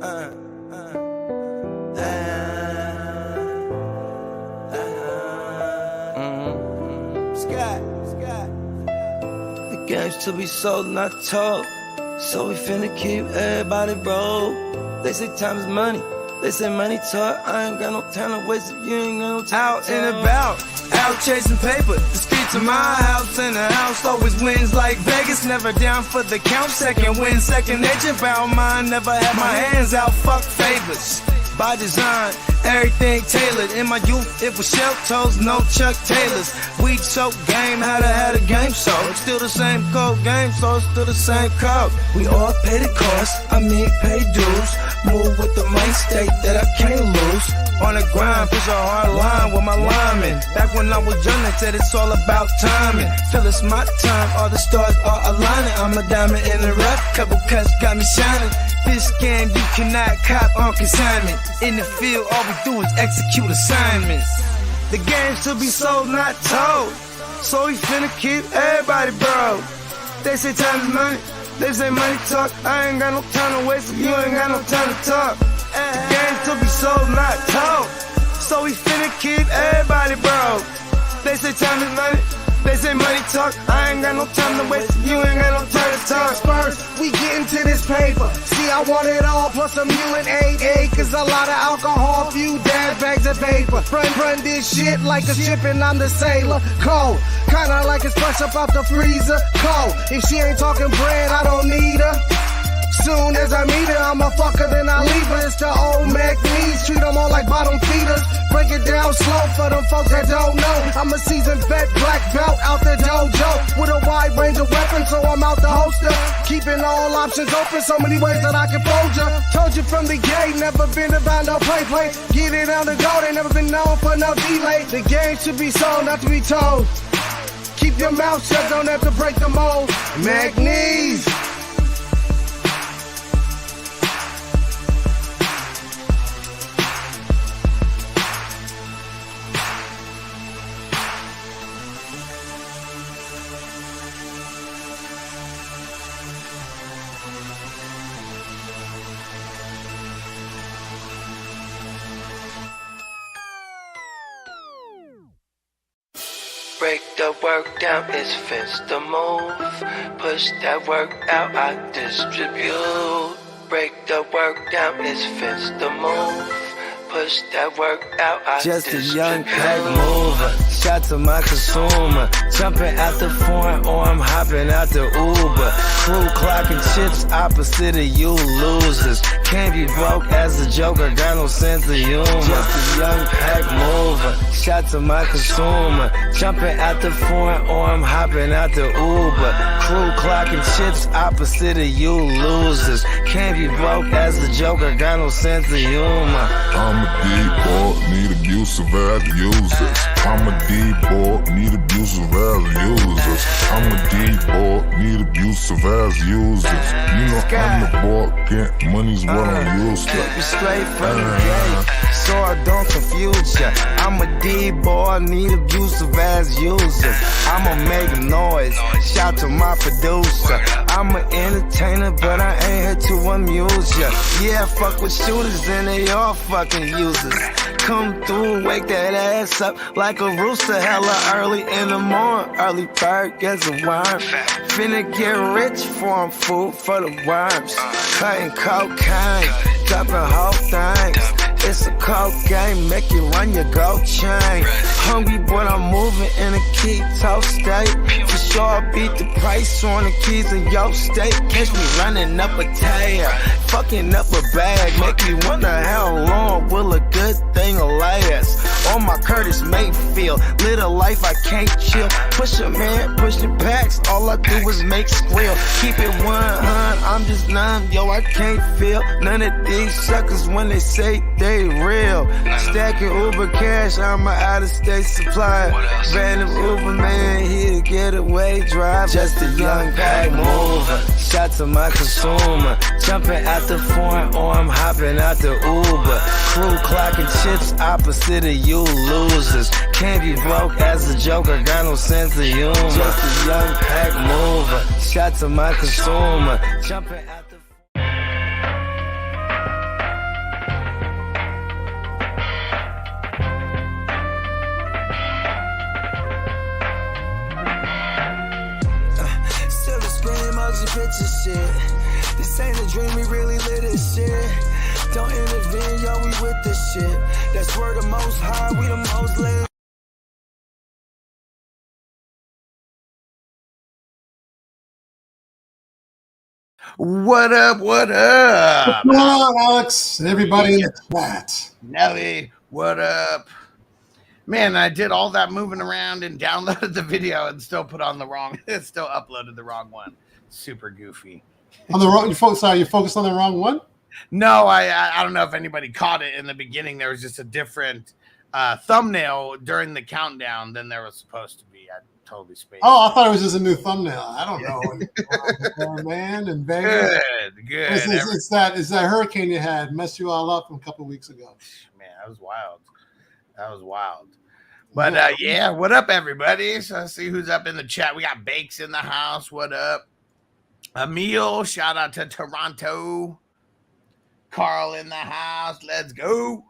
The game's to be sold, not told. So we finna keep everybody broke. They say time is money. They say money talk. I ain't got no time to waste if you ain't got no time. Out and about, out chasing paper. The streets of my house and the house always wins like Vegas. Never down for the count. Second win, second nature. Bound mine, never had my hands out. Fuck favors. By design, everything tailored. In my youth, it was shell toes, no Chuck Taylors. Weed soap game, had a game so it's still the same code game, so it's still the same code. We all pay the cost, pay dues. Move with the mind state that I can't lose. On the grind, push a hard line with my linemen. Back when I was young, they said it's all about timing. Till it's my time, all the stars are aligning. I'm a diamond in the rough, couple cuts got me shining. This game you cannot cop on consignment. In the field, all we do is execute assignments. The game's to be sold, not told. So we finna keep everybody broke. They say time is money, they say money talk. I ain't got no time to waste if you ain't got no time to talk. The game's to be sold, not told. So we finna keep everybody broke. They say time is money, they say money talk. I ain't got no time to waste if you ain't got no time to talk. First, we get into this paper. See, I want it all, plus a mule and 8 acres. A lot of alcohol, few dad bags of paper. Run this shit like a ship and I'm the sailor. Cold, kinda like it's fresh up out the freezer. Cold, if she ain't talking bread, I don't need her. Soon as I meet her, I'ma fuck her, then I leave her. It's the old Mac knees, treat them all like bottom feeders. Break it down slow for them folks that don't know. I'm a seasoned vet, black belt out the dojo. With a wide range of weapons, so I'm out the holster. Keeping all options open, so many ways that I can fold ya. Told you from the gate, never been about no play. Get it on the go, they never been known for no delay. The game should be sold, not to be told. Keep your mouth shut, don't have to break the mold. Mac knees. Break the work down, it's fence the move. Push that work out, I distribute. Break the work down, it's fence the move. Push that work out, I just distribute. A young pack mover, shot to my consumer. Jumping out the foreign or I'm hopping out the Uber. Crew clocking chips opposite of you losers. Can't be broke as a joker, got no sense of humor. Just a young pack mover, shot to my consumer. Jumping out the foreign or I'm hopping out the Uber. Crew clocking chips opposite of you losers. Can't be broke as a joker, got no sense of humor. I'm a D-boy, need abusive as users. I'm a D-boy, need abusive as users. I'm a D-boy, need abusive as users. You know I'm the boy, get money's what I'm used to. Keep you straight from the gate, so I don't confuse ya. I'm a D-boy, need abusive as users. I'ma make noise, shout to my producer. I'm an entertainer, but I ain't here to amuse ya. Yeah, fuck with shooters and they all fucking users. Come through, wake that ass up like a rooster, hella early in the morning. Early bird gets a worm. Finna get rich for 'em, food for the worms. Cutting cocaine, dropping whole things. It's a cold game, make you run your gold chain. Hungry, but I'm moving in a keto state. For sure, I beat the price on the keys in your state. Catch me running up a tire, fucking up a bag. Make me wonder how long will a good thing last. On my Curtis Mayfield, live a life I can't chill. Push a man, pushing packs, all I do is make squeal. Keep it 100, I'm just numb, yo, I can't feel none of these suckers when they say they real. Stacking Uber cash, I'm an out-of-state supply. Random Uber man, here to get away drive. Just a young pack mover, shot to my consumer. Jumping out the foreign or I'm hopping out the Uber. Crew clocking chips opposite of you losers. Can't be broke as a joker, got no sense of humor. Just a young pack mover, shot to my consumer. Jumping out the shit. This ain't a dream, we really live this shit. Don't intervene, yo, we with this shit. That's where the most high, we the most lit. What up? What up? What's going on, Alex? Everybody in the chat. Nelly, what up? Man, I did all that moving around and downloaded the video and still put on the wrong, still uploaded the wrong one. Super goofy. On the wrong, you focused on the wrong one? No, I don't know if anybody caught it in the beginning. There was just a different thumbnail during the countdown than there was supposed to be. I totally spaced. Oh, I thought it was just a new thumbnail. I don't know. Man, and Vegas. Good. It's that hurricane you had messed you all up from a couple of weeks ago. Man, that was wild. But yeah, what up, everybody? So I see who's up in the chat. We got Bakes in the house. What up? Emil, shout out to Toronto. Carl in the house. Let's go.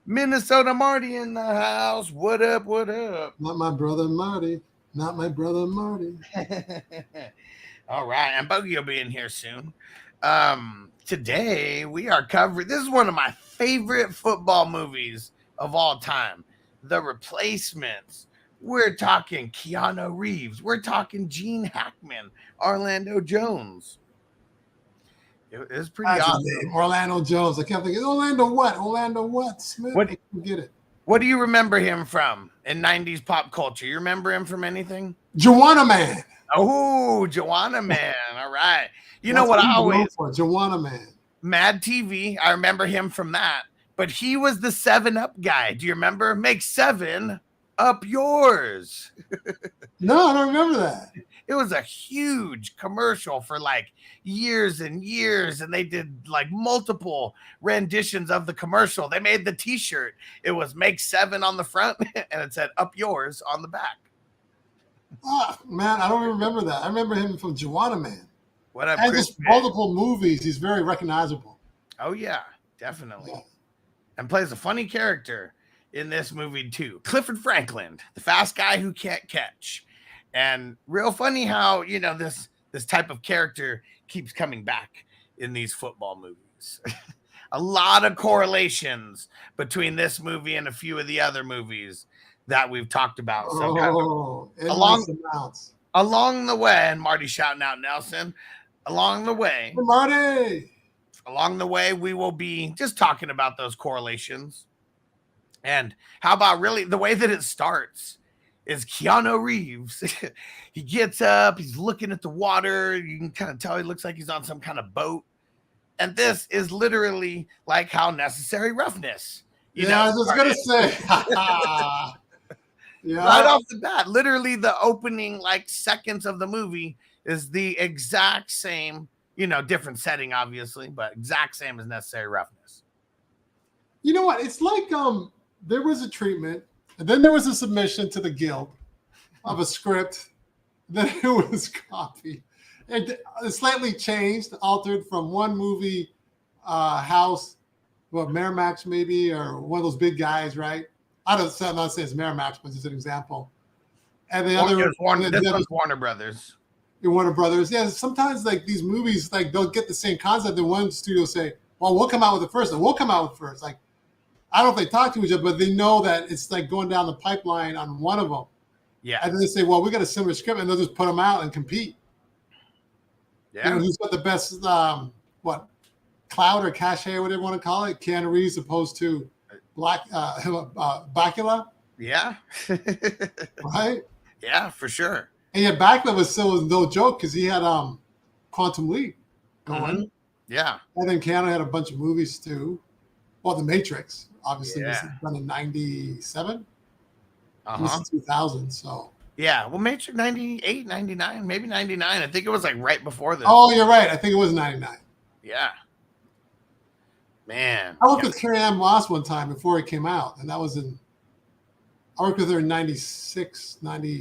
Minnesota Marty in the house. What up? What up? Not my brother Marty. Not my brother Marty. All right. And Bogey will be in here soon. Today we are covering, this is one of my favorite football movies of all time. The Replacements. We're talking Keanu Reeves. We're talking Gene Hackman, Orlando Jones. It was pretty awesome. Orlando Jones. I kept thinking, Orlando what? Smith? What? I get it. What do you remember him from in 90s pop culture? You remember him from anything? Yonamine. Oh, Yonamine. All right. You know what I always... Yonamine. Mad TV. I remember him from that. But he was the 7-Up guy. Do you remember? Make 7 up yours. No, I don't remember that. It was a huge commercial for like years and years, and they did like multiple renditions of the commercial. They made the t-shirt. It was Make 7 on the front, and it said Up Yours on the back. Oh, man, I don't remember that. I remember him from Yonamine. What up, and Chris? just multiple movies. He's very recognizable. Oh, yeah, definitely. Yeah. And plays a funny character in this movie, too. Clifford Franklin, the fast guy who can't catch. And real funny how, you know, this type of character keeps coming back in these football movies. A lot of correlations between this movie and a few of the other movies that we've talked about. So along the way, and Marty's shouting out Nelson, along the way, we will be just talking about those correlations. And how about really the way that it starts is Keanu Reeves. He gets up, he's looking at the water. You can kind of tell he looks like he's on some kind of boat. And this is literally like how Necessary Roughness. I was going to say. Yeah. Right off the bat, literally the opening like seconds of the movie is the exact same, you know, different setting, obviously, but exact same as Necessary Roughness. You know what? It's like there was a treatment. And then there was a submission to the Guild of a script. Then it was copied. And slightly changed, altered from one movie house, Miramax maybe, or one of those big guys, right? I'm not saying it's Miramax, but just an example. And the other was Warner Brothers. Warner Brothers. Yeah, sometimes like these movies, like they'll get the same concept. And one studio say, well, we'll come out with it first, and we'll come out with it first. Like, I don't know if they talk to each other, but they know that it's like going down the pipeline on one of them. Yeah. And then they say, well, we got a similar script, and they'll just put them out and compete. Yeah. You know, who's got the best, cloud or cachet, or whatever you want to call it? Keanu Reeves opposed to Bakula? Yeah. Right? Yeah, for sure. And yet Bakula was still no joke because he had Quantum Leap going. Mm-hmm. Yeah. And then Keanu had a bunch of movies too. Well, The Matrix, obviously, was done in 97. It was in 2000, so. Yeah, well, Matrix 98, 99, maybe 99. I think it was like right before this. Oh, you're right. I think it was 99. Yeah. Man. I worked with Carrie Ann Moss one time before it came out, and that was I worked with her in 96. I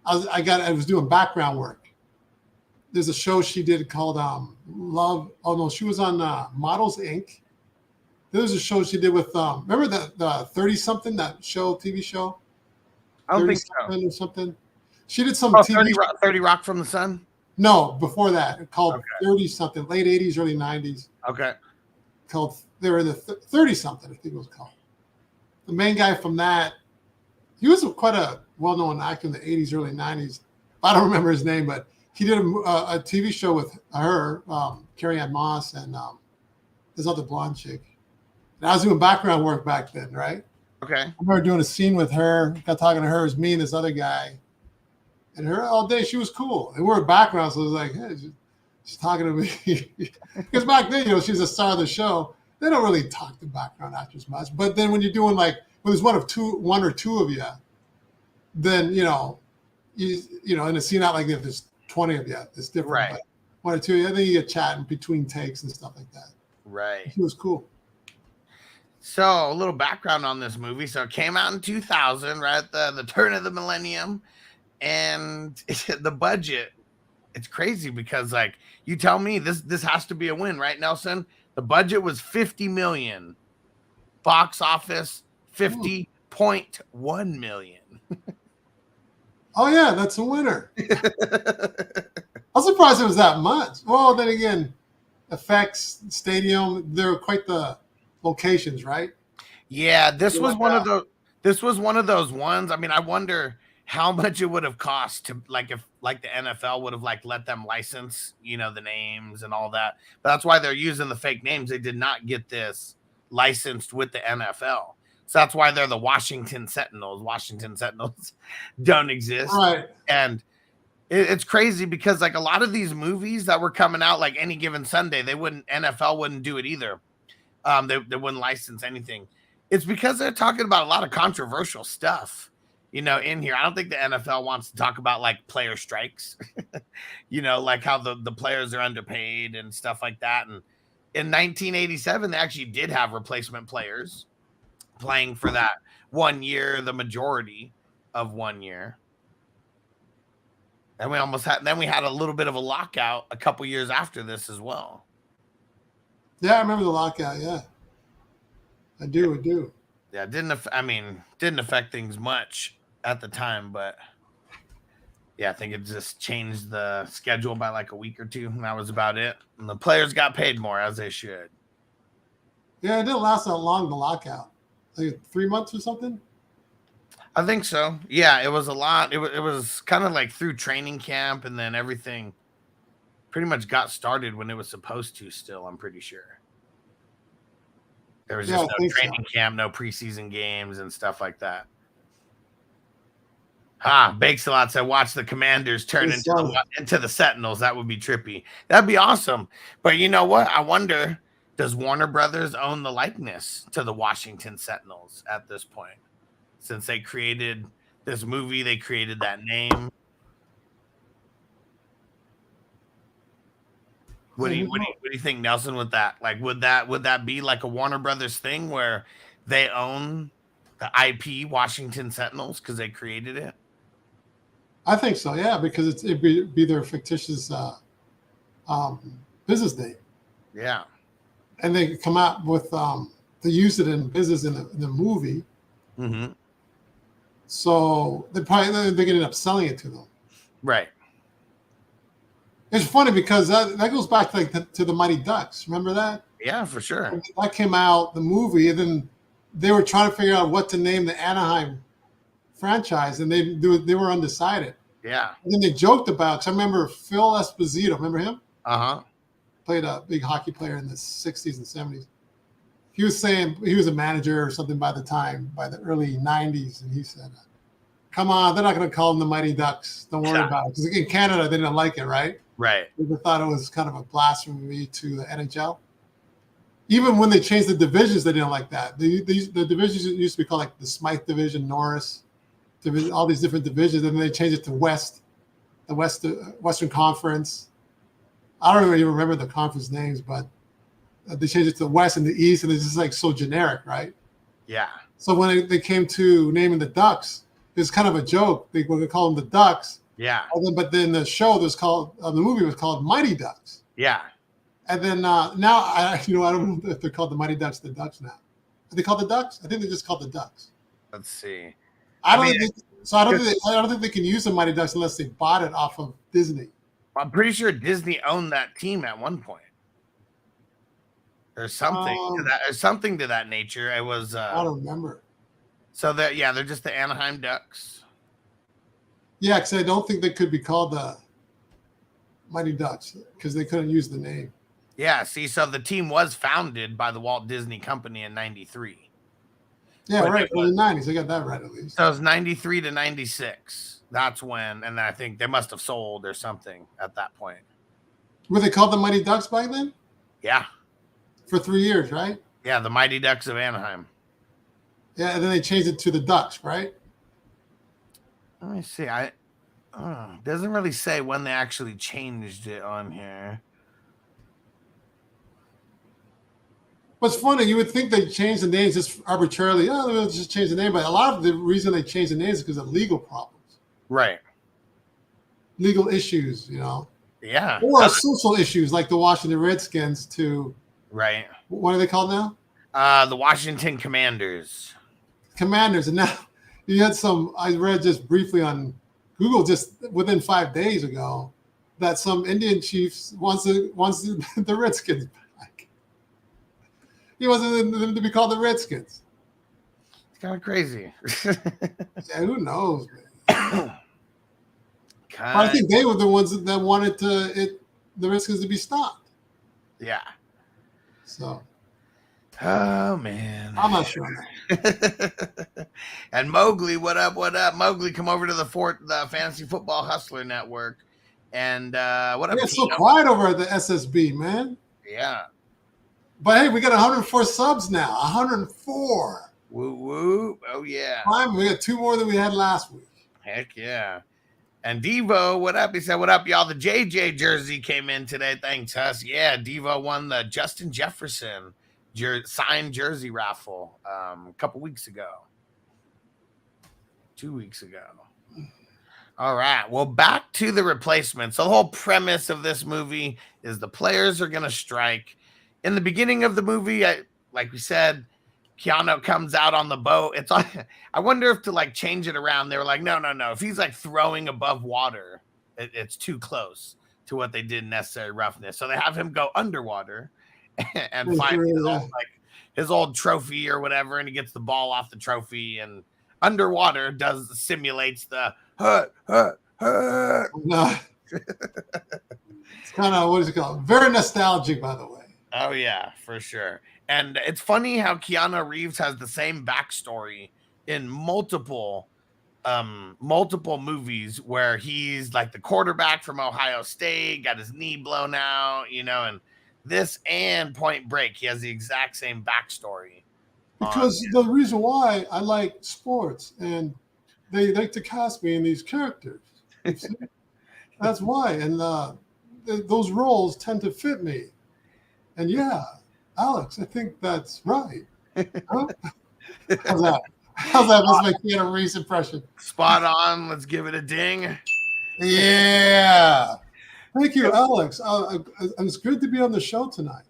was doing background work. There's a show she did called Love. Oh, no, she was on Models, Inc. There was a show she did with, remember the 30-something, that TV show? I don't think so. Or something. She did some 30 Rock from the Sun? No, before that, called Okay. 30 something, late 80s, early 90s. Okay. Called they were in the 30 something, I think it was called. The main guy from that, he was quite a well-known actor in the 80s, early 90s. I don't remember his name, but he did a TV show with her, Carrie Ann Moss, and this other blonde chick. And I was doing background work back then, right? Okay. I remember doing a scene with her, got talking to her, it was me and this other guy. And her all day, she was cool. And we were background, so it was like, hey, she's talking to me. Because back then, she's a star of the show. They don't really talk to background actors much. But then when you're doing like, when there's one or two of you, then, you in a scene out like if there's 20 of you, it's different. Right. But one or two, I think you get chatting between takes and stuff like that. Right. He was cool. So a little background on this movie. So it came out in 2000, right at the turn of the millennium. And the budget, it's crazy because like you tell me this has to be a win, right, Nelson? The budget was $50 million. Box office $50.1 million. Oh yeah, that's a winner. I'm surprised it was that much. Well, then again, effects, stadium, they were quite the locations, right? Yeah, this was one of those ones. I mean, I wonder how much it would have cost to if the NFL would have let them license, the names and all that. But that's why they're using the fake names. They did not get this licensed with the NFL. So that's why they're the Washington Sentinels. Washington Sentinels don't exist. Right. And it's crazy because a lot of these movies that were coming out any given Sunday, NFL wouldn't do it either. They wouldn't license anything. It's because they're talking about a lot of controversial stuff. In here, I don't think the NFL wants to talk about player strikes, how the players are underpaid and stuff like that. And in 1987, they actually did have replacement players playing for that 1 year, the majority of 1 year. And we had a little bit of a lockout a couple years after this as well. Yeah, I remember the lockout. Yeah, I do. Yeah, it didn't affect things much at the time, but yeah, I think it just changed the schedule by a week or two, and that was about it. And the players got paid more, as they should. Yeah, it didn't last that long, the lockout. 3 months or something? I think so. Yeah, it was a lot. It was kind of through training camp, and then everything pretty much got started when it was supposed to still, I'm pretty sure. There was just no training camp, no preseason games and stuff like that. Bakes a lot said, watch the Commanders turn into the Sentinels. That would be trippy. That'd be awesome. But you know what? I wonder, does Warner Brothers own the likeness to the Washington Sentinels at this point? Since they created this movie, they created that name. What do you think, Nelson, with that? Would that be a Warner Brothers thing where they own the IP Washington Sentinels because they created it? I think so, yeah, because it'd be their fictitious business name. Yeah. And they come out with they use it in business in the movie. Mm-hmm. So they're going to end up selling it to them. Right. It's funny because that goes back to the Mighty Ducks. Remember that? Yeah, for sure. That came out, the movie, and then they were trying to figure out what to name the Anaheim franchise, and they were undecided. Yeah. And then they joked about, because I remember Phil Esposito, remember him? Uh-huh. Played a big hockey player in the 60s and 70s. He was saying he was a manager or something by the early 90s, and he said, come on, they're not going to call them the Mighty Ducks. Don't worry about it. Because in Canada, they didn't like it, right? Right. They thought it was kind of a blasphemy to the NHL. Even when they changed the divisions, they didn't like that. The divisions used to be called the Smythe Division, Norris Division, all these different divisions, and then they changed it to Western Conference. I don't even remember the conference names, but they changed it to West and the East, and it's just so generic, right? Yeah. So when they came to naming the Ducks, it's kind of a joke. They were going to call them the Ducks. Yeah. But then the show the movie was called Mighty Ducks. Yeah. And then now I don't know if they're called the Mighty Ducks the Ducks now. Are they called the Ducks? I think they're just called the Ducks. Let's see. I don't think they can use the Mighty Ducks unless they bought it off of Disney. I'm pretty sure Disney owned that team at one point. There's something to that nature. It was I don't remember. So they're just the Anaheim Ducks. Yeah, because I don't think they could be called the Mighty Ducks because they couldn't use the name. Yeah, see, so the team was founded by the Walt Disney Company in 93. Yeah, but right, in the 90s. I got that right at least. So it was 93 to 96. That's when, and I think they must have sold or something at that point. Were they called the Mighty Ducks back then? Yeah. For 3 years, right? Yeah, the Mighty Ducks of Anaheim. Yeah, and then they changed it to the Ducks, right? Let me see. Doesn't really say when they actually changed it on here. What's funny, you would think they changed the names just arbitrarily. Oh, they'll just change the name. But a lot of the reason they changed the names is because of legal problems. Right. Legal issues, you know. Yeah. Or social issues like the Washington Redskins to... Right. What are they called now? The Washington Commanders. Commanders. And now you had some, I read just briefly on Google just within 5 days ago that some Indian chiefs wants the Redskins back. He wants them to be called the Redskins. It's kind of crazy. Yeah, who knows, man? I think they were the ones that wanted the Redskins to be stopped. Yeah. So. Oh man, I'm not sure on that. And Mowgli, what up? What up, Mowgli? Come over to the Fantasy Football Hustler Network. And what up? It's so quiet over at the SSB, man. Yeah. But hey, we got 104 subs now. 104. Woo woo! Oh yeah. We got 2 more than we had last week. Heck yeah. And Devo, what up? He said, what up, y'all? The JJ jersey came in today. Thanks, us. Yeah, Devo won the Justin Jefferson signed jersey raffle a couple weeks ago. 2 weeks ago. All right. Well, back to the replacements. So the whole premise of this movie is the players are going to strike. In the beginning of the movie, like we said, Keanu comes out on the boat. It's like, I wonder if to like change it around. They were like, no. If he's like throwing above water, it's too close to what they did in Necessary Roughness. So they have him go underwater and find his old trophy or whatever, and he gets the ball off the trophy and underwater simulates the hurt. No. It's kind of, what is it called? Very nostalgic, by the way. Oh yeah, for sure. And it's funny how Keanu Reeves has the same backstory in multiple movies where he's like the quarterback from Ohio State, got his knee blown out, and this and Point Break, he has the exact same backstory. Because the reason why I like sports and they like to cast me in these characters. That's why. And those roles tend to fit me. And yeah, Alex, I think that's right. Huh? How's that? Let's make Keanu Reeves impression. Spot on. Let's give it a ding. Yeah. Thank you, Alex. It's good to be on the show tonight.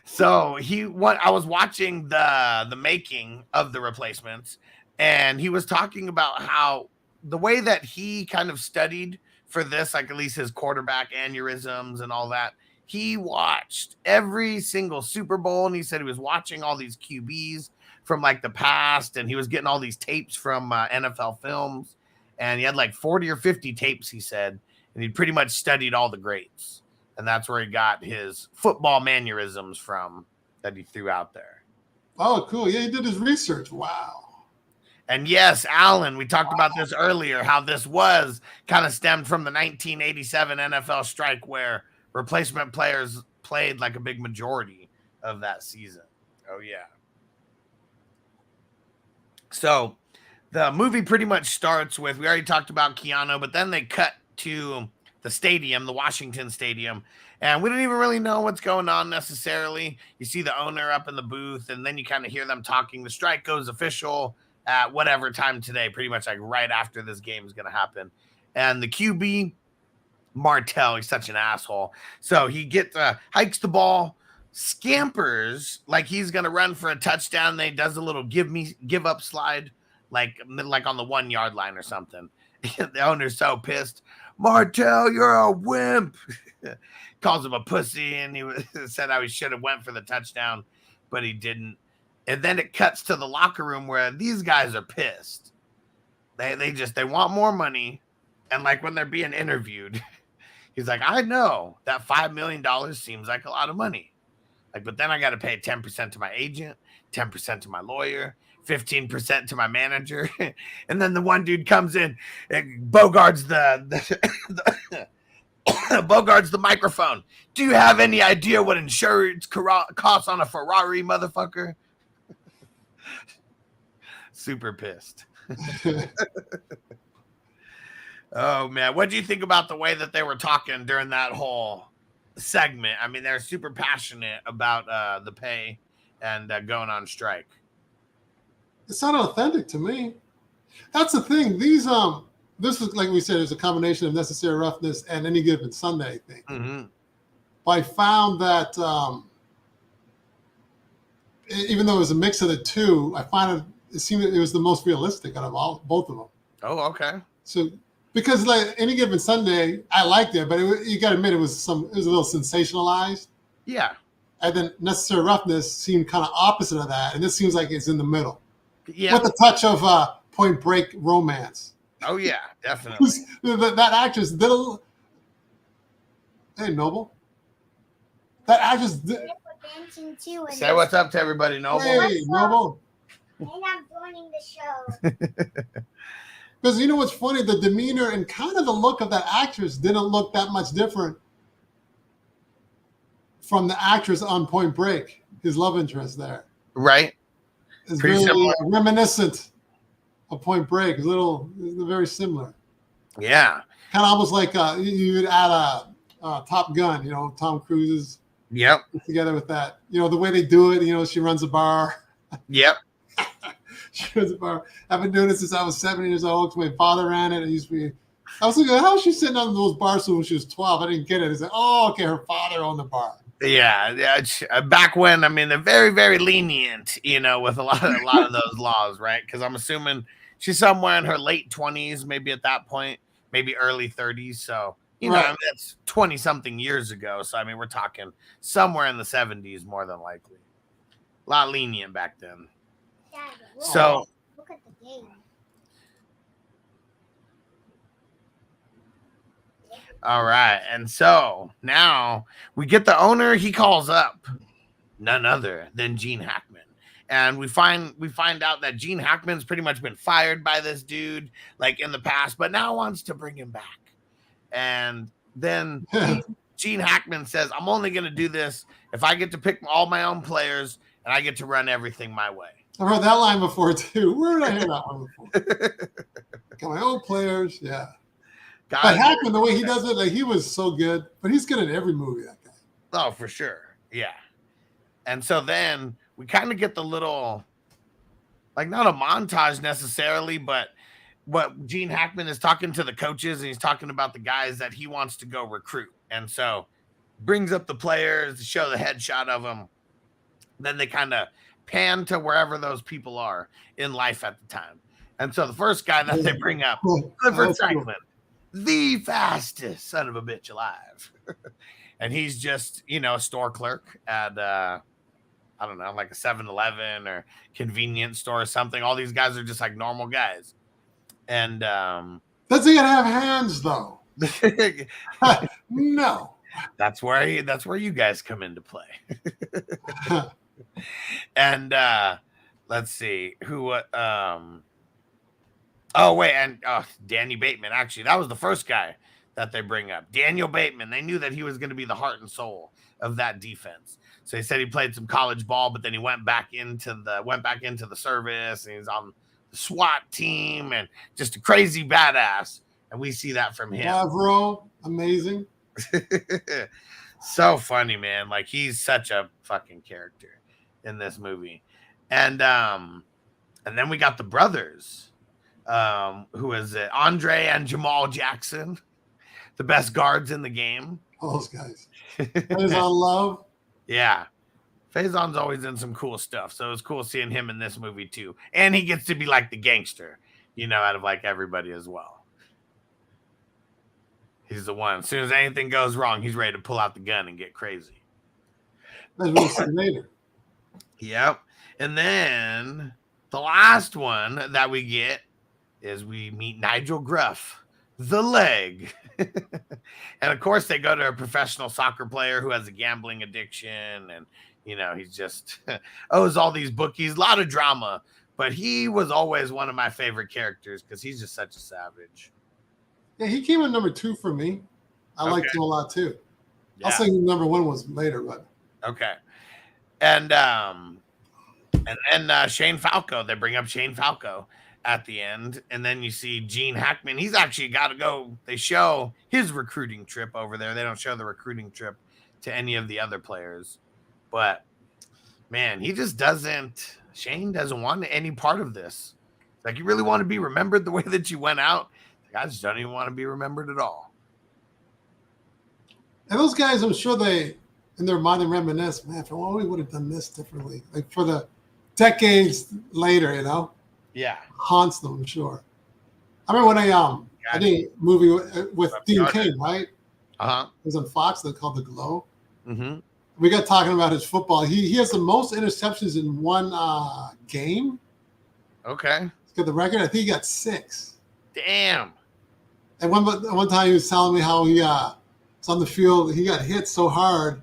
So I was watching the making of the replacements, and he was talking about how the way that he kind of studied for this, like at least his quarterback aneurysms and all that, he watched every single Super Bowl, and he said he was watching all these QBs from like the past, and he was getting all these tapes from NFL films, and he had like 40 or 50 tapes, he said, and he pretty much studied all the greats. And that's where he got his football mannerisms from that he threw out there. Oh, cool. Yeah, he did his research. Wow. And yes, Alan, we talked about this earlier, how this was kind of stemmed from the 1987 NFL strike where replacement players played like a big majority of that season. Oh, yeah. So the movie pretty much starts with, we already talked about Keanu, but then they cut to the stadium, the Washington Stadium, and we don't even really know what's going on necessarily. You see the owner up in the booth, and then you kind of hear them talking. The strike goes official at whatever time today, pretty much like right after this game is going to happen. And the QB, Martell, he's such an asshole. So he hikes the ball, scampers like he's going to run for a touchdown. Then he does a little give up slide, like on the 1 yard line or something. The owner's so pissed. Martel, you're a wimp. Calls him a pussy, and he said how he should have went for the touchdown, but he didn't. And then it cuts to the locker room where these guys are pissed. They want more money. And like when they're being interviewed, he's like, I know that $5 million seems like a lot of money. Like, but then I got to pay 10% to my agent, 10% to my lawyer, 15% to my manager. And then the one dude comes in and Bogards Bogards the microphone. Do you have any idea what insurance costs on a Ferrari, motherfucker? Super pissed. Oh, man. What do you think about the way that they were talking during that whole segment? I mean, they're super passionate about the pay and going on strike. It's not authentic to me. That's the thing. These this is, like we said, it's a combination of Necessary Roughness and Any Given Sunday thing. Mm-hmm. But I found that even though it was a mix of the two, I find it seemed that it was the most realistic out of both of them. Oh, okay. So because like Any Given Sunday, I liked it, but you got to admit it was a little sensationalized. Yeah. And then Necessary Roughness seemed kind of opposite of that, and this seems like it's in the middle. Yeah. With a touch of Point Break romance. Oh yeah, definitely. that actress did a. Hey, Noble. That actress did. Say what's up to everybody, Noble. Hey, Noble. And I'm joining the show. Because you know what's funny? The demeanor and kind of the look of that actress didn't look that much different from the actress on Point Break, his love interest there. Right. It's Pretty really similar. reminiscent of Point Break. It's very similar. Yeah. Kind of almost like you would add a Top Gun, you know, Tom Cruise's Yep. together with that. You know, the way they do it, you know, she runs a bar. Yep. She runs a bar. I've been doing it since I was 7 years old. My father ran it. It used to be. I was like, how is she sitting on those bar stools when she was 12? I didn't get it. It's like, oh, okay, her father owned the bar. Yeah. Back when, I mean, they're very, very lenient, you know, with a lot of those laws, right? Because I'm assuming she's somewhere in her late 20s, maybe at that point, maybe early 30s. So, you know, Right. I mean, that's 20-something years ago. So, I mean, we're talking somewhere in the 70s, more than likely. A lot lenient back then. Daddy, So, look at the game. all right. And so now we get the owner. He calls up none other than Gene Hackman. And we find out that Gene Hackman's pretty much been fired by this dude like in the past, but now wants to bring him back. And then Gene Hackman says, I'm only going to do this if I get to pick all my own players and I get to run everything my way. I've heard that line before, too. Where did I hear that one before? Got my own players, yeah. Guys, But Hackman, the way he does it, like he was so good. But he's good in every movie, that guy. oh, for sure. Yeah. And so then we kind of get the little, like not a montage necessarily, but what Gene Hackman is talking to the coaches and he's talking about the guys that he wants to go recruit. And so brings up the players to show the headshot of them. Then they kind of pan to wherever those people are in life at the time. And so the first guy that they bring up, Clifford Franklin, the fastest son of a bitch alive. And he's just, you know, a store clerk at, I don't know, like a 7-Eleven or convenience store or something. All these guys are just like normal guys. And Does he have hands, though? No. that's where you guys come into play. And let's see who Danny Bateman. Actually, that was the first guy that they bring up. Daniel Bateman. They knew that he was going to be the heart and soul of that defense. So he said he played some college ball, but then he went back into the service, and he's on the SWAT team and just a crazy badass. And we see that from him. Favreau, amazing. So funny, man. Like he's such a fucking character in this movie. And then we got the brothers, who is it? André and Jamal Jackson, the best guards in the game. All those guys. Faizon Love. Yeah. Faizon's always in some cool stuff. So it was cool seeing him in this movie too. And he gets to be like the gangster, you know, out of like everybody as well. He's the one. As soon as anything goes wrong, he's ready to pull out the gun and get crazy. That's what we'll see later. Yep. And then the last one that we get is we meet Nigel Gruff, the leg. And of course, they go to a professional soccer player who has a gambling addiction. And, he's just owes all these bookies. A lot of drama. But he was always one of my favorite characters because he's just such a savage. Yeah, he came in number 2 for me. I liked him a lot too. Yeah. I'll say number 1 was later, but okay. And then Shane Falco. They bring up Shane Falco at the end, and then you see Gene Hackman. He's actually got to go. They show his recruiting trip over there. They don't show the recruiting trip to any of the other players, but man, he just doesn't. Shane doesn't want any part of this. Like, you really want to be remembered the way that you went out? Like, I just don't even want to be remembered at all. And those guys, I'm sure they, in their mind, they reminisce, man, if we would have done this differently. Like, for the decades later, Yeah. haunts them, I'm sure. I remember when I did a movie with Dean King, right? Uh-huh. It was on Fox. They called The Glow. Mm-hmm. We got talking about his football. He has the most interceptions in one game. Okay. He's got the record. I think he got 6. Damn. And one time he was telling me how he was on the field. He got hit so hard,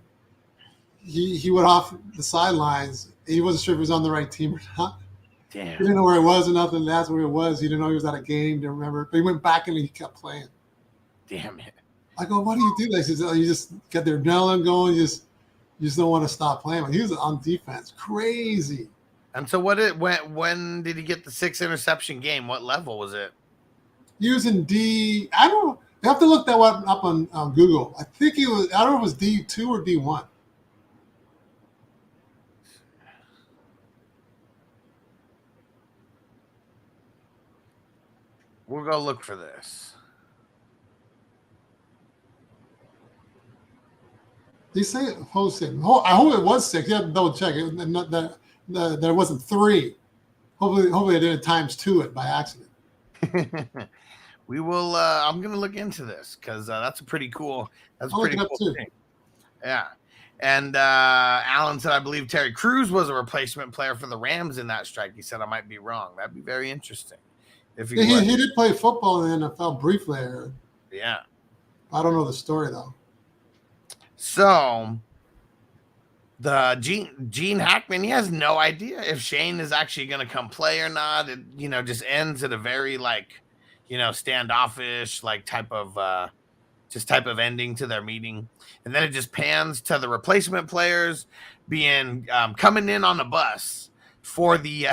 he went off the sidelines. He wasn't sure if he was on the right team or not. Damn. He didn't know where he was or nothing. That's where he was. He didn't know he was at a game. Didn't remember. But he went back and he kept playing. Damn it. I go, why do you do that? He says, you just get their adrenaline going. You just don't want to stop playing. But he was on defense. Crazy. And so when did he get the 6 interception game? What level was it? He was in D. I don't know. You have to look that one up on Google. I think he was. I don't know if it was D2 or D1. We'll go look for this. They say it was 6. I hope it was 6. You have to double check it. That there wasn't 3. Hopefully I didn't times 2 it by accident. We will. I'm gonna look into this because that's a pretty cool. That's a I'll look pretty it up cool too. thing. Yeah. And Alan said, I believe Terry Crews was a replacement player for the Rams in that strike. He said, I might be wrong. That'd be very interesting. If he He did play football in the NFL briefly. I heard. Yeah. I don't know the story though. So the Gene Hackman, he has no idea if Shane is actually going to come play or not. It just ends at a very standoffish type of ending to their meeting, and then it just pans to the replacement players being coming in on the bus for the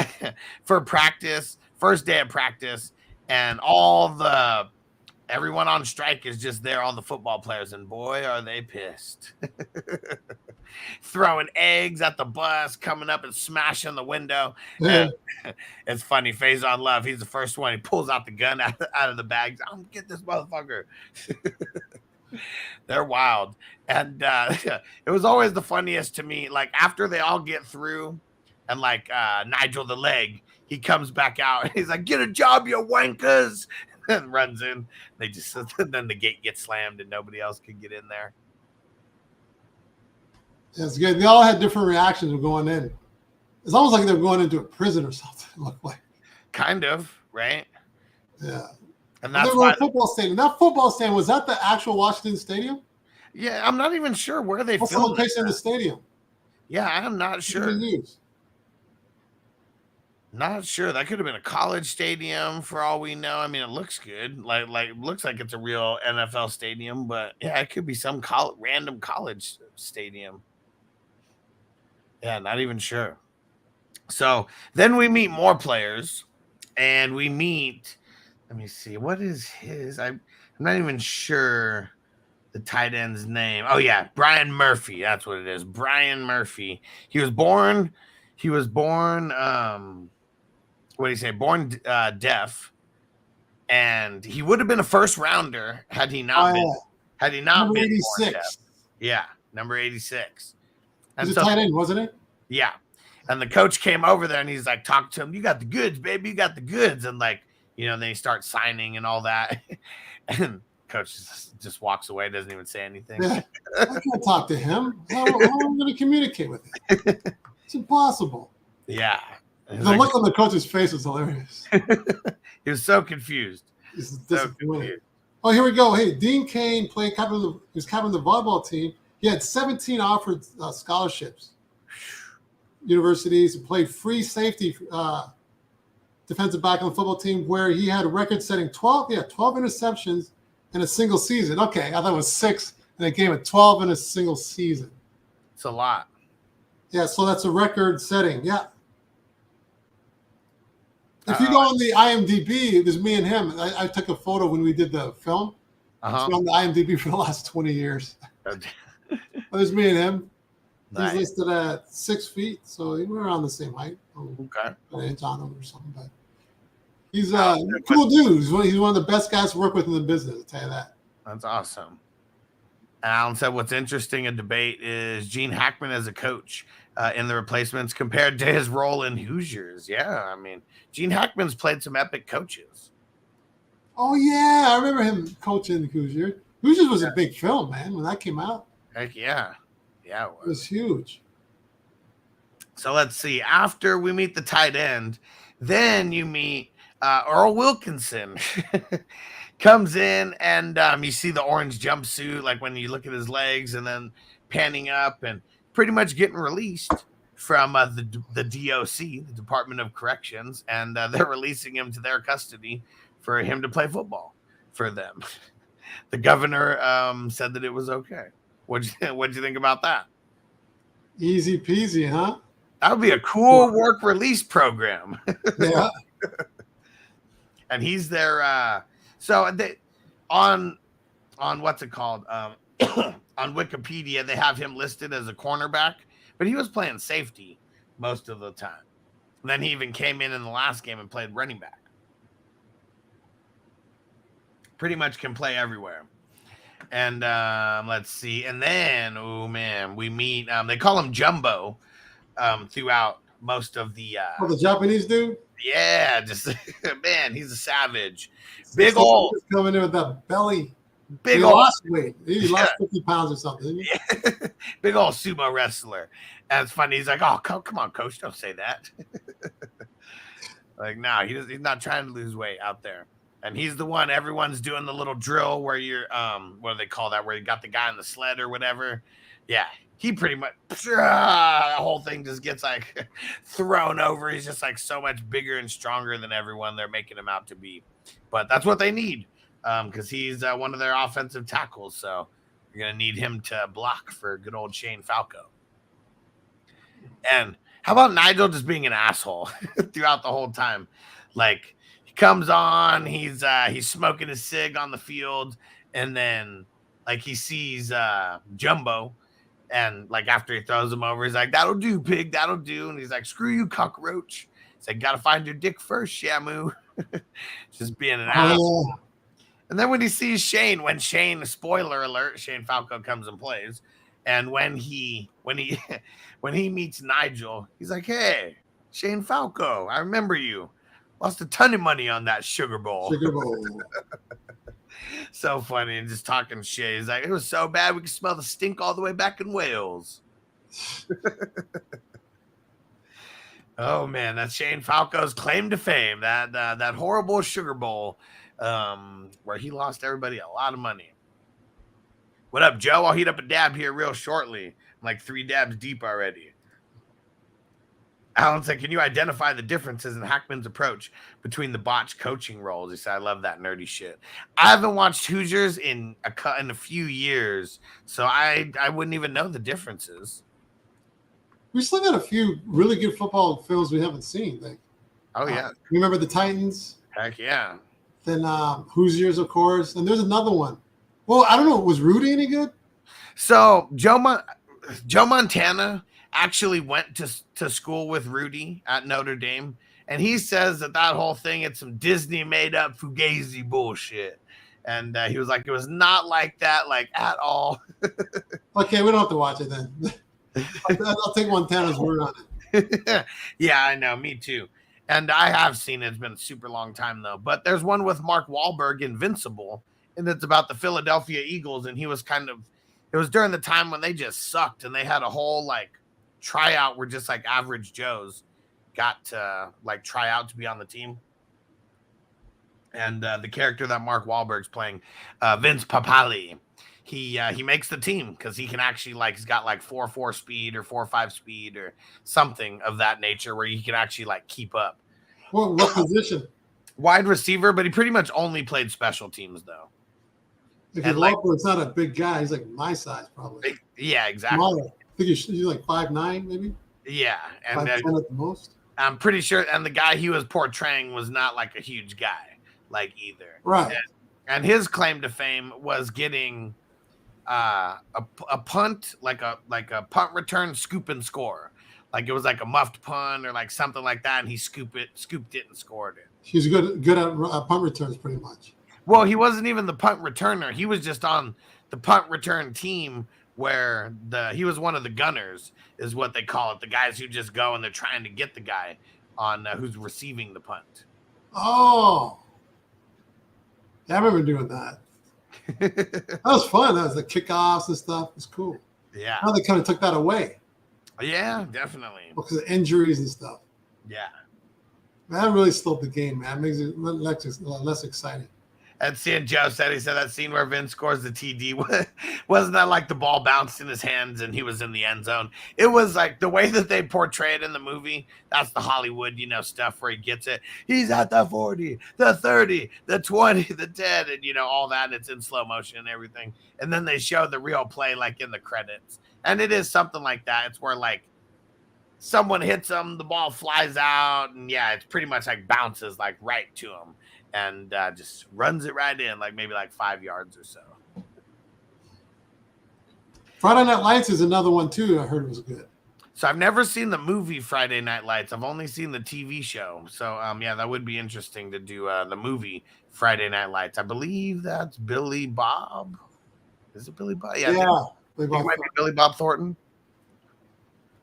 for practice, first day of practice, and everyone on strike is just there, all the football players, and boy, are they pissed. Throwing eggs at the bus, coming up and smashing the window. Yeah. And it's funny. Faizon Love, he's the first one. He pulls out the gun out of the bag. I'm gonna get this motherfucker. They're wild. And it was always the funniest to me. Like, after they all get through, and Nigel the leg, he comes back out. And he's like, "Get a job, you wankers!" And runs in. Then the gate gets slammed and nobody else can get in there. It's good. They all had different reactions of going in. It's almost like they were going into a prison or something. It looked like. Kind of, right? Yeah. And that's they were a football stadium. That football stadium, was that the actual Washington Stadium? Yeah, I'm not even sure where they What's the filmed location of the stadium? Yeah, I'm not sure. Not sure. That could have been a college stadium for all we know. I mean, it looks good. Looks like it's a real NFL stadium, but yeah, it could be some random college stadium. Yeah, not even sure. So then we meet more players, and we meet. Let me see. What is his? I'm not even sure the tight end's name. Oh yeah, Brian Murphy. That's what it is. Brian Murphy. He was born. What do you say? Born deaf, and he would have been a first rounder had he not been. Had he not number been 86. born deaf. Yeah, number 86. And he was a tight end, wasn't it? Yeah. And the coach came over there and he's like, talk to him. You got the goods, baby. You got the goods. And then he starts signing and all that. And coach just walks away, doesn't even say anything. Yeah. I can't talk to him. How am I going to communicate with him? It's impossible. Yeah. The look on the coach's face was hilarious. He was so confused. He's So disappointed. confused. Oh, here we go. Hey, Dean Kane he was captain of the volleyball team. He had 17 offered scholarships, universities, and played free safety defensive back on the football team, where he had a record-setting 12 interceptions in a single season. Okay, I thought it was 6 in a game of 12 in a single season. It's a lot. Yeah, so that's a record-setting. Yeah. If you go on the IMDb, there's me and him. I took a photo when we did the film. It's been on the IMDb for the last 20 years. There's me and him. Nice. He's listed at 6 feet, so we're around the same height. Okay. An inch on him or something, but he's a cool dude. He's one of the best guys to work with in the business, I'll tell you that. That's awesome. Alan said what's interesting in debate is Gene Hackman as a coach in the replacements compared to his role in Hoosiers. Yeah, I mean, Gene Hackman's played some epic coaches. Oh, yeah. I remember him coaching Hoosiers. Hoosiers was a big film, man, when that came out. Heck yeah. Yeah, It was huge. So let's see. After we meet the tight end, then you meet Earl Wilkinson. Comes in and you see the orange jumpsuit, like when you look at his legs, and then panning up and pretty much getting released from the DOC, the Department of Corrections, and they're releasing him to their custody for him to play football for them. The governor said that it was okay. What'd you think about that? Easy peasy, huh? That would be a cool work release program. Yeah. And he's there. So they, on what's it called? On Wikipedia, they have him listed as a cornerback, but he was playing safety most of the time. And then he even came in the last game and played running back. Pretty much can play everywhere. And let's see. And then, oh man, we meet. They call him Jumbo throughout most of the. The Japanese dude. Yeah, just man, he's a savage. Big old coming in with that belly. Big old lost weight. He lost 50 pounds or something. Didn't he? Yeah. Big old sumo wrestler. And it's funny. He's like, "Oh, come on, coach, don't say that." Like, no, he's not trying to lose weight out there. And he's the one. Everyone's doing the little drill where you're what do they call that? Where you got the guy in the sled or whatever. Yeah, he pretty much the whole thing just gets like thrown over. He's just like so much bigger and stronger than everyone they're making him out to be. But that's what they need because he's one of their offensive tackles. So you're gonna need him to block for good old Shane Falco. And how about Nigel just being an asshole throughout the whole time? Like he comes on, he's smoking a cig on the field, and then like he sees Jumbo. And like after he throws him over, he's like, "That'll do, pig. That'll do." And he's like, "Screw you, cockroach." He's like, "Gotta find your dick first, Shamu." Just being an asshole. And then when he sees Shane, spoiler alert, Shane Falco comes and plays. And when he meets Nigel, he's like, "Hey, Shane Falco, I remember you. Lost a ton of money on that Sugar Bowl." Sugar Bowl. So funny and just talking shit. He's like, "It was so bad we could smell the stink all the way back in Wales." Oh man, that's Shane Falco's claim to fame. That horrible Sugar Bowl, where he lost everybody a lot of money. What up, Joe? I'll heat up a dab here real shortly. I'm like 3 dabs deep already. Alan said, "Can you identify the differences in Hackman's approach between the botched coaching roles?" He said, "I love that nerdy shit." I haven't watched Hoosiers in a few years, so I wouldn't even know the differences. We still got a few really good football films we haven't seen. Like, Oh yeah, remember the Titans? heck yeah. Then Hoosiers, of course. And there's another one. Well, I don't know. Was Rudy any good? So Joe Montana actually went to school with Rudy at Notre Dame, and he says that whole thing, it's some Disney made up fugazi bullshit. And he was like, it was not like that, like at all. Okay, we don't have to watch it then. I'll take Montana's word on it. Yeah, I know, me too. And I have seen it. It's been a super long time though. But there's one with Mark Wahlberg, Invincible, and it's about the Philadelphia Eagles. And he was it was during the time when they just sucked, and they had a whole like tryout where just like average Joes got to like try out to be on the team. And the character that Mark Wahlberg's playing, Vince Papali, he makes the team because he can actually like he's got like 4.4 speed or 4.5 speed or something of that nature where he can actually like keep up. What position? Wide receiver, but he pretty much only played special teams though. Because Wahlberg's not a big guy. He's like my size probably. Yeah, exactly. Smaller. I think he's like 5'9", maybe. Yeah, and 5'10" at the most. I'm pretty sure, and the guy he was portraying was not like a huge guy, like either. Right. And his claim to fame was getting a punt, like a punt return, scoop and score. Like it was like a muffed punt or like something like that, and he scooped it and scored it. He's good at punt returns, pretty much. Well, he wasn't even the punt returner. He was just on the punt return team where he was one of the gunners, is what they call it. The guys who just go and they're trying to get the guy on who's receiving the punt. Oh, yeah, I remember doing that. That was fun. That was the kickoffs and stuff. It was cool. Yeah. Now they kind of took that away. Yeah, definitely. Because of injuries and stuff. Yeah. That really slowed the game, man. It makes it less exciting. And seeing Joe said, he said that scene where Vince scores the TD, wasn't that like the ball bounced in his hands and he was in the end zone? It was like the way that they portray it in the movie. That's the Hollywood, stuff where he gets it. He's at the 40, the 30, the 20, the 10, and, all that. And it's in slow motion and everything. And then they show the real play like in the credits. And it is something like that. It's where like someone hits him, the ball flies out. And yeah, it's pretty much like bounces like right to him. And just runs it right in, like maybe like 5 yards or so. Friday Night Lights is another one too. I heard it was good. So I've never seen the movie Friday Night Lights. I've only seen the TV show. So yeah, that would be interesting to do the movie Friday Night Lights. I believe that's Billy Bob. Is it Billy Bob? Yeah. Billy Bob. Might be Billy Bob Thornton.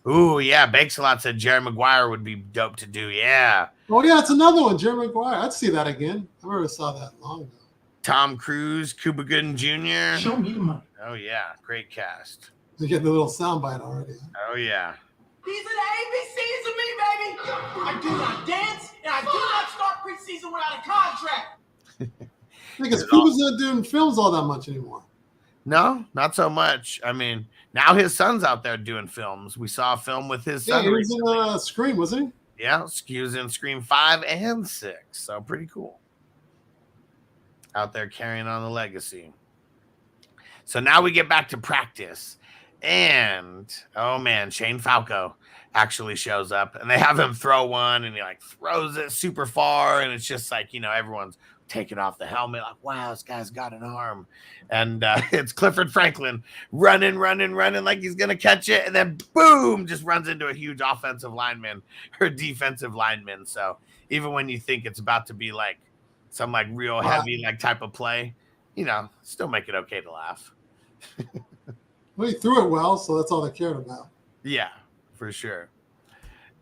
Ooh, yeah. Bakes-a-Lot said Jerry Maguire would be dope to do. Yeah. Oh, yeah, it's another one, Jerry Maguire. I'd see that again. I never saw that long ago. Tom Cruise, Cuba Gooding Jr. Show me the money. Oh, yeah. Great cast. You get the little soundbite already. Oh, yeah. These are the ABCs of me, baby. I do not dance, and I do not start preseason without a contract. Because Cuba's not doing films all that much anymore. No, not so much. I mean, now his son's out there doing films. We saw a film with his son. Yeah, he was in Scream, wasn't he? Yeah, he was in Scream 5 and 6. So pretty cool. Out there carrying on the legacy. So now we get back to practice. And, oh man, Shane Falco actually shows up. And they have him throw one. And he like throws it super far. And it's just like, everyone's taking off the helmet. Like, wow, this guy's got an arm. And it's Clifford Franklin running like he's going to catch it. And then boom, just runs into a huge offensive lineman or defensive lineman. So even when you think it's about to be like some like real heavy like type of play, still make it okay to laugh. Well, he threw it well, so that's all they cared about. Yeah, for sure.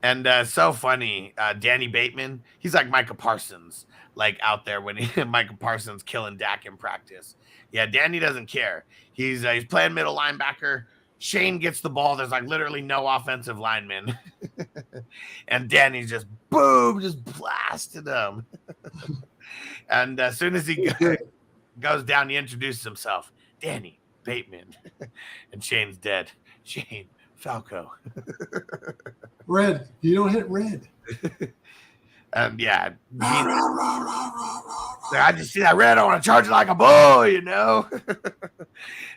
And so funny, Danny Bateman, he's like Micah Parsons, like out there when Micah Parsons killing Dak in practice. Yeah, Danny doesn't care. He's playing middle linebacker. Shane gets the ball. There's like literally no offensive lineman. And Danny just blasted him. And as soon as he goes down, he introduces himself. Danny Bateman. And Shane's dead. Shane Falco. Red. You don't hit red. Yeah. I just see that red. I want to charge it like a bull,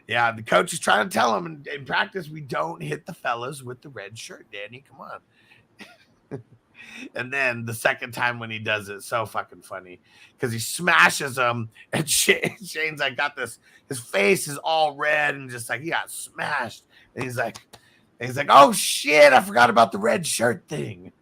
Yeah, the coach is trying to tell him in practice, we don't hit the fellas with the red shirt, Danny. Come on. And then the second time when he does it, so fucking funny because he smashes him and Shane's like got this, his face is all red and just like he got smashed. And he's like, oh shit, I forgot about the red shirt thing.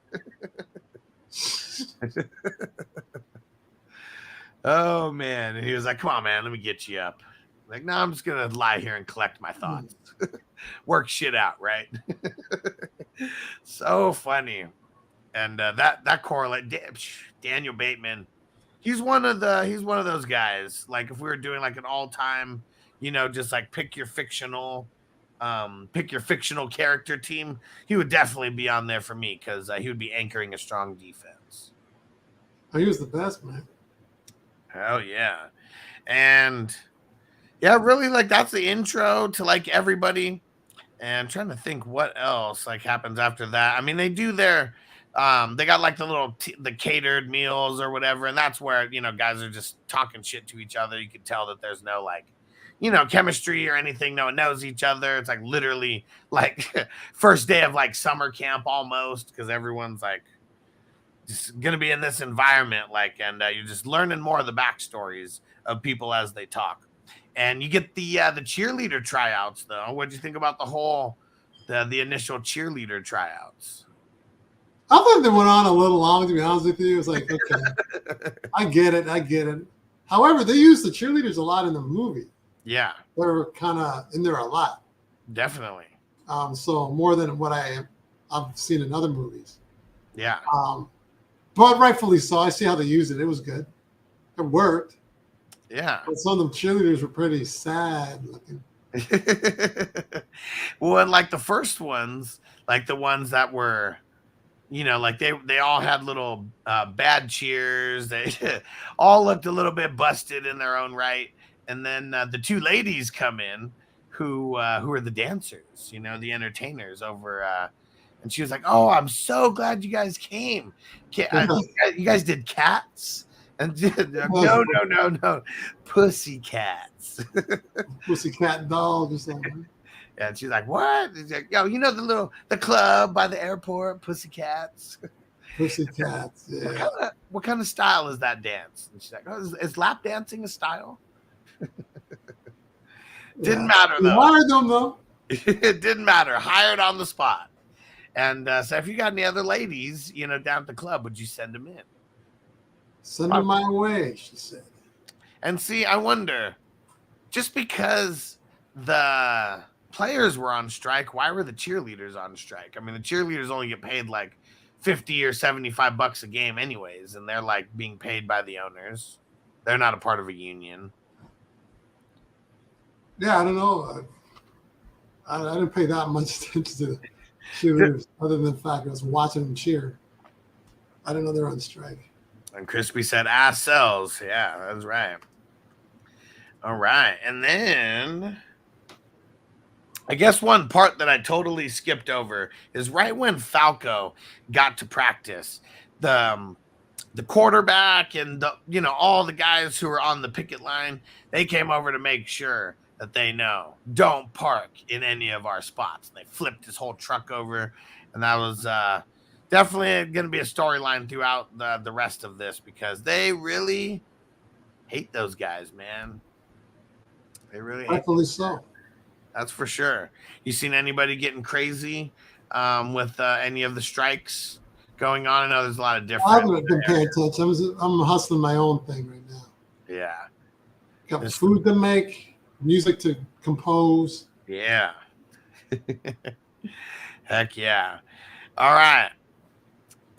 Oh man. And he was like, come on, man, let me get you up. Like, no, I'm just gonna lie here and collect my thoughts. Work shit out, right? So funny. And that correlate Daniel Bateman, He's one of those guys. Like if we were doing like an all-time, just like pick your fictional character team, he would definitely be on there for me because he would be anchoring a strong defense. Oh, he was the best, man. Hell yeah. And yeah, really, like that's the intro to like everybody. And I'm trying to think what else like happens after that. I mean, they do their they got like the catered meals or whatever, and that's where guys are just talking shit to each other. You can tell that there's no like chemistry or anything. No one knows each other. It's like literally like first day of like summer camp almost, because everyone's like just gonna be in this environment, like, and you're just learning more of the backstories of people as they talk. And you get the cheerleader tryouts, though. What'd you think about the initial cheerleader tryouts? I thought they went on a little long, to be honest with you. It was like, okay, I get it. However, they used the cheerleaders a lot in the movie. Yeah. They were kind of in there a lot. Definitely. So more than what I've seen in other movies. Yeah. But rightfully so. I see how they used it. It was good. It worked. Yeah. But some of the cheerleaders were pretty sad looking. Well, and like the first ones, like the ones that were, like they all had little bad cheers. They all looked a little bit busted in their own right. And then the two ladies come in who are the dancers, the entertainers over. And she was like, "Oh, I'm so glad you guys came. You guys did cats." And no, pussycats. Pussycat doll or something. Yeah, and she's like, "What?" She's like, "Yo, the club by the airport, Pussycats." Pussycats. Yeah. What kind of style is that dance? And she's like, "Oh, is lap dancing a style?" Didn't matter though. You hired them though. It didn't matter. Hired on the spot. And so, if you got any other ladies, down at the club, would you send them in? Send them my way, she said. And see, I wonder, just because the players were on strike, why were the cheerleaders on strike? I mean, the cheerleaders only get paid like $50 or $75 a game anyways, and they're like being paid by the owners. They're not a part of a union. Yeah, I don't know. I didn't pay that much attention to the cheerleaders, other than the fact I was watching them cheer. I didn't know they were on strike. And Crispy said, ass sells. Yeah, that's right. All right. And then I guess one part that I totally skipped over is right when Falco got to practice. The quarterback and all the guys who were on the picket line, they came over to make sure that they know don't park in any of our spots. They flipped his whole truck over, and that was definitely going to be a storyline throughout the rest of this, because they really hate those guys, man. They really hate Rightfully so. That's for sure. You seen anybody getting crazy with any of the strikes going on? I know there's a lot of different. I haven't been paying attention. I'm hustling my own thing right now. Yeah. Got food to make, music to compose. Yeah. Heck yeah. All right.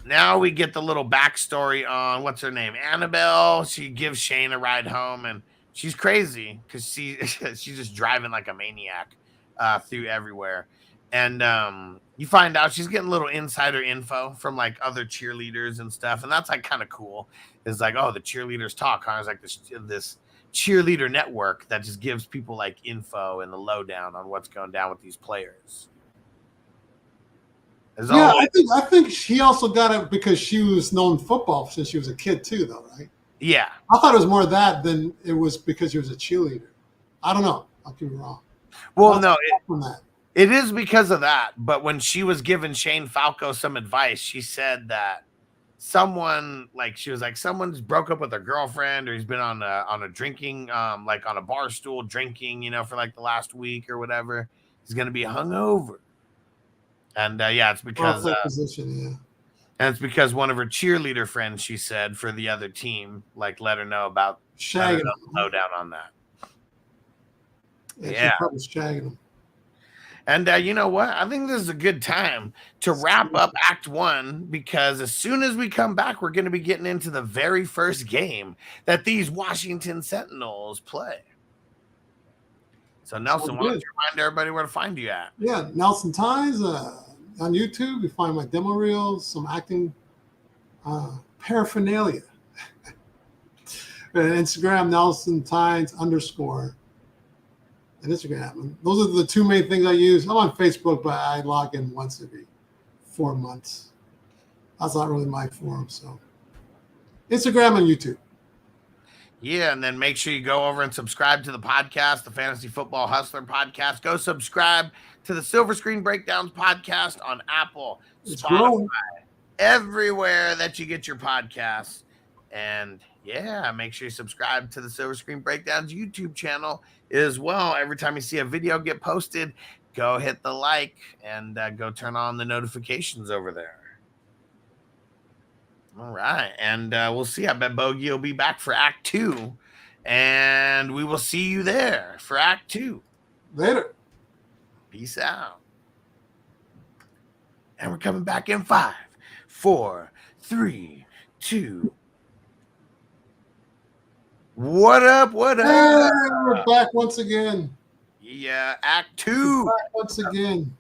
Now we get the little backstory on what's her name, Annabelle. She gives Shane a ride home, and she's crazy because she's just driving like a maniac through everywhere. And you find out she's getting little insider info from like other cheerleaders and stuff, and that's like kind of cool. It's like, oh, the cheerleaders talk, huh? It's like this cheerleader network that just gives people like info and the lowdown on what's going down with these players. Yeah, I think she also got it because she was known football since she was a kid too, though, right? Yeah. I thought it was more of that than it was because she was a cheerleader. I don't know. I could be wrong. Well, no, it is because of that. But when she was giving Shane Falco some advice, she said that someone's broke up with their girlfriend, or he's been on a drinking, like on a bar stool drinking, for like the last week or whatever. He's going to be hungover. And it's because and it's because one of her cheerleader friends, she said, for the other team, like let her know about lowdown on that. Yeah. She probably shagging him. And you know what? I think this is a good time to wrap up Act 1 because as soon as we come back, we're going to be getting into the very first game that these Washington Sentinels play. So, Nelson, why don't you remind everybody where to find you at? Yeah, Nelson Ties on YouTube. You find my demo reels, some acting paraphernalia. Instagram, Nelson Ties _ and Instagram. Those are the two main things I use. I'm on Facebook, but I log in once every 4 months. That's not really my forum. So Instagram and YouTube. Yeah, and then make sure you go over and subscribe to the podcast, the Fantasy Football Hustler podcast. Go subscribe to the Silver Screen Breakdowns podcast on Apple, Spotify, everywhere that you get your podcasts. And yeah, make sure you subscribe to the Silver Screen Breakdowns YouTube channel as well. Every time you see a video get posted, go hit the like and go turn on the notifications over there. All right. And we'll see. I bet Bogey will be back for Act 2. And we will see you there for Act 2. Later. Peace out. And we're coming back in 5, 4, 3, 2. What up? What up? Hey, we're back once again. Yeah, Act 2. Once again.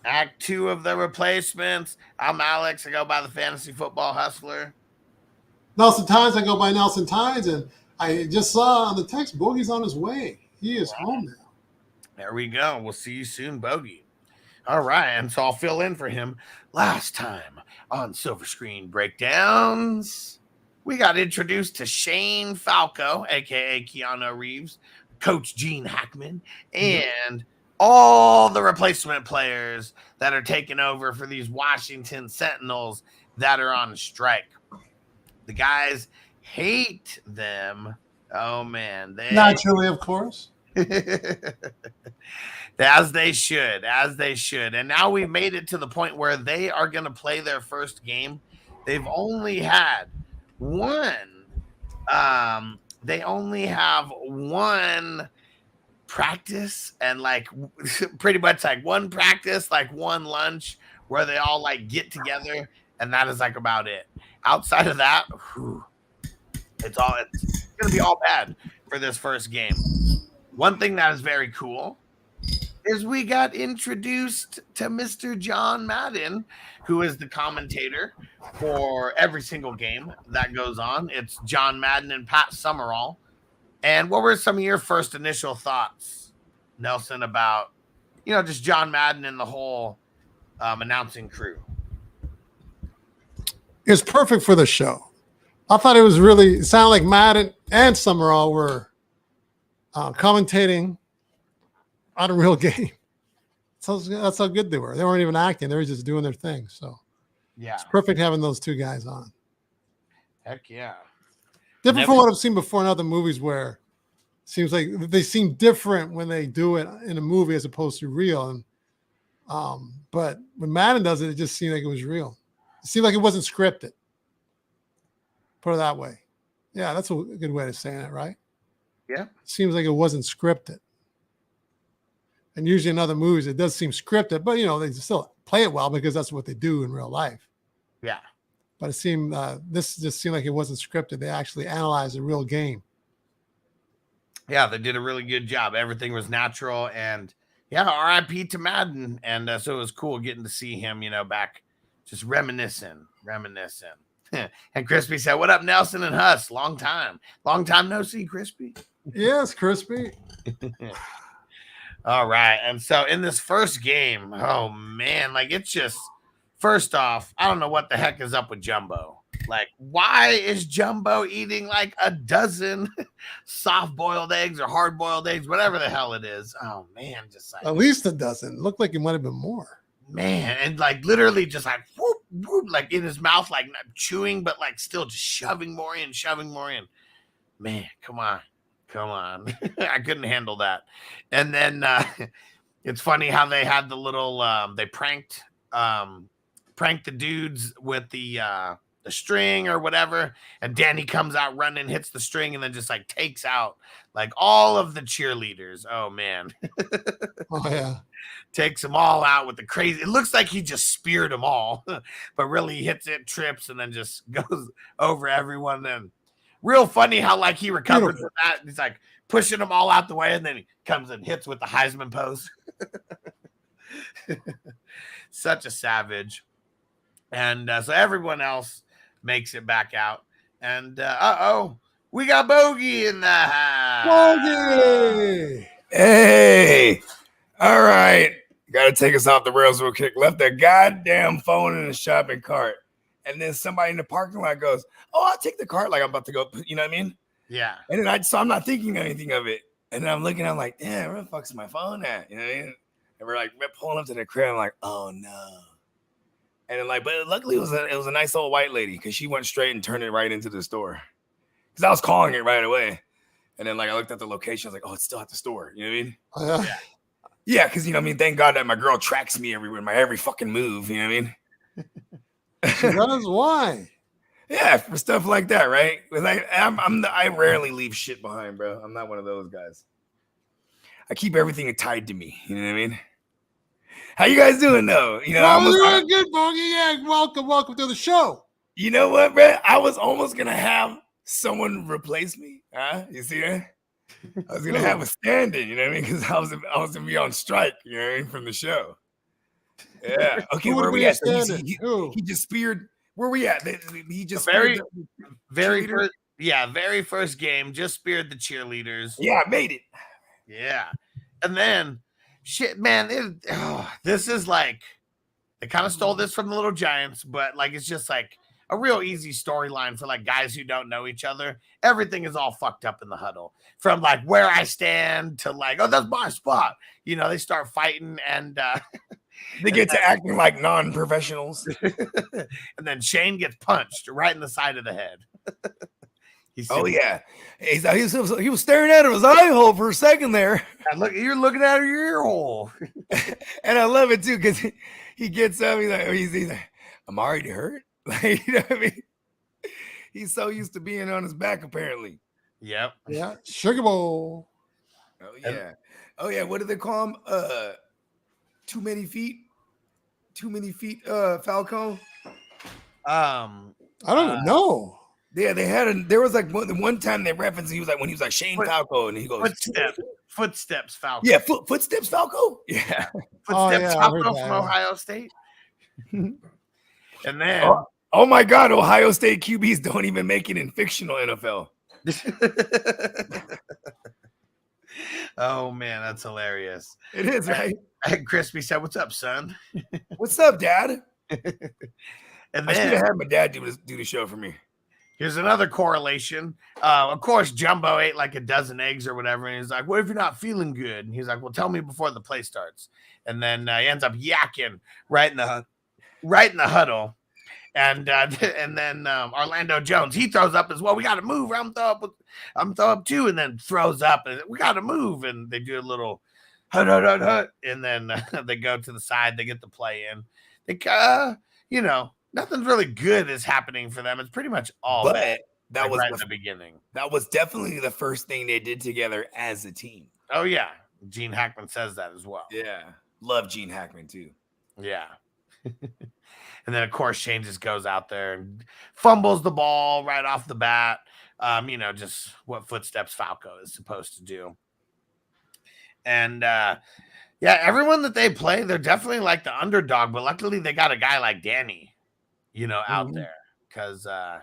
Act 2 of The Replacements. I'm Alex. I go by the Fantasy Football Hustler. Nelson Ties. I go by Nelson Ties. And I just saw on the text, Bogey's on his way. He is home now. There we go. We'll see you soon, Bogey. All right. And so I'll fill in for him. Last time on Silver Screen Breakdowns, we got introduced to Shane Falco, a.k.a. Keanu Reeves, Coach Gene Hackman, and all the replacement players that are taking over for these Washington Sentinels that are on strike. The guys hate them. Oh, man. Naturally, of course. As they should. And now we've made it to the point where they are going to play their first game. They've only had one. They only have one practice and like pretty much like one practice, like one lunch where they all like get together, and that is like about it. Outside of that, it's gonna be all bad for this first game. One thing that is very cool is we got introduced to Mr. John Madden, who is the commentator for every single game that goes on. It's John Madden and Pat Summerall. And what were some of your first initial thoughts, Nelson, about, just John Madden and the whole announcing crew? It's perfect for the show. I thought it sounded like Madden and Summerall were commentating on a real game. So that's how good they were. They weren't even acting. They were just doing their thing. So yeah, it's perfect having those two guys on. Heck yeah. Different from what I've seen before in other movies where it seems like they seem different when they do it in a movie as opposed to real. And but when Madden does it, it just seemed like it was real. It seemed like it wasn't scripted. Put it that way. Yeah, that's a good way of saying it, right? Yeah. It seems like it wasn't scripted. And usually in other movies, it does seem scripted, but, they still play it well because that's what they do in real life. Yeah. But it seemed this just seemed like it wasn't scripted. They actually analyzed a real game. Yeah, they did a really good job. Everything was natural. And, yeah, RIP to Madden. And so it was cool getting to see him, back just reminiscing. And Crispy said, "What up, Nelson and Huss? Long time no see, Crispy." Yes, Crispy. All right. And so in this first game, oh man, like it's just, first off, I don't know what the heck is up with Jumbo. Like, why is Jumbo eating like a dozen soft-boiled eggs or hard-boiled eggs, whatever the hell it is? Oh man, just like at least a dozen. Looked like it might have been more. Man, and like literally just like whoop, whoop, like in his mouth, like not chewing, but like still just shoving more in. Man, come on. I couldn't handle that. And then it's funny how they had the little they pranked the dudes with the string or whatever, and Danny comes out running, hits the string, and then just like takes out like all of the cheerleaders. Oh man. Oh yeah. Takes them all out with the crazy. It looks like he just speared them all, but really he hits it, trips, and then just goes over everyone. And real funny how like he recovered from that. He's like pushing them all out the way, and then he comes and hits with the Heisman pose. Such a savage. And so everyone else makes it back out. And we got Bogey in the house. Bogey! Hey! All right. Got to take us off the rails real quick. Left their goddamn phone in the shopping cart. And then somebody in the parking lot goes, oh, I'll take the cart like I'm about to go. You know what I mean? Yeah. And then so I'm not thinking anything of it. And then I'm looking, I'm like, damn, where the fuck's my phone at? You know what I mean? And we're pulling up to the crib. I'm like, oh no. And then but luckily it was a nice old white lady because she went straight and turned it right into the store. Because I was calling it right away. And then I looked at the location. I was like, oh, it's still at the store. You know what I mean? Yeah. Yeah, because, you know what I mean? Thank God that my girl tracks me everywhere, my every fucking move. You know what I mean? She does. Why? Yeah, for stuff like that, right? Because I rarely leave shit behind, bro. I'm not one of those guys. I keep everything tied to me. You know what I mean? How you guys doing, though? You know, doing good, Bogey. Yeah, welcome to the show. You know what, bro? I was almost gonna have someone replace me. You see that? I was gonna have a stand-in, you know what I mean? Because I was gonna be on strike, you know what I mean, from the show. Yeah. Okay, where are we at? He just speared. Where are we at? He just very first game, just speared the cheerleaders. Yeah, I made it. Yeah. And then shit, man, this is they kind of stole this from the Little Giants, but it's just a real easy storyline for guys who don't know each other. Everything is all fucked up in the huddle, from where I stand to oh, that's my spot. You know, they start fighting and they get to acting like non-professionals. And then Shane gets punched right in the side of the head. Oh yeah, he was staring out of his eye hole for a second there. And look, you're looking out of your ear hole. And I love it too because he gets up. He's like, "I'm already hurt." You know what I mean? He's so used to being on his back, apparently. Yep. Yeah. Sugar Bowl. Oh yeah. Oh yeah. What do they call him? Too many feet. Falco. I don't know. Yeah, there was one time they referenced he was when he was Shane Falco, and he goes footsteps Falco. Yeah, footsteps Falco. Yeah, footsteps Falco from Ohio State. And then oh my God, Ohio State QBs don't even make it in fictional NFL. Oh man, that's hilarious. It is, right? And Crispy said, "What's up, son?" What's up, Dad? And I should have had my dad do the show for me. Here's another correlation. Of course, Jumbo ate a dozen eggs or whatever, and he's like, "What if you're not feeling good?" And he's like, "Well, tell me before the play starts." And then he ends up yakking right in the huddle. And then Orlando Jones, he throws up as well. We got to move. I'm throw up too, and then throws up, and we got to move. And they do a little hut, and then they go to the side. They get the play in. They, nothing really good is happening for them. It's pretty much all bad. That was right in the beginning. That was definitely the first thing they did together as a team. Oh yeah, Gene Hackman says that as well. Yeah, love Gene Hackman too. Yeah. And then, of course, Shane just goes out there and fumbles the ball right off the bat. Just what footsteps Falco is supposed to do. And, everyone that they play, they're definitely the underdog. But luckily, they got a guy like Danny, out there. Because, a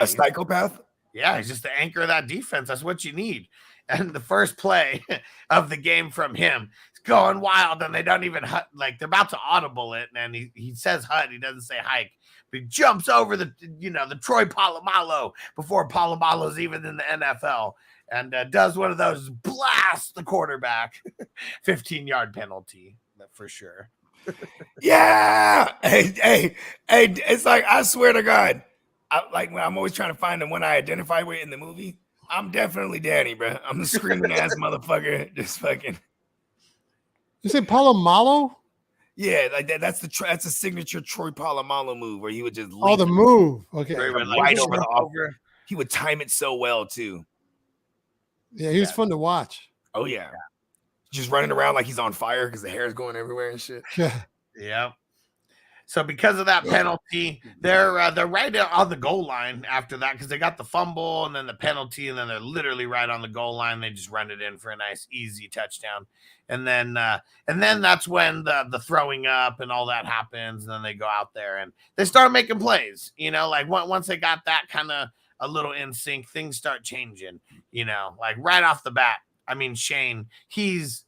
psychopath? Yeah, he's just the anchor of that defense. That's what you need. And the first play of the game from him is going wild, and they don't even they're about to audible it, and he says hut, he doesn't say hike, but he jumps over the Troy Polamalu before Polamalu's even in the NFL, and does one of those, blast the quarterback, 15-yard penalty for sure. Yeah, hey, it's I swear to God, I'm always trying to find the one I identify with in the movie. I'm definitely Danny, bro. I'm the screaming ass motherfucker. Just fucking. You say Polamalu? Yeah, like that. That's a signature Troy Polamalu move where he would just Oh, the move. Okay. right over the off. He would time it so well too. Yeah, he was fun to watch. Oh yeah, just running around like he's on fire because the hair is going everywhere and shit. Yeah. Yep. So because of that penalty, they're right on the goal line after that because they got the fumble and then the penalty and then they're literally right on the goal line. They just run it in for a nice easy touchdown, and then that's when the throwing up and all that happens. And then they go out there and they start making plays. You know, like once they got that kind of a little in sync, things start changing. You know, like right off the bat. I mean, Shane, he's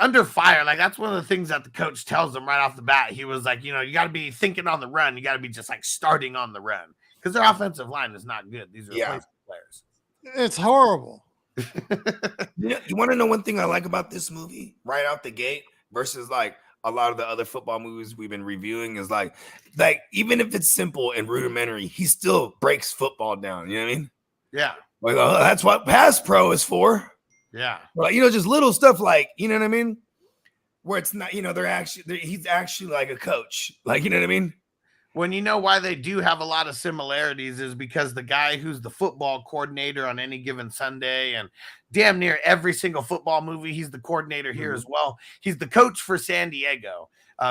under fire. Like, that's one of the things that the coach tells him right off the bat. He was like, you know, you got to be thinking on the run. You got to be just like starting on the run because their offensive line is not good. These are replacement players. It's horrible. You want to know one thing I like about this movie right out the gate versus like a lot of the other football movies we've been reviewing is like even if it's simple and rudimentary, he still breaks football down. You know what I mean? Yeah. Like, that's what pass pro is for. Yeah. But, you know, just little stuff like, you know what I mean? Where it's not, you know, he's actually like a coach. Like, you know what I mean? When you know why they do have a lot of similarities is because the guy who's the football coordinator on any given Sunday and damn near every single football movie, he's the coordinator here as well. He's the coach for San Diego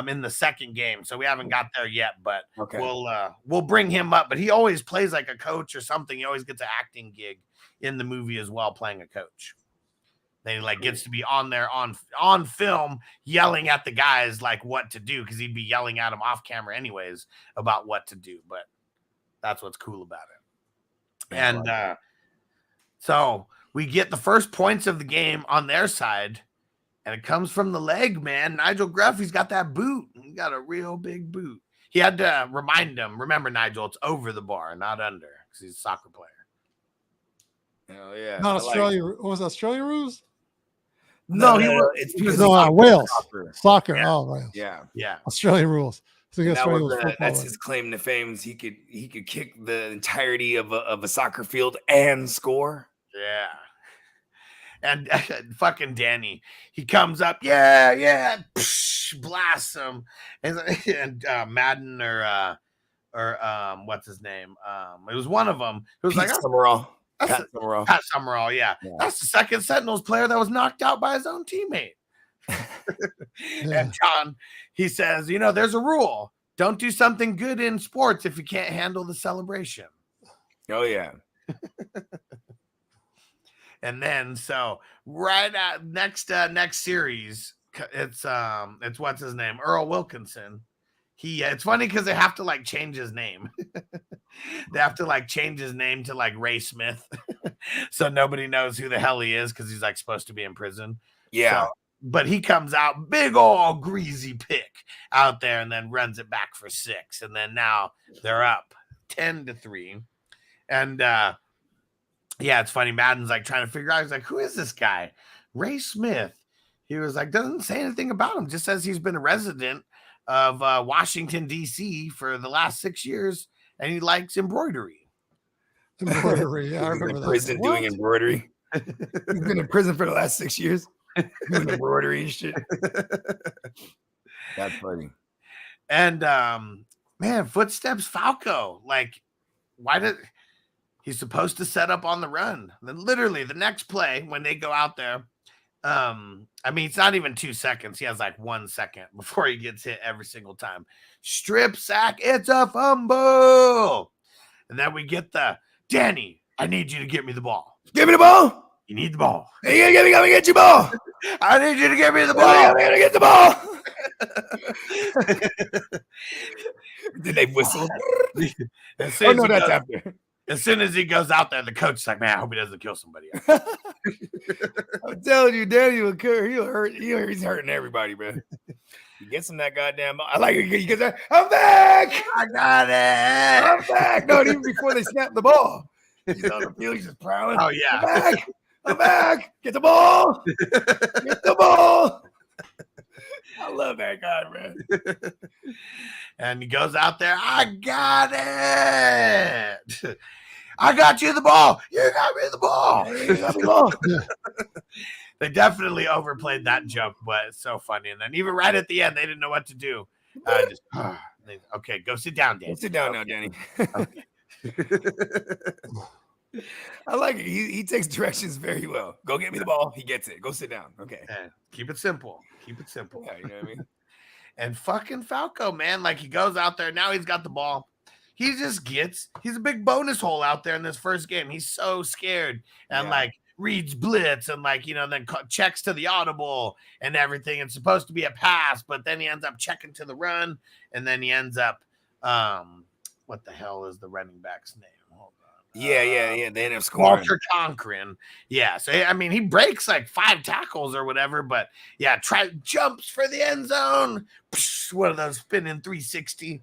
in the second game. So we haven't got there yet, but we'll bring him up. But he always plays like a coach or something. He always gets an acting gig in the movie as well, playing a coach. They like gets to be on there on film yelling at the guys like what to do because he'd be yelling at them off camera anyways about what to do. But that's what's cool about it. And so we get the first points of the game on their side, and it comes from the leg, man. Nigel Gruff, he's got that boot. He got a real big boot. He had to remind him, remember, Nigel, it's over the bar, not under, because he's a soccer player. Oh yeah. Not Australia. What was Australia rules? No, it's Wales. Soccer. Yeah. Oh, Wales. Yeah. Australian rules. So that's his claim to fame. Is he could kick the entirety of a soccer field and score. Yeah. And fucking Danny, he comes up, psh, blasts him, and Madden or what's his name? It was one of them. It was Pete Summerall. Pat Summerall, yeah. That's the second Sentinels player that was knocked out by his own teammate. And John, he says, you know, there's a rule. Don't do something good in sports if you can't handle the celebration. Oh, yeah. And then, so right at next series, it's what's his name? Earl Wilkinson. It's funny because they have to like change his name. They have to like change his name to like Ray Smith. So nobody knows who the hell he is because he's like supposed to be in prison. Yeah. So, but he comes out big old greasy pick out there and then runs it back for 6. And then now they're up 10-3. And yeah, it's funny. Madden's like trying to figure out. He's like, who is this guy? Ray Smith. He was like, doesn't say anything about him. Just says he's been a resident of Washington, D.C. for the last 6 years, and he likes embroidery. Embroidery, yeah, I remember that. Prison doing embroidery. He's been in prison for the last 6 years doing embroidery and shit. That's funny. And man, footsteps Falco. Like, why did he's supposed to set up on the run? Then literally the next play when they go out there. I mean, it's not even 2 seconds. He has like 1 second before he gets hit every single time. Strip sack. It's a fumble. And then we get the Danny. I need you to get me the ball. Give me the ball. You need the ball. Hey, you gotta get your ball. I need you to give me the ball. I gotta get the ball. Did they whistle? That's after. As soon as he goes out there, the coach is like, man, I hope he doesn't kill somebody. I'm telling you, Danny will hurt. He's hurting everybody, man. He gets him that goddamn. I like it. He gets that. I'm back. I got it. I'm back. No, even before they snap the ball, he's on the field. He's just prowling. Oh yeah. I'm back. Get the ball. Get the ball. I love that guy, man. And he goes out there. I got it. I got you the ball. You got me the ball. You got me the ball. They definitely overplayed that joke, but it's so funny. And then even right at the end, they didn't know what to do. Okay, go sit down, Danny. Go sit down now, Danny. Okay. I like it. He takes directions very well. Go get me the ball. He gets it. Go sit down. Okay. Yeah, keep it simple. Keep it simple. Yeah, you know what I mean? And fucking Falco, man, like he goes out there. Now he's got the ball. He's a big bonus hole out there in this first game. He's so scared and like reads blitz and like, then checks to the audible and everything. It's supposed to be a pass, but then he ends up checking to the run. And then he ends up, what the hell is the running back's name? Hold on. Yeah. They end up scoring. Walter Cochran. Yeah. So, I mean, he breaks like 5 tackles or whatever, but jumps for the end zone. Psh, one of those spinning 360.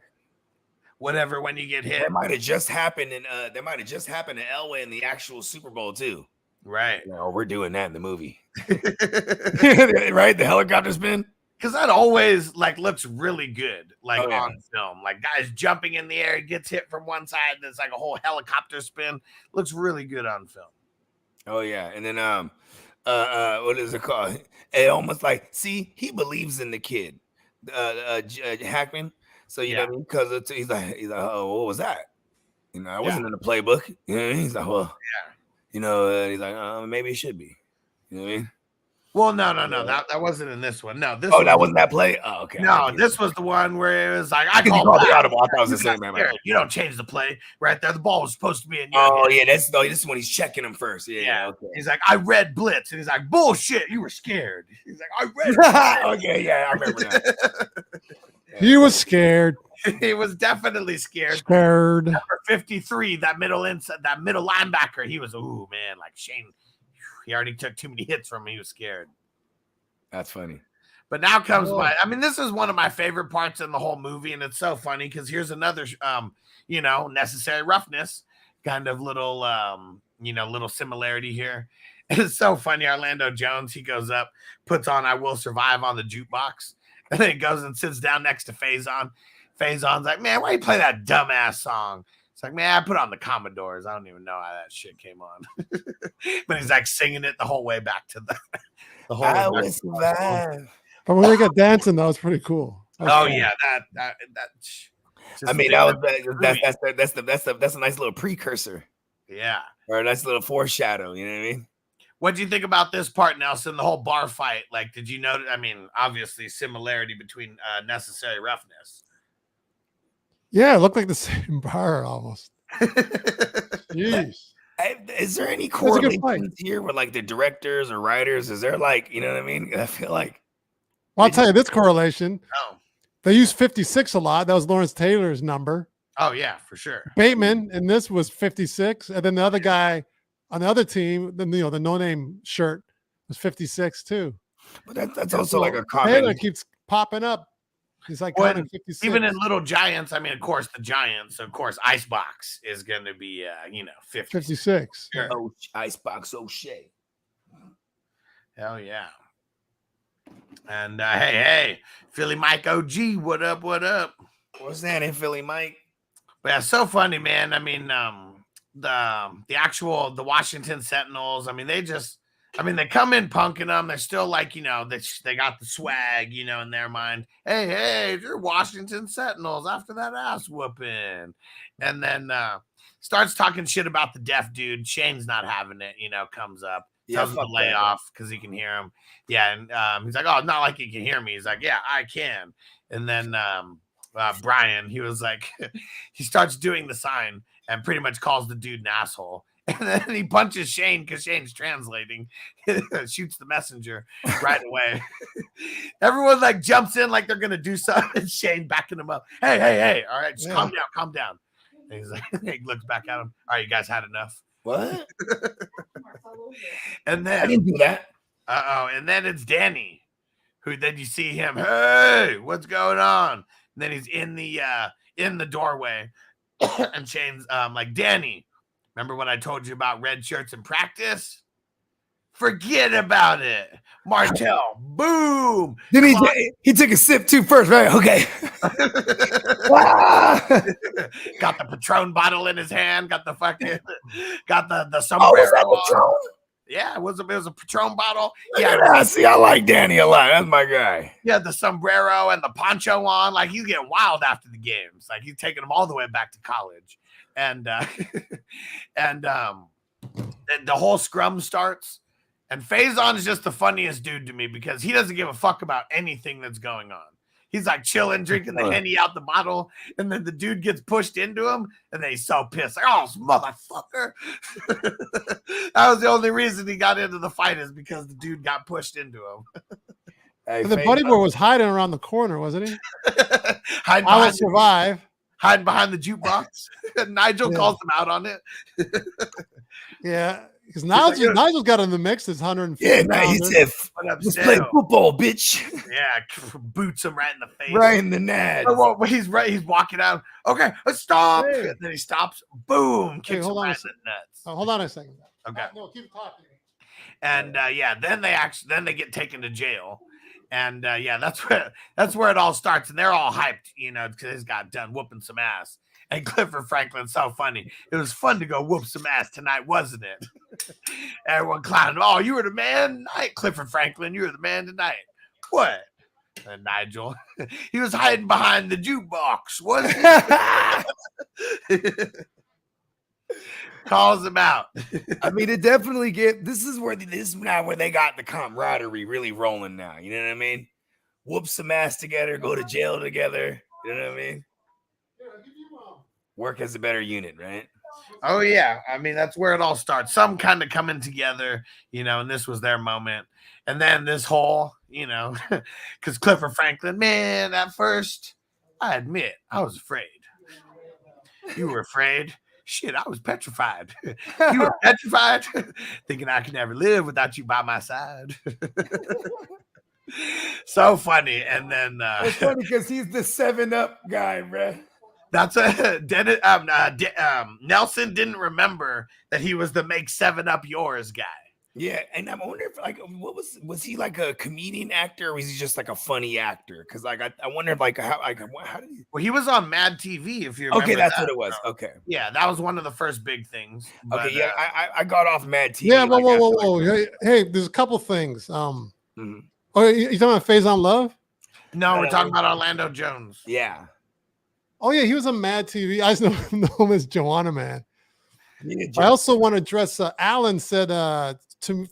Whatever, when you get hit. That might have just happened in Elway in the actual Super Bowl too. Right. We're doing that in the movie. Right? The helicopter spin. Because that always like looks really good, on film. Like guys jumping in the air, gets hit from one side, and it's like a whole helicopter spin. Looks really good on film. Oh yeah. And then what is it called? It almost like, see, he believes in the kid. Hackman. So you know what I mean? Because he's like, oh, what was that? I wasn't in the playbook. He's like, well, he's like, maybe it should be. You know what I mean? Well, no. That wasn't in this one. No, that wasn't that play. Oh, okay. No, this was the one where it was like I called the audible. I thought it was the same man. You don't change the play right there. The ball was supposed to be in. This is when he's checking him first. Yeah. Okay. He's like, I read blitz, and he's like, bullshit. You were scared. He's like, I read. Okay, yeah, I remember that. He was scared. He was definitely scared. Scared. Number 53, that middle linebacker. He was, like Shane. He already took too many hits from me. He was scared. That's funny. But now comes this is one of my favorite parts in the whole movie, and it's so funny because here's another, necessary roughness kind of little, little similarity here. It's so funny. Orlando Jones, he goes up, puts on "I Will Survive" on the jukebox, and then he goes and sits down next to Faizon. Faizon's like, man, why you play that dumbass song? It's like, man, I put on the Commodores. I don't even know how that shit came on. But he's like singing it the whole way back to the whole. I will survive. But when they got dancing, that was pretty cool. Yeah, that. I mean, that's a nice little precursor. Yeah, or a nice little foreshadow. You know what I mean? What do you think about this part, Nelson? The whole bar fight. Like, did you notice? I mean, obviously, similarity between necessary roughness. Yeah, it looked like the same bar almost. Jeez. Is there any correlations here with like the directors or writers? Is there like, you know what I mean? I feel like. Well, I'll tell you this correlation. Oh. They used 56 a lot. That was Lawrence Taylor's number. Oh, yeah, for sure. Bateman, and this was 56. And then the other guy on the other team, the no-name shirt was 56 too. But that's also like a comment. Taylor keeps popping up. He's like counting 56. Even in Little Giants, I mean, of course, the Giants, of course, Icebox is going to be, 56. Sure. Oh, Icebox O'Shea. Hell yeah. And hey, Philly Mike OG, what up? What's that in Philly Mike? But yeah, so funny, man. I mean, the Washington Sentinels, I mean, they come in punking them. They're still like, they got the swag, in their mind. Hey, you're Washington Sentinels after that ass whooping. And then starts talking shit about the deaf dude. Shane's not having it, comes up. Tells him to lay off because he can hear him. Yeah, and he's like, oh, not like he can hear me. He's like, yeah, I can. And then Brian, he was like, he starts doing the sign and pretty much calls the dude an asshole. And then he punches Shane because Shane's translating, shoots the messenger right away. Everyone like jumps in like they're going to do something. And Shane backing him up. Hey. All right, just calm down. And he's like, he looks back at him. All right, you guys had enough. What? And then I didn't do that. And then it's Danny, who then you see him. Hey, what's going on? And then he's in the doorway, and Shane's like, Danny, remember when I told you about red shirts in practice? Forget about it. Martell, boom. Then he took a sip too first, right? Okay. Got the Patron bottle in his hand. Got the sombrero. Oh, was that Patron? Yeah, it was a Patron bottle. Yeah, see, I like Danny a lot. That's my guy. Yeah, the sombrero and the poncho on. Like, he's getting wild after the games. Like, he's taking them all the way back to college. And the whole scrum starts. And Faizon is just the funniest dude to me because he doesn't give a fuck about anything that's going on. He's like chilling, drinking the Henny out the bottle, and then the dude gets pushed into him, and then he's so pissed. Like, oh, motherfucker. That was the only reason he got into the fight is because the dude got pushed into him. And the buddy boy was hiding around the corner, wasn't he? I will survive. Hiding behind the jukebox. Nigel calls him out on it. Yeah. Because Nigel's got in the mix. It's 150. Yeah, he said, "Let's play football, bitch." Yeah, boots him right in the face, right in the nads. Well, he's right. He's walking out. Okay, let's stop. Hey. And then he stops. Boom, kicks him right in the nuts. Hold on a second. Okay. No, keep talking. And then they get taken to jail. And that's where it all starts. And they're all hyped, because he's got done whooping some ass. And Clifford Franklin's so funny. It was fun to go whoop some ass tonight, wasn't it? Everyone clowning. Oh, you were the man tonight, Clifford Franklin. You were the man tonight. What? And Nigel, he was hiding behind the jukebox, wasn't he? Calls him out. I mean, it definitely this is now where they got the camaraderie really rolling now. You know what I mean? Whoop some ass together, go to jail together. You know what I mean? Work as a better unit, right? Oh, yeah. I mean, that's where it all starts. Some kind of coming together, and this was their moment. And then this whole, because Clifford Franklin, man, at first, I admit, I was afraid. You were afraid? Shit, I was petrified. You were petrified? Thinking I could never live without you by my side. So funny. And then... it's funny because he's the 7-Up guy, bro. That's Nelson didn't remember that he was the make 7-Up yours guy. Yeah, and I wonder if what was he like a comedian actor or was he just like a funny actor? Because I wonder if how did he? Well, he was on Mad TV. If you remember. Okay, that's what it was. Okay, yeah, that was one of the first big things. But, okay, yeah, I got off Mad TV. Yeah, whoa. Hey, there's a couple things. Mm-hmm. Oh, you talking about Faizon Love? No, we're talking about Orlando Jones. Yeah. Oh yeah, he was on Mad TV. I just know him as Yonamine. Yeah, I also want to address. Alan said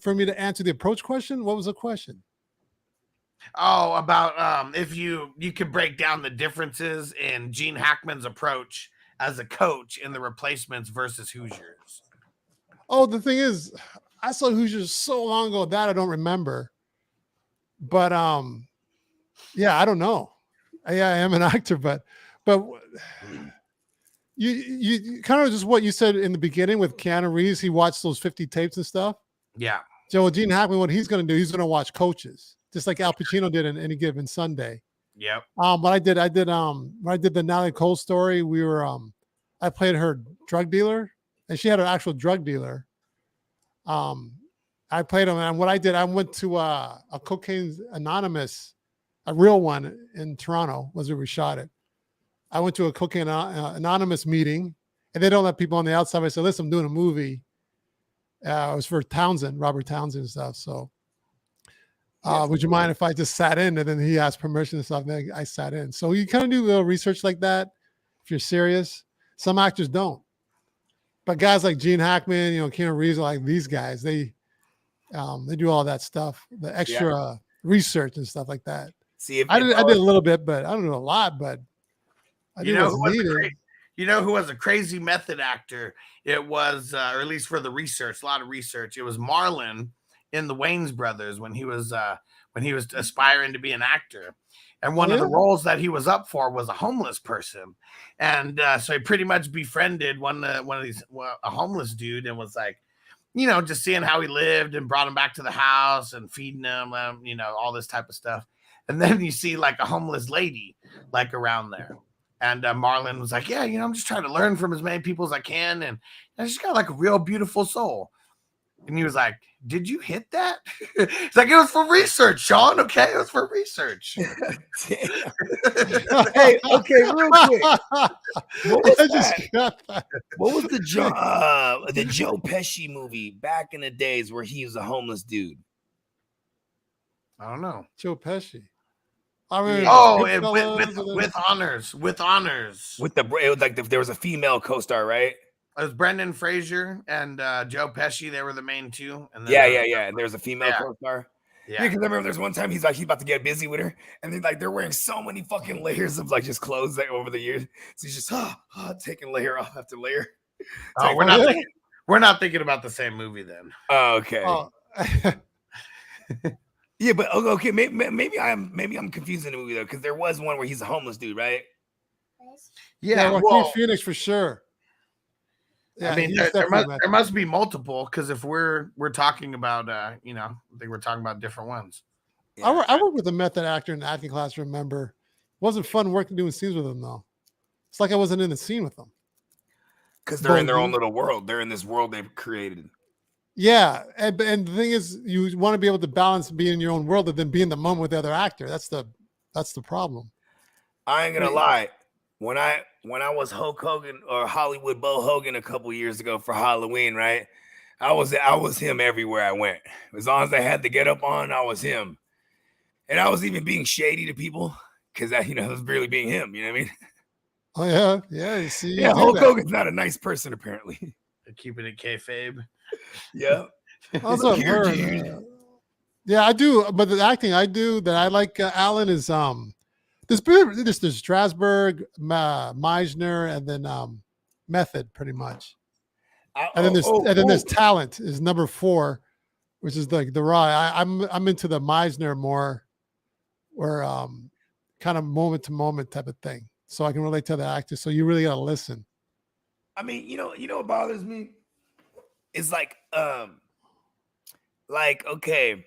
for me to answer the approach question. What was the question? Oh, about if you could break down the differences in Gene Hackman's approach as a coach in the Replacements versus Hoosiers. Oh, the thing is, I saw Hoosiers so long ago that I don't remember. But yeah, I don't know. Yeah, I am an actor, but you kind of just what you said in the beginning with Keanu Reeves. He watched those 50 tapes and stuff. Yeah. So Gene Hackman, what he's going to do, he's going to watch coaches, just like Al Pacino did in Any Given Sunday. Yep. What I did when I did the Natalie Cole story, we were I played her drug dealer, and she had an actual drug dealer. I played him, and what I did, I went to a Cocaine Anonymous, a real one in Toronto, was where we shot it. I went to a Cocaine Anonymous meeting, and they don't let people on the outside. I said, listen, I'm doing a movie. It was for Robert Townsend and stuff. So would you mind if I just sat in? And then he asked permission and stuff, and then I sat in. So you kind of do a little research like that if you're serious. Some actors don't. But guys like Gene Hackman, Keanu Reeves, like these guys, they do all that stuff, the extra research and stuff like that. See, I did a little bit, but I don't do a lot, but I you know who was a crazy method actor? It was, or at least for the research, a lot of research. It was Marlon in the Wayans Brothers when he was aspiring to be an actor. And one of the roles that he was up for was a homeless person. And so he pretty much befriended a homeless dude and was like, just seeing how he lived and brought him back to the house and feeding him, all this type of stuff. And then you see like a homeless lady like around there. And Marlon was like, yeah, I'm just trying to learn from as many people as I can. And she's got like a real beautiful soul. And he was like, "Did you hit that?" It's like, "It was for research, Sean. Okay, it was for research." Hey, okay, real quick. What was that? What was the Joe Pesci movie back in the days where he was a homeless dude? I don't know. Joe Pesci. I mean, with honors. With the it was like there was a female co-star, right? It was Brendan Fraser and Joe Pesci. They were the main two. And then yeah. And there was a female co-star. Yeah, because I remember there's one time he's about to get busy with her, and then they're wearing so many fucking layers of just clothes over the years. So he's just taking layer off after layer. Oh, we're not thinking about the same movie then. Oh, okay. Oh. Yeah, but okay, maybe I'm confusing the movie though, because there was one where he's a homeless dude, right? Yeah, Joaquin Phoenix for sure. Yeah, I mean, there must be multiple, because if we're talking about, I think we're talking about different ones. Yeah. I worked with a method actor in the acting class. Remember, it wasn't fun doing scenes with them though. It's like I wasn't in the scene with them because they're in their own little world. They're in this world they've created. Yeah, and the thing is, you want to be able to balance being in your own world and then be in the moment with the other actor. That's the problem. I ain't gonna lie. When I was Hulk Hogan or Hollywood Bo Hogan a couple years ago for Halloween, right? I was him everywhere I went. As long as I had the get up on, I was him. And I was even being shady to people because I was barely being him. You know what I mean? Oh yeah. You see, Hulk Hogan's not a nice person apparently. They're keeping it kayfabe. Yeah. Also, yeah, I do. But the acting I do that I like, Alan, is there's Strasberg, Meisner, and then Method, pretty much. And then there's Talent is number 4, which is like the raw. I'm into the Meisner more, or kind of moment to moment type of thing, so I can relate to the actor. So you really gotta listen. I mean, you know what bothers me? It's like okay,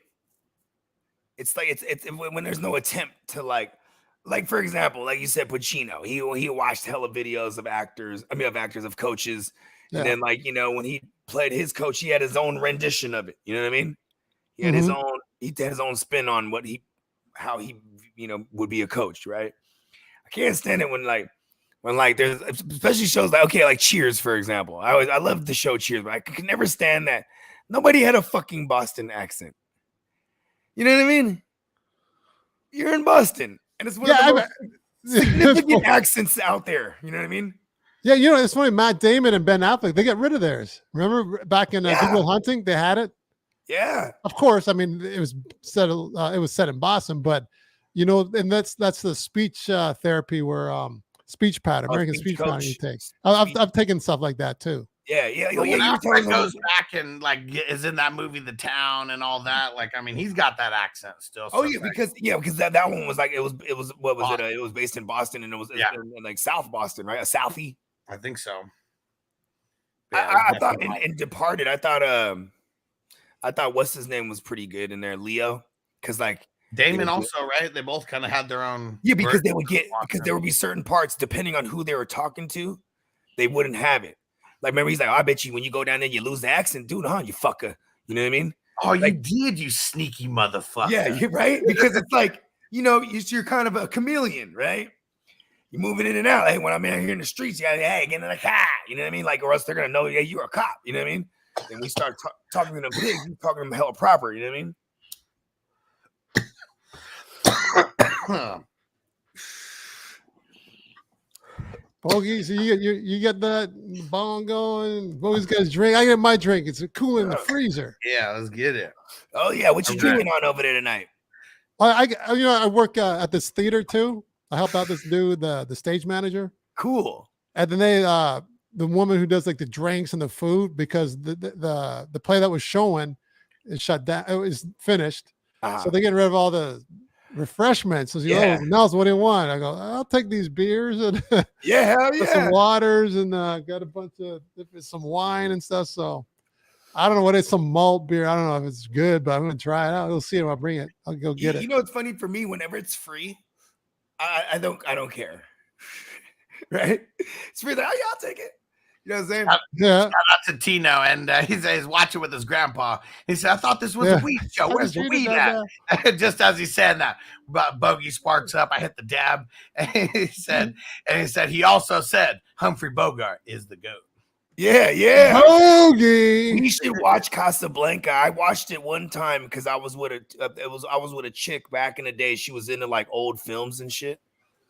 it's like it's when there's no attempt to like for example, like you said, Pacino, he watched hella videos of of coaches, and then when he played his coach, he had his own rendition of it. You know what I mean? He had his own spin on how he would be a coach, right? I can't stand it when there's especially shows like Cheers, for example. I love the show Cheers, but I could never stand that nobody had a fucking Boston accent. You know what I mean? You're in Boston, and it's one of the most significant accents out there. You know what I mean? Yeah, it's funny. Matt Damon and Ben Affleck, they got rid of theirs. Remember back in Good Will Hunting, they had it. Yeah, of course. I mean, it was set in Boston, but and that's the speech therapy where speech pattern, American speech pattern you take. I've taken stuff like that too. Yeah. Affleck goes back and is in that movie The Town and all that. He's got that accent still. Oh yeah, because that one was it was what was Boston. It was based in Boston, and it was in South Boston, right? A Southie. I think so. Yeah, I thought in Departed, I thought what's his name was pretty good in there, Leo, because Damon also, right? They both kind of had their own. Yeah, because there would be certain parts depending on who they were talking to, they wouldn't have it. Remember, he's like, I bet you when you go down there, you lose the accent, dude, huh? You fucker. You know what I mean? Oh, you did, you sneaky motherfucker. Yeah, you're right. Because it's you're kind of a chameleon, right? You're moving in and out. Hey, when I'm out here in the streets, get in the car. You know what I mean? Or else they're gonna know, you're a cop. You know what I mean? And we start talking to them pigs, you talking to them hella proper. You know what I mean? Bogey, so you get that bong going. Bogey's got his drink. I get my drink. It's cool in the freezer. Yeah, let's get it. Oh yeah, what you drinking on over there tonight? I work at this theater too. I help out this dude, the stage manager. Cool. And then the woman who does the drinks and the food, because the play that was showing is shut down. It was finished, so they get rid of all the refreshments. So Nels, what do you want? I go, I'll take these beers and hell yeah, some waters and got a bunch of some wine and stuff. So I don't know what it's, some malt beer. I don't know if it's good, but I'm gonna try it out. We'll see if I bring it. I'll go get it. You know, it's funny for me. Whenever it's free, I don't care. Right? It's free. I'll take it. You know what I'm saying? Yeah. Shout out to Tino, and he's watching with his grandpa. He said, "I thought this was a weed show. Where's the weed at?" Just as he's saying that, Bogey sparks up. I hit the dab, and he said, he also said, Humphrey Bogart is the GOAT. Yeah. Bogey. We should watch Casablanca. I watched it one time because I was with a chick back in the day. She was into like old films and shit.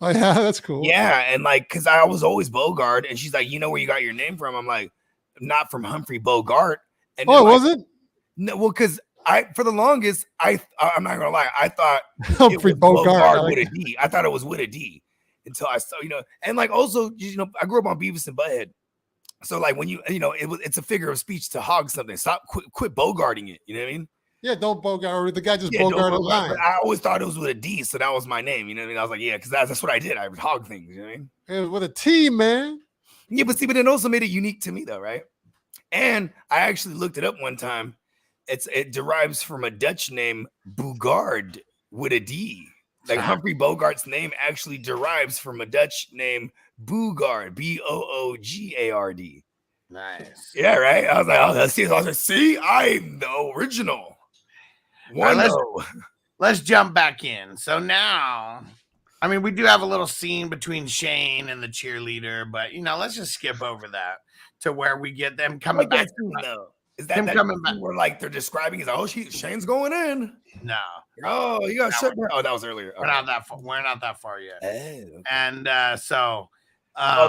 Oh yeah, that's cool. Yeah, and like, cause I was always Bogard, and she's like, "You know where you got your name from?" I'm like, "Not from Humphrey Bogart." And it wasn't? No, well, cause for the longest, I'm not gonna lie, I thought Humphrey Bogart with a D. I thought it was with a D until I saw, and like also, I grew up on Beavis and Butthead, so like when it's a figure of speech to hog something. Stop, quit Bogarting it. You know what I mean? Yeah, don't Bogart. Or the guy just Bogart a line. I always thought it was with a D, so that was my name. You know what I mean? I was like, yeah, because that's what I did. I would hog things. You know what I mean? It was with a T, man. Yeah, but it also made it unique to me, though, right? And I actually looked it up one time. It derives from a Dutch name, Bogard, with a D. Like Humphrey Bogart's name actually derives from a Dutch name, Bogard, Boogard. Nice. Yeah, right. I was like, see, I'm the original. Let's jump back in. So now, I mean, we do have a little scene between Shane and the cheerleader, but let's just skip over that to where we get them coming back. Is that coming back? Where like they're describing is Shane's going in. No. Oh, you got shut down. Oh, that was earlier. We're not that far. We're not that far yet. Okay. And so,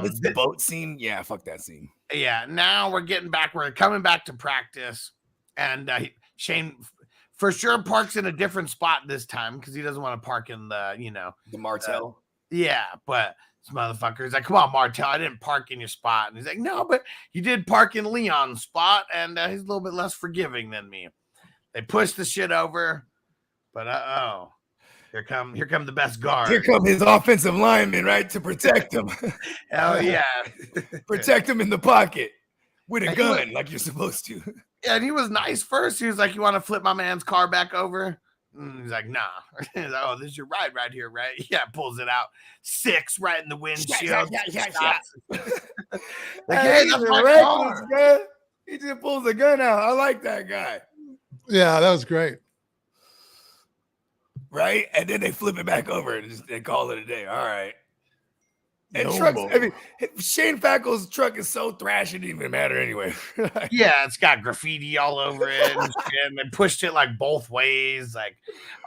this is the boat scene. Yeah, fuck that scene. Yeah. Now we're getting back. We're coming back to practice, and Shane for sure parks in a different spot this time because he doesn't want to park in the Martel. Yeah, but this motherfucker's like, "Come on, Martel, I didn't park in your spot." And he's like, "No, but you did park in Leon's spot," and he's a little bit less forgiving than me. They push the shit over, but here come the best guard. Here come his offensive lineman, right, to protect him. Hell yeah, protect him in the pocket with a gun, like you're supposed to. Yeah, and he was nice first. He was like, "You want to flip my man's car back over?" And he's like, "Nah." He's like, "Oh, this is your ride right here, right?" Yeah, pulls it out. 6 right in the windshield. Yeah. Like, hey, that's my car. Guy. He just pulls the gun out. I like that guy. Yeah, that was great. Right? And then they flip it back over and they call it a day. All right. And Shane Fackel's truck is so thrash it didn't even matter anyway. Yeah, it's got graffiti all over it, and they pushed it like both ways, like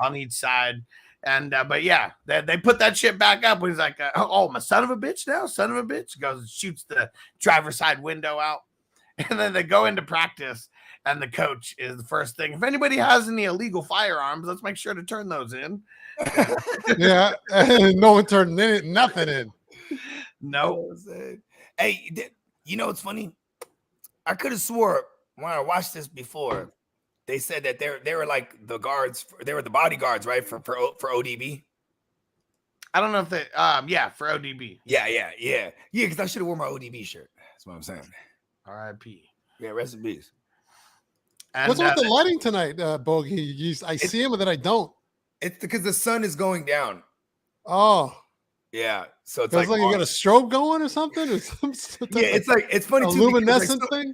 on each side. And but yeah, they put that shit back up. He's like, "Oh, my son of a bitch now, son of a bitch!" Goes and shoots the driver's side window out, and then they go into practice. And the coach is the first thing. If anybody has any illegal firearms, let's make sure to turn those in. Yeah, no one turned nothing in. No. Hey, it's funny? I could have swore when I watched this before, they said that they were like the guards. They were the bodyguards, right? For ODB. I don't know if they. For ODB. Yeah. Because I should have worn my ODB shirt. That's what I'm saying. R.I.P. Yeah, rest in peace. And, what's with the lighting tonight, Bogey? I see him, but then I don't. It's because the sun is going down. Oh. Yeah, so it's like you got a strobe going or something. It's funny a too. Luminescent thing.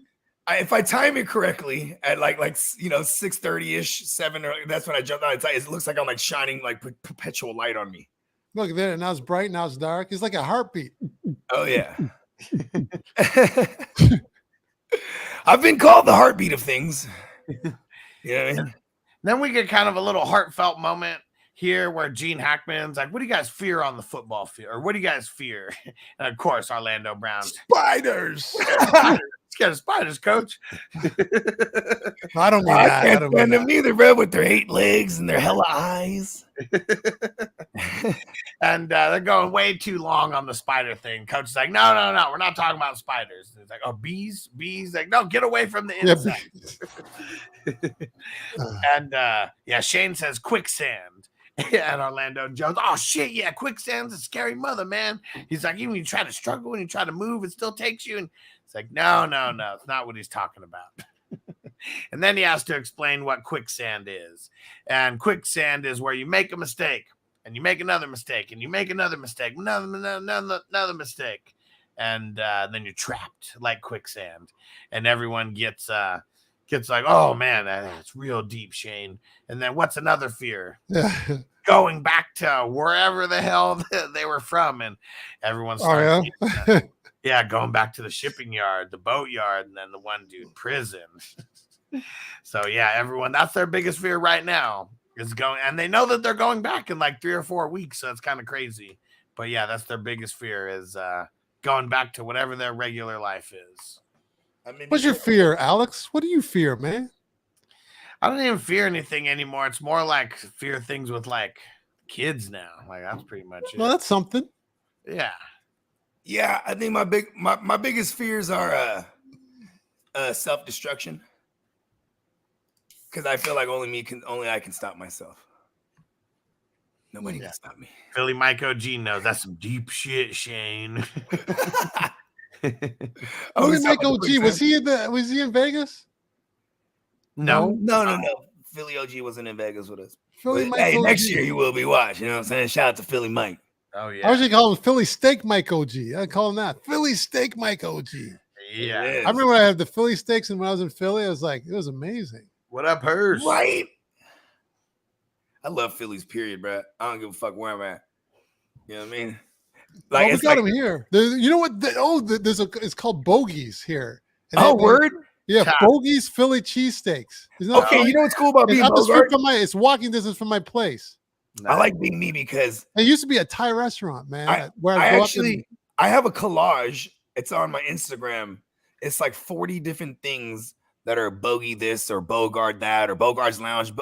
If I time it correctly at like 6:30ish, 7, that's when I jumped on. It looks like I'm like shining like perpetual light on me. Look there, now it's bright, now it's dark. It's like a heartbeat. Oh yeah. I've been called the heartbeat of things. You know what I mean? Then we get kind of a little heartfelt moment here where Gene Hackman's like, "What do you guys fear on the football field? Or what do you guys fear?" And of course, Orlando Brown. Spiders. Scared of spiders, coach. I don't mean that. I can't stand them neither, bro, with their 8 legs and their hella eyes. And they're going way too long on the spider thing. Coach is like, no, we're not talking about spiders. And it's like, "Oh, bees. Like, no, get away from the insects." And Shane says quicksand. And Orlando Jones, "Oh shit, yeah, quicksand's a scary mother, man." He's like, "Even when you try to struggle, when you try to move, it still takes you." And it's like, no, it's not what he's talking about. And then he has to explain what quicksand is. And quicksand is where you make a mistake, and you make another mistake, and you make another mistake, another mistake. and then you're trapped like quicksand, and everyone gets like, oh man, that's real deep, Shane. And then what's another fear? Going back to wherever the hell they were from, and everyone's going back to the shipping yard, the boat yard, and then the one dude prison. So yeah, everyone, that's their biggest fear right now is going, and they know that they're going back in like 3 or 4 weeks, so it's kind of crazy. But yeah, that's their biggest fear is going back to whatever their regular life is. I mean, what's your fear, Alex? What do you fear, man? I don't even fear anything anymore. It's more like fear things with like kids now. Like that's pretty much it. Well, that's something. Yeah. Yeah, I think my biggest fears are self-destruction. Because I feel like only I can stop myself. Nobody can stop me. Philly Mike OG knows that's some deep shit, Shane. Philly Mike OG, was he in Vegas? No. Philly OG wasn't in Vegas with us. Hey, next year you will be watched. You know what I'm saying? Shout out to Philly Mike. Oh yeah. I usually call him Philly Steak Mike OG. I call him that. Philly Steak Mike OG. Yeah. I remember when I had the Philly steaks, and when I was in Philly, I was like, it was amazing. What up, hers? Right. I love Phillies, period, bro. I don't give a fuck where I'm at. You know what I mean? Like, we got him here. You know what? It's called Bogies here. And word? Yeah, Bogies Philly cheesesteaks. Okay, you know what's cool about being Bogard? It's walking distance from my place. I like being me because it used to be a Thai restaurant, man. I have a collage. It's on my Instagram. It's like 40 different things that are Bogey this or Bogard that or Bogart's Lounge,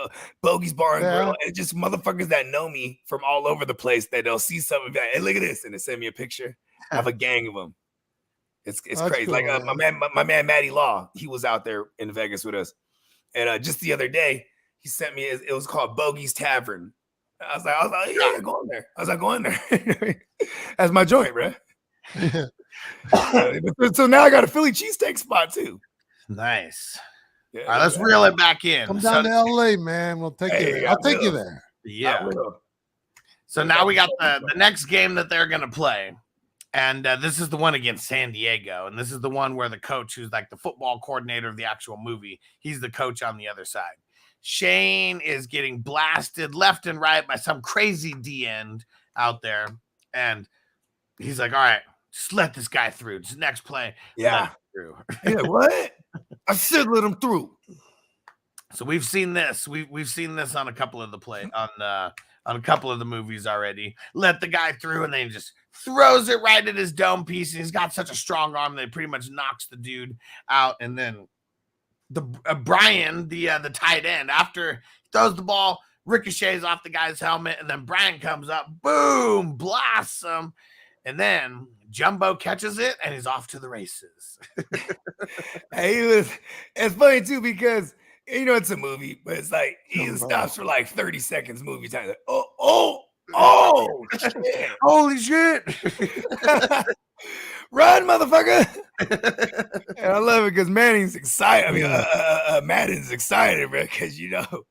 Bogey's Bar and Grill. It's just motherfuckers that know me from all over the place that they'll see something and be like, hey, look at this, and they send me a picture. I have a gang of them. It's crazy. Cool, like my man Matty Law, he was out there in Vegas with us, and just the other day he sent me. It was called Bogey's Tavern. I was like, yeah, go in there. I was like, go in there. That's my joint, bro. So now I got a Philly cheesesteak spot too. Nice. Yeah, all right, let's reel it back in. Come down to LA, man. We'll take you there. I'll take you there. Yeah. So now we got the next game that they're gonna play. And this is the one against San Diego. And this is the one where the coach, who's like the football coordinator of the actual movie, he's the coach on the other side. Shane is getting blasted left and right by some crazy D-end out there. And he's like, all right, just let this guy through. Just next play. Yeah. Through. Yeah, what? I said let him through. So we've seen this. We've seen this on a couple of on a couple of the movies already. Let the guy through, and then he just throws it right at his dome piece. And he's got such a strong arm that it pretty much knocks the dude out. And then the Brian, the tight end, after he throws the ball, ricochets off the guy's helmet, and then Brian comes up, boom, blasts him, and then Jumbo catches it, and he's off to the races. It's funny too because you know it's a movie, but it's like he stops for like 30 seconds movie time. Like, oh, shit. Holy shit. Run, motherfucker. And I love it because Manning's excited. I mean, Madden's excited, bro, because you know,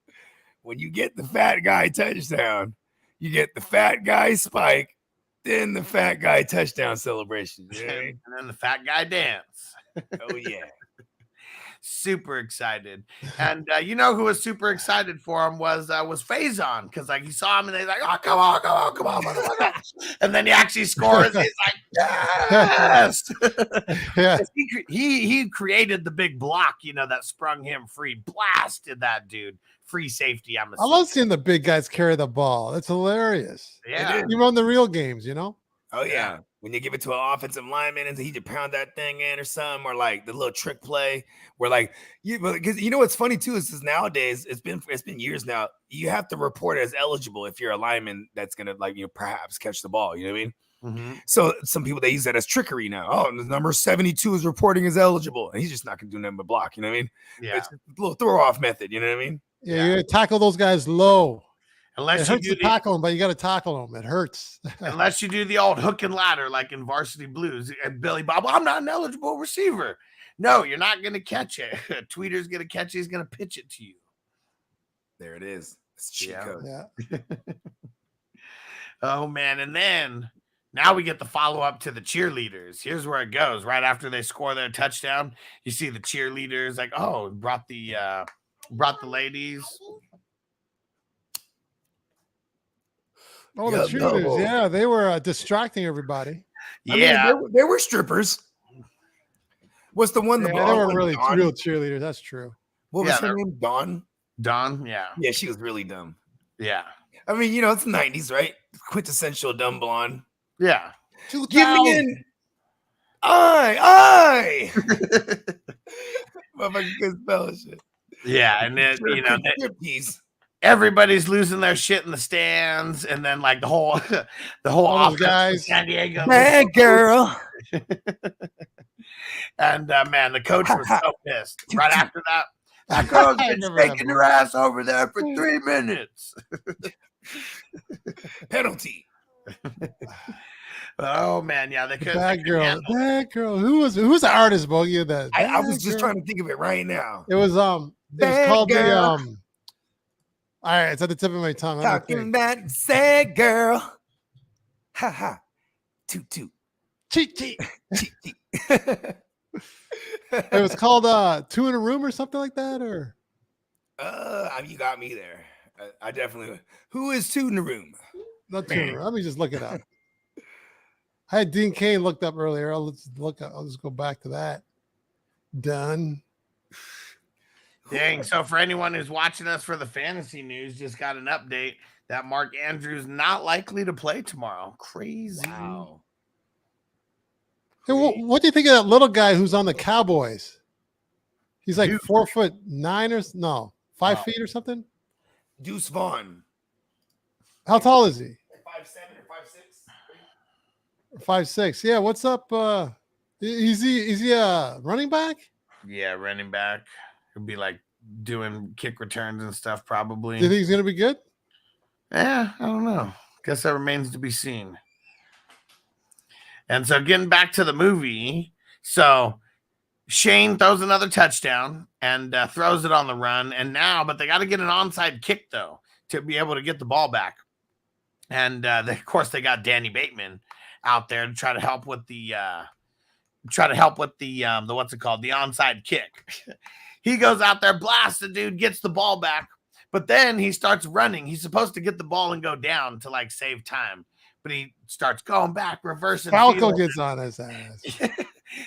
when you get the fat guy touchdown, you get the fat guy spike, then the fat guy touchdown celebration. You know what I mean? And then the fat guy dance. Oh, yeah. Super excited. And you know who was super excited for him was Faizon, because like he saw him and he's like, oh, come on, motherfucker. And then he actually scores. He's like, yes. Yeah. He created the big block, you know, that sprung him free, blasted that dude. Free safety. I love seeing the big guys carry the ball. It's hilarious. Yeah. You run the real games, you know? Oh, yeah. When you give it to an offensive lineman and he just pound that thing in or something, or like the little trick play where like because you know what's funny too is nowadays it's been years now. You have to report as eligible if you're a lineman that's gonna like perhaps catch the ball. You know what I mean? Mm-hmm. So some people they use that as trickery now. Oh, the number 72 is reporting as eligible, and he's just not gonna do nothing but block. You know what I mean? Yeah, it's a little throw off method. You know what I mean? Yeah, you gotta tackle those guys low. Unless it hurts to tackle them, but you got to tackle them. It hurts. Unless you do the old hook and ladder like in Varsity Blues and Billy Bob. I'm not an eligible receiver. No, you're not going to catch it. Tweeter's going to catch it. He's going to pitch it to you. There it is. It's cheat code. Yeah. Oh, man. And then Now we get the follow-up to the cheerleaders. Here's where it goes. Right after they score their touchdown, you see the cheerleaders like, oh, brought the ladies. Oh, the cheerleaders. Yeah, they were distracting everybody. Yeah. I mean, they were strippers. What's the one? Yeah, they were really real cheerleaders. That's true. What was her name? Dawn? Dawn, yeah. Yeah, she was really dumb. Yeah. I mean, it's the 90s, right? Quintessential dumb blonde. Yeah. Give me in. I. Motherfucker good spell shit. Yeah, and then everybody's losing their shit in the stands, and then like the whole all guys, San Diego, bad girl. And man, the coach was so pissed. Right after that girl's been shaking her ass over there for 3 minutes. Penalty. Oh man, yeah, they could. That girl. Who was the artist, Bogey? I was just trying to think of it right now. It was called girl. All right, it's at the tip of my tongue. Talking that sad girl. Ha ha. Toot. Cheat. It was called Two in a Room or something like that, or you got me there. I definitely. Who is Two in the Room? Not Two in a Room. Let me just look it up. I had Dean Cain looked up earlier. I'll just go back to that. Done. Dang. So for anyone who's watching us for the fantasy news, just got an update that Mark Andrews not likely to play tomorrow. Crazy. Wow. Hey, what do you think of that little guy who's on the Cowboys? He's like 4'9" or 5 feet or something. Deuce Vaughn. How tall is he? 5'7" or 5'6". 5'6". Yeah. What's up? Is he a running back? Yeah, running back. He'll be like doing kick returns and stuff probably. Do you think he's gonna be good? Yeah, I don't know. Guess that remains to be seen. And so getting back to the movie, so Shane throws another touchdown and throws it on the run. And now, but they got to get an onside kick though to be able to get the ball back. And of course, they got Danny Bateman out there to try to help with the what's it called, the onside kick. He goes out there, blasts the dude, gets the ball back, but then he starts running. He's supposed to get the ball and go down to like save time. But he starts going back, reversing. Falco gets on his ass.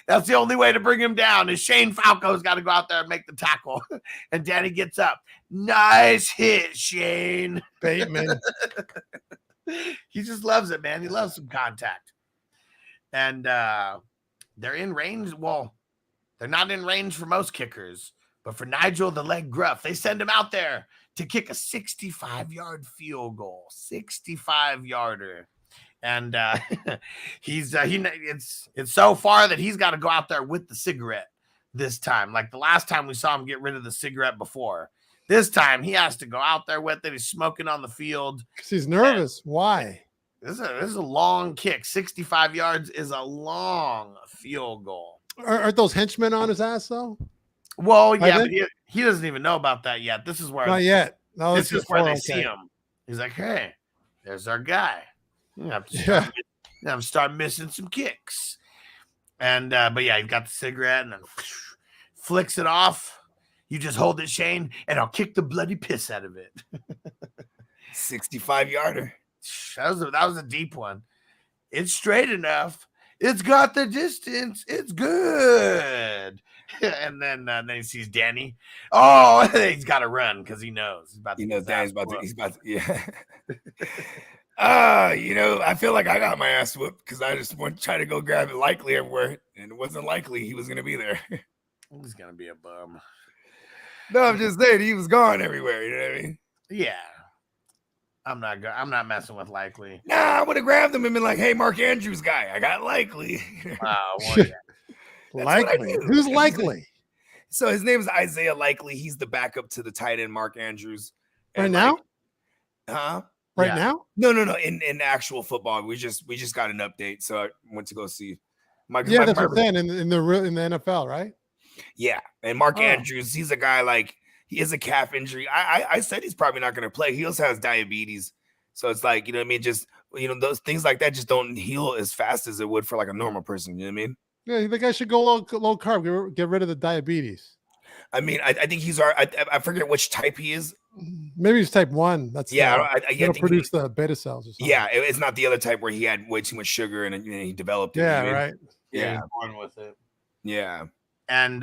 That's the only way to bring him down is Shane Falco's got to go out there and make the tackle. And Danny gets up. Nice hit, Shane. Bateman. He just loves it, man. He loves some contact. And they're in range. Well, they're not in range for most kickers. But for Nigel, the leg Gruff, they send him out there to kick a 65-yard field goal. 65-yarder. And it's so far that he's got to go out there with the cigarette this time. Like the last time we saw him get rid of the cigarette before. This time he has to go out there with it. He's smoking on the field. Because he's nervous. Why? This is a long kick. 65 yards is a long field goal. Aren't those henchmen on his ass, though? Well, yeah, but he doesn't even know about that yet. This is where not yet. No, this is where they see him. He's like, hey, there's our guy. You have to start missing some kicks. And but yeah, he's got the cigarette and then flicks it off. You just hold it, Shane, and I'll kick the bloody piss out of it. 65-yarder. That was a deep one. It's straight enough. It's got the distance. It's good. And then he sees Danny. Oh, he's got to run because he knows. Danny's about to. Yeah. I feel like I got my ass whooped because I just went to try to go grab it likely everywhere, and it wasn't likely he was going to be there. He's going to be a bum. No, I'm just saying he was gone everywhere. You know what I mean? Yeah. I'm not messing with likely. Nah, I would have grabbed him and been like, "Hey, Mark Andrews guy, I got likely." Well, yeah. Likely. Who's likely? So his name is Isaiah Likely. He's the backup to the tight end Mark Andrews. Right now? Huh? Right now? No. In actual football, we just got an update, so I went to go see. That's what I'm saying in the NFL, right? Yeah, and Mark Andrews, he's a guy like he has a calf injury. I said he's probably not going to play. He also has diabetes, So it's like, you know what I mean? Just, you know, those things like that just don't heal as fast as it would for like a normal person. You know what I mean? Yeah, the guy should go low carb. Get rid of the diabetes. I mean, I think he's I forget which type he is. Maybe he's type 1. That's I think produce the beta cells or something. Yeah, it's not the other type where he had way too much sugar and he developed it. Yeah, you know? right. Yeah, born with it. Yeah. And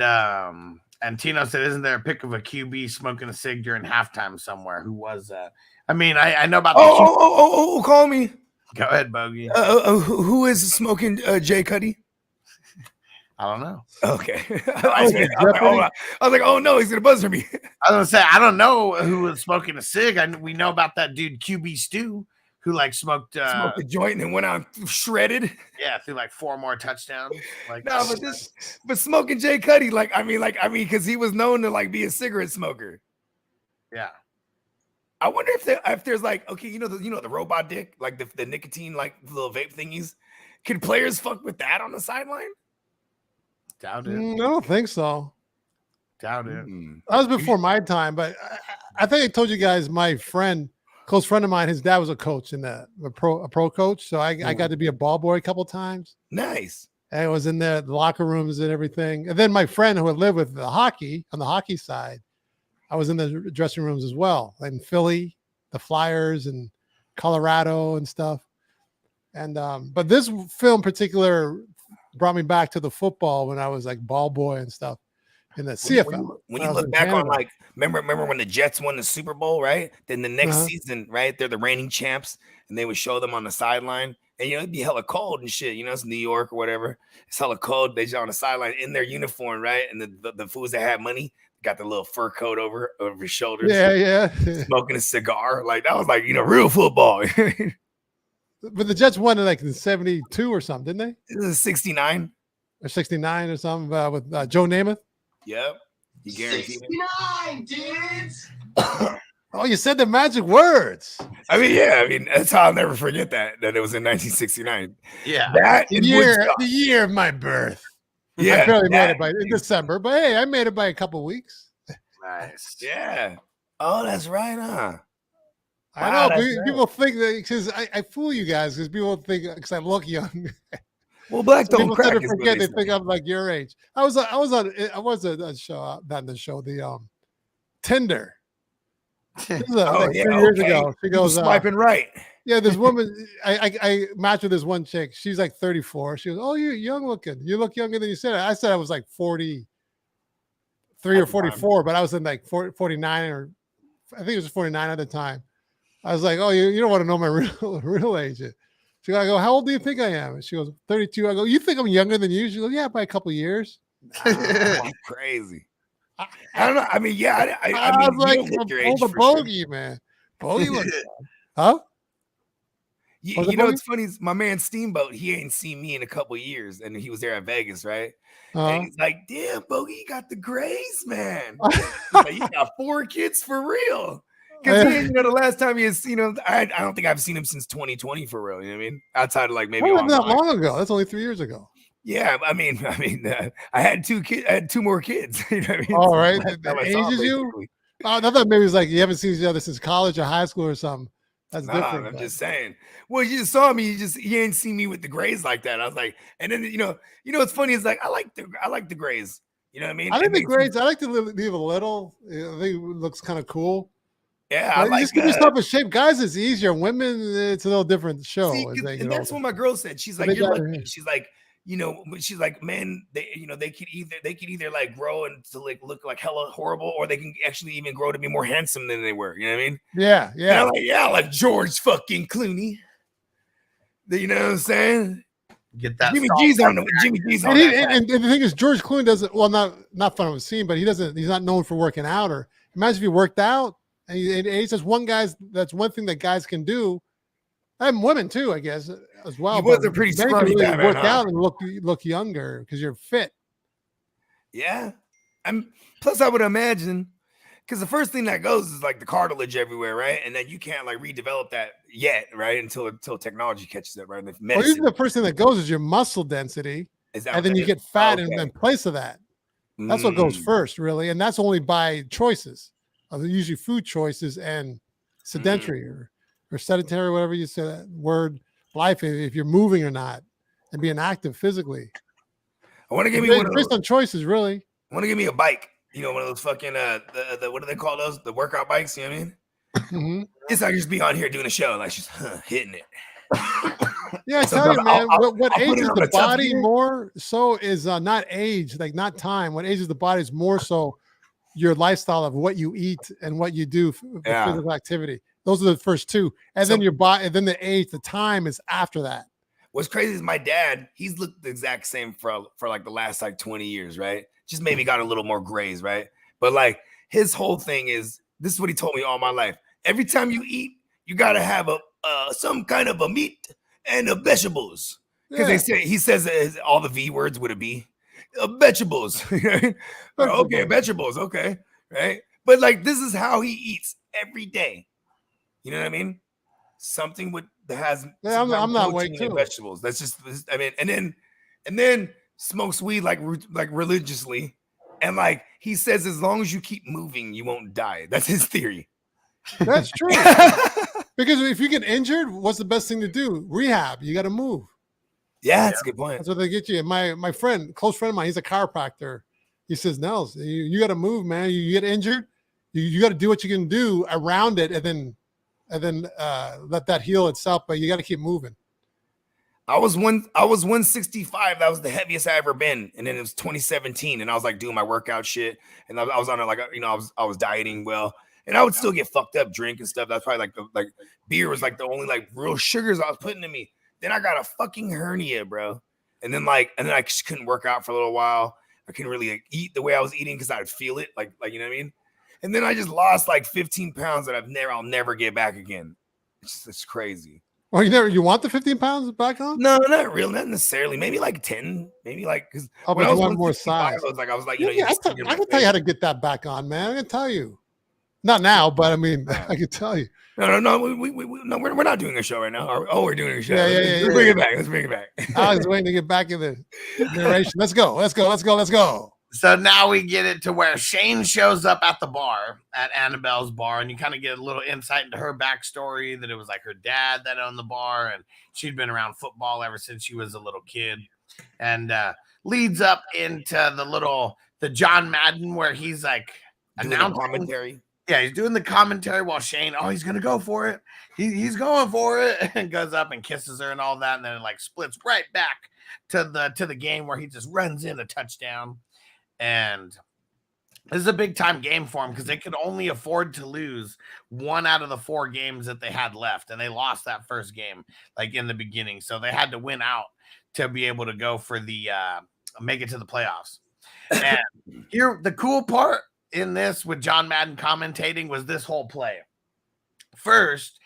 Tino said, "Isn't there a pic of a QB smoking a cig during halftime somewhere? Who was that?" I mean, I know about. Call me. Go ahead, Bogey. Who is smoking Jay Cuddy? I don't know. Okay. I was like, oh no, he's gonna buzz for me. I was gonna say, I don't know who was smoking a cig. We know about that dude QB Stu who like smoked a joint and went out shredded. Yeah, threw like 4 more touchdowns. Like no, but smoking Jay Cuddy, I mean, because he was known to like be a cigarette smoker. Yeah. I wonder if there's like, okay, you know the robot dick, like the nicotine, like little vape thingies. Can players fuck with that on the sideline? Doubt it. I don't think so. Doubt it. That was before my time, but I think I told you guys my close friend of mine, his dad was a coach in a pro coach. So I got to be a ball boy a couple times. Nice. And I was in the locker rooms and everything. And then my friend who had lived with the hockey on the hockey side, I was in the dressing rooms as well. In Philly, the Flyers and Colorado and stuff. And but this film in particular brought me back to the football when I was like ball boy and stuff in the CFL. When you look back on like, remember when the Jets won the Super Bowl, right? Then the next season, right? They're the reigning champs, and they would show them on the sideline, and you know it'd be hella cold and shit. You know, it's New York or whatever. It's hella cold. They just on the sideline in their uniform, right? And the fools that had money got the little fur coat over his shoulders. Yeah. Smoking a cigar, like that was like real football. But the Jets won it in 72 or something, didn't they? It was 69 or 69 or something with Joe Namath. Yep. You guaranteed 69, dudes. Oh, you said the magic words. I mean, that's how I'll never forget that it was in 1969. Yeah. That the year of my birth. Yeah. I barely made it in December, but hey, I made it by a couple of weeks. Nice. Yeah. Oh, that's right, huh? I know people think that because I fool you guys because people think because I look young. Well, black don't people crack. Tend to forget they think I'm like your age. I was on a show, not the show, the Tinder. This is 3 years ago. She goes swiping right. Yeah, this woman. I matched with this one chick. She's like 34. She goes, "Oh, you're young looking. You look younger than you said." I said I was like 43 or 44, but I was in like 49 or I think it was 49 at the time. I was like, "Oh, you don't want to know my real age." She goes, "I go, how old do you think I am?" And she goes, 32. I go, "You think I'm younger than you?" She goes, "Yeah, by a couple of years." Crazy. I don't know. I mean, yeah. I was mean, like, age the bogey, sure. man. Bogey looks huh? You know what's funny is my man Steamboat, he ain't seen me in a couple of years, and he was there at Vegas, right? And he's like, "Damn, Bogey, you got the grays, man. Like, you got 4 kids for real." Because the last time he has, I don't think I've seen him since 2020 for real. You know what I mean? Outside of like maybe not that long ago. That's only 3 years ago. Yeah, I mean, I had 2 kids. I had 2 more kids. You know what I mean? All right, that ages you. I thought maybe it was like you haven't seen each other since college or high school or something. That's different. I'm just saying. Well, you just saw me. You ain't seen me with the grays like that. I was like, and then what's funny is like I like the grays. You know what I mean? I like the grays. I like to leave a little. I think it looks kind of cool. Yeah, just give yourself a shape. Guys, it's easier. Women, it's a little different show. See, and that's what my girl said. She's like, you're lucky. She's like, she's like, men, they could either like grow and to like look like hella horrible, or they can actually even grow to be more handsome than they were. You know what I mean? Yeah. Like George fucking Clooney. You know what I'm saying? Get that Jimmy G's on that. And the thing is, George Clooney doesn't. Well, not fun of a scene, but he's not known for working out. Or imagine if he worked out. And he says that's one thing that guys can do, and women too, I guess, as well. He was a pretty scrawny guy, work out and look younger because you're fit. Yeah, plus I would imagine because the first thing that goes is like the cartilage everywhere, right? And then you can't like redevelop that yet, right? Until technology catches it, right? Well, usually the first thing that goes is your muscle density, and then you get fat in place of that. That's what goes first, really, and that's only by choices. Usually food choices and sedentary or or sedentary, whatever you say that word, life, if you're moving or not, and being active physically. I want to give me Based, based on choices, really. I want to give me a bike. You know, one of those fucking the what do they call those? The workout bikes. You know what I mean? Mm-hmm. It's like just be on here doing a show, like she's hitting it. Yeah, I tell you, man, what ages the body more so is not age, like not time. What ages the body is more so your lifestyle of what you eat and what you do for physical activity. Those are the first two, and then your body, and then the age, the time is after that. What's crazy is my dad. He's looked the exact same for like the last like 20 years, right? Just maybe got a little more grays, right? But like his whole thing is, this is what he told me all my life. Every time you eat, you gotta have a some kind of a meat and a vegetables, because he says all the V words with a B, vegetables. Okay, vegetables, okay, right? But like this is how he eats every day. You know what I mean? Something that has I'm not waiting too. Vegetables. That's just, I mean, and then smokes weed like religiously, and like he says, as long as you keep moving, you won't die. That's his theory. That's true. Because if you get injured, what's the best thing to do? Rehab. You got to move. Yeah, that's a good point. That's what they get you. My friend, close friend of mine, he's a chiropractor. He says, Nels, you got to move, man. You get injured, you got to do what you can do around it, and then let that heal itself. But you got to keep moving. I was 165. That was the heaviest I ever been, and then it was 2017, and I was like doing my workout shit, and I was on it, like, you know, I was dieting well. And I would still get fucked up, drink and stuff. That's probably like beer was like the only like real sugars I was putting in me. Then I got a fucking hernia, bro. And then I just couldn't work out for a little while. I couldn't really like, eat the way I was eating because I'd feel it, like you know what I mean. And then I just lost like 15 pounds that I'll never get back again. It's crazy. Oh, you want the 15 pounds back on? No, not real, not necessarily. Maybe like 10. Maybe like because when I was one more size. I was like, you know, I can tell you how to get that back on, man. I can tell you. Not now, but I mean, I can tell you. No, we're not doing a show right now. We're doing a show. Yeah. Let's bring it back. Let's bring it back. I was waiting to get back in the narration. Let's go. So now we get it to where Shane shows up at the bar, at Annabelle's bar, and you kind of get a little insight into her backstory, that it was like her dad that owned the bar, and she'd been around football ever since she was a little kid, and leads up into the John Madden where he's like announcing commentary. Yeah, he's doing the commentary while Shane, he's going to go for it. He's going for it, and goes up and kisses her and all that. And then it like splits right back to the game where he just runs in a touchdown. And this is a big time game for him because they could only afford to lose one out of the 4 games that they had left. And they lost that first game like in the beginning. So they had to win out to be able to go for the make it to the playoffs. And here, the cool part in this with John Madden commentating was this whole play. First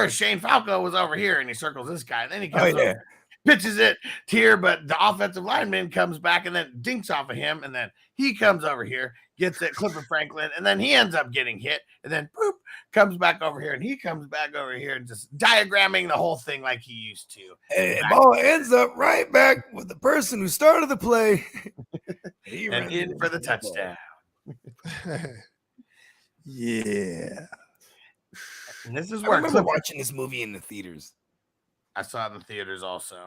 Shane Falco was over here and he circles this guy, and then he comes over, pitches it here, but the offensive lineman comes back and then dinks off of him, and then he comes over here, gets it, Clifford Franklin, and then he ends up getting hit, and then boop, comes back over here, and he comes back over here and just diagramming the whole thing like he used to. And ball ends up right back with the person who started the play. And in for the touchdown. Yeah. And this is I where remember watching this movie in the theaters. I saw it in the theaters also.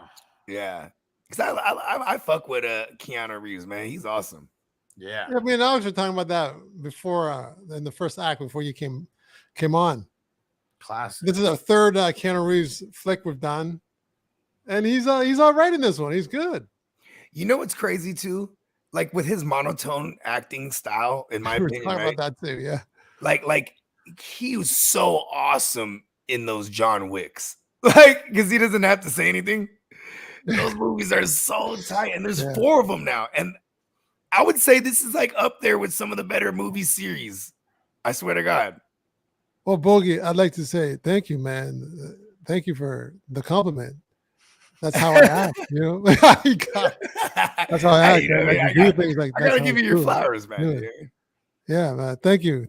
Yeah, because I fuck with Keanu Reeves, man. He's awesome. Yeah. I mean, I was just talking about that before in the first act before you came on. Classic. This is our third Keanu Reeves flick we've done, and he's all right in this one. He's good. You know what's crazy too? Like with his monotone acting style, in my opinion, talking about that too. Yeah. Like he was so awesome in those John Wicks. Like, because he doesn't have to say anything. Those movies are so tight, and there's 4 of them now. And I would say this is like up there with some of the better movie series. I swear to God. Well, Bogey, I'd like to say thank you, man. Thank you for the compliment. That's how I act, you know. That's how I act. I gotta give you your flowers, man. Yeah, man. Thank you,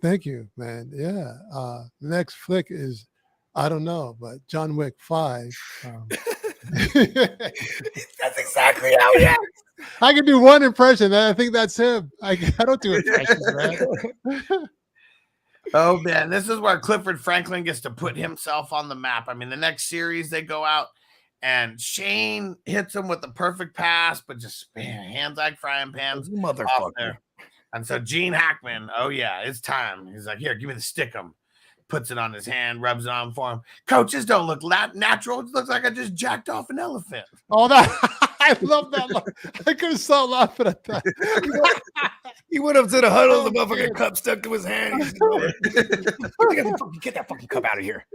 man. Yeah. The next flick is, I don't know, but John Wick 5. That's exactly how he acts. I can do one impression, and I think that's him. I don't do impressions, man. Oh man, this is where Clifford Franklin gets to put himself on the map. I mean, the next series they go out and Shane hits him with the perfect pass, but just hands like frying pans. Motherfucker. And so Gene Hackman, oh yeah, it's time. He's like, here, give me the stickum. Puts it on his hand, rubs it on for him. Coaches don't look natural. It looks like I just jacked off an elephant. Oh, I love that. I could have stopped laughing at that. He went up to the huddle, the motherfucking cup stuck to his hand. Get that fucking cup out of here.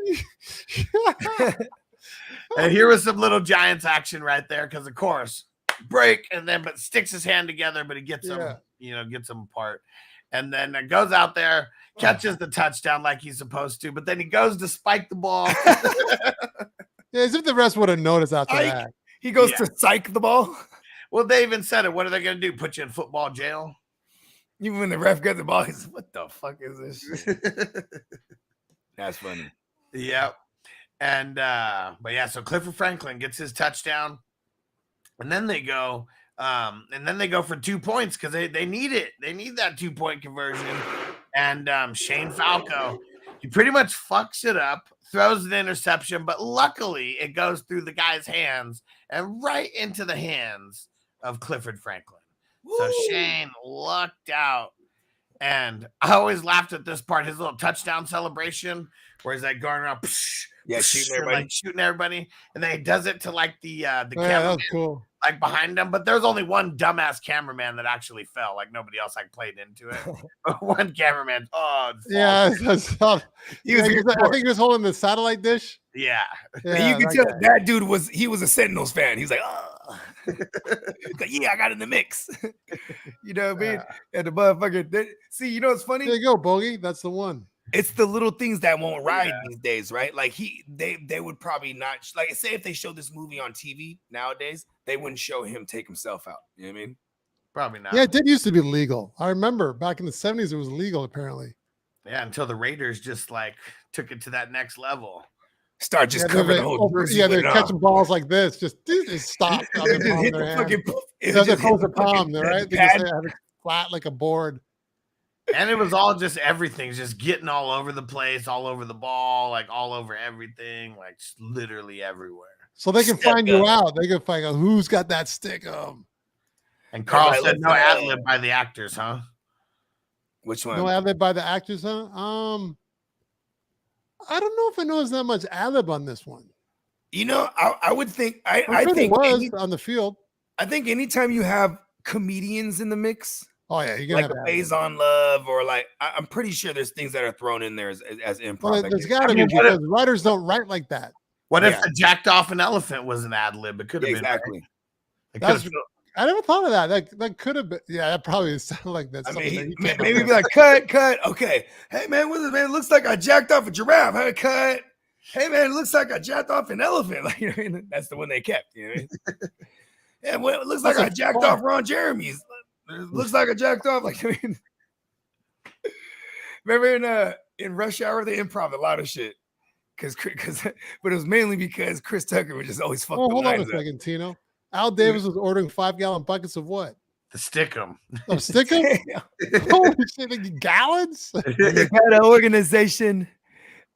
And here was some little Giants action right there, because of course, break, and then but sticks his hand together, but he gets him, gets them apart. And then goes out there, catches the touchdown like he's supposed to, but then he goes to spike the ball. Yeah, as if the rest would have noticed after that. He goes to psych the ball. Well, they even said it. What are they going to do? Put you in football jail? Even when the ref gets the ball, he's like, what the fuck is this shit? That's funny. Yep. And, but yeah, so Clifford Franklin gets his touchdown, and then they go, for 2 points because they need it. They need that 2-point conversion. And Shane Falco, he pretty much fucks it up, throws an interception, but luckily it goes through the guy's hands and right into the hands of Clifford Franklin. Woo! So Shane lucked out. And I always laughed at this part, his little touchdown celebration, where he's like going around, shooting everybody, and then he does it to like the cameraman, that's cool. Like behind him. But there's only one dumbass cameraman that actually fell. Like nobody else like played into it. But one cameraman, I think he was holding the satellite dish. Yeah. You can tell that dude was a Sentinels fan. He's like, oh, like, yeah, I got in the mix. You know what I mean? And the motherfucker. See, you know what's funny? There you go, Bogey. That's the one. It's the little things that won't ride these days, right? Like they would probably not, like, say if they showed this movie on TV nowadays, they wouldn't show him take himself out. You know what I mean? Probably not. Yeah, it did used to be legal. I remember back in the 70s, it was legal apparently. Yeah, until the Raiders just like took it to that next level. Start just covering the whole. They're catching balls like this. Just stop. Hit the fucking. It's close the palm, right? They just have it flat like a board. And it was all just everything, just getting all over the place, all over the ball, like all over everything, like just literally everywhere. So they can find you out. They can find out who's got that stick. And Carl said no ad-lib by the actors, huh? Which one? No ad-lib by the actors, huh? I don't know if I noticed that much ad-lib on this one. You know, I would think I think it was on the field. I think anytime you have comedians in the mix. Oh yeah, you're like a Faizon Love, or like I'm pretty sure there's things that are thrown in there as improv. Well, there's got to be because writers don't write like that. What if the jacked off an elephant was an ad lib? It could have been exactly. Right? I never thought of that. That could have been. Yeah, that probably sounded like that. I mean, maybe be like cut. Okay, hey man, what is it, man? It looks like I jacked off a giraffe. Hey, cut. Hey man, it looks like I jacked off an elephant. Like, you know, that's the one they kept. You know what I mean? Yeah, well, it looks like I jacked off Ron Jeremy's. It looks like I jacked off. Like, I mean, remember in Rush Hour they improv a lot of shit, but it was mainly because Chris Tucker would just always fuck. Hold on a second, Tino. Al Davis was ordering 5-gallon buckets of what? The Stickum. Oh, Stickum? Holy shit, like gallons? You got an organization.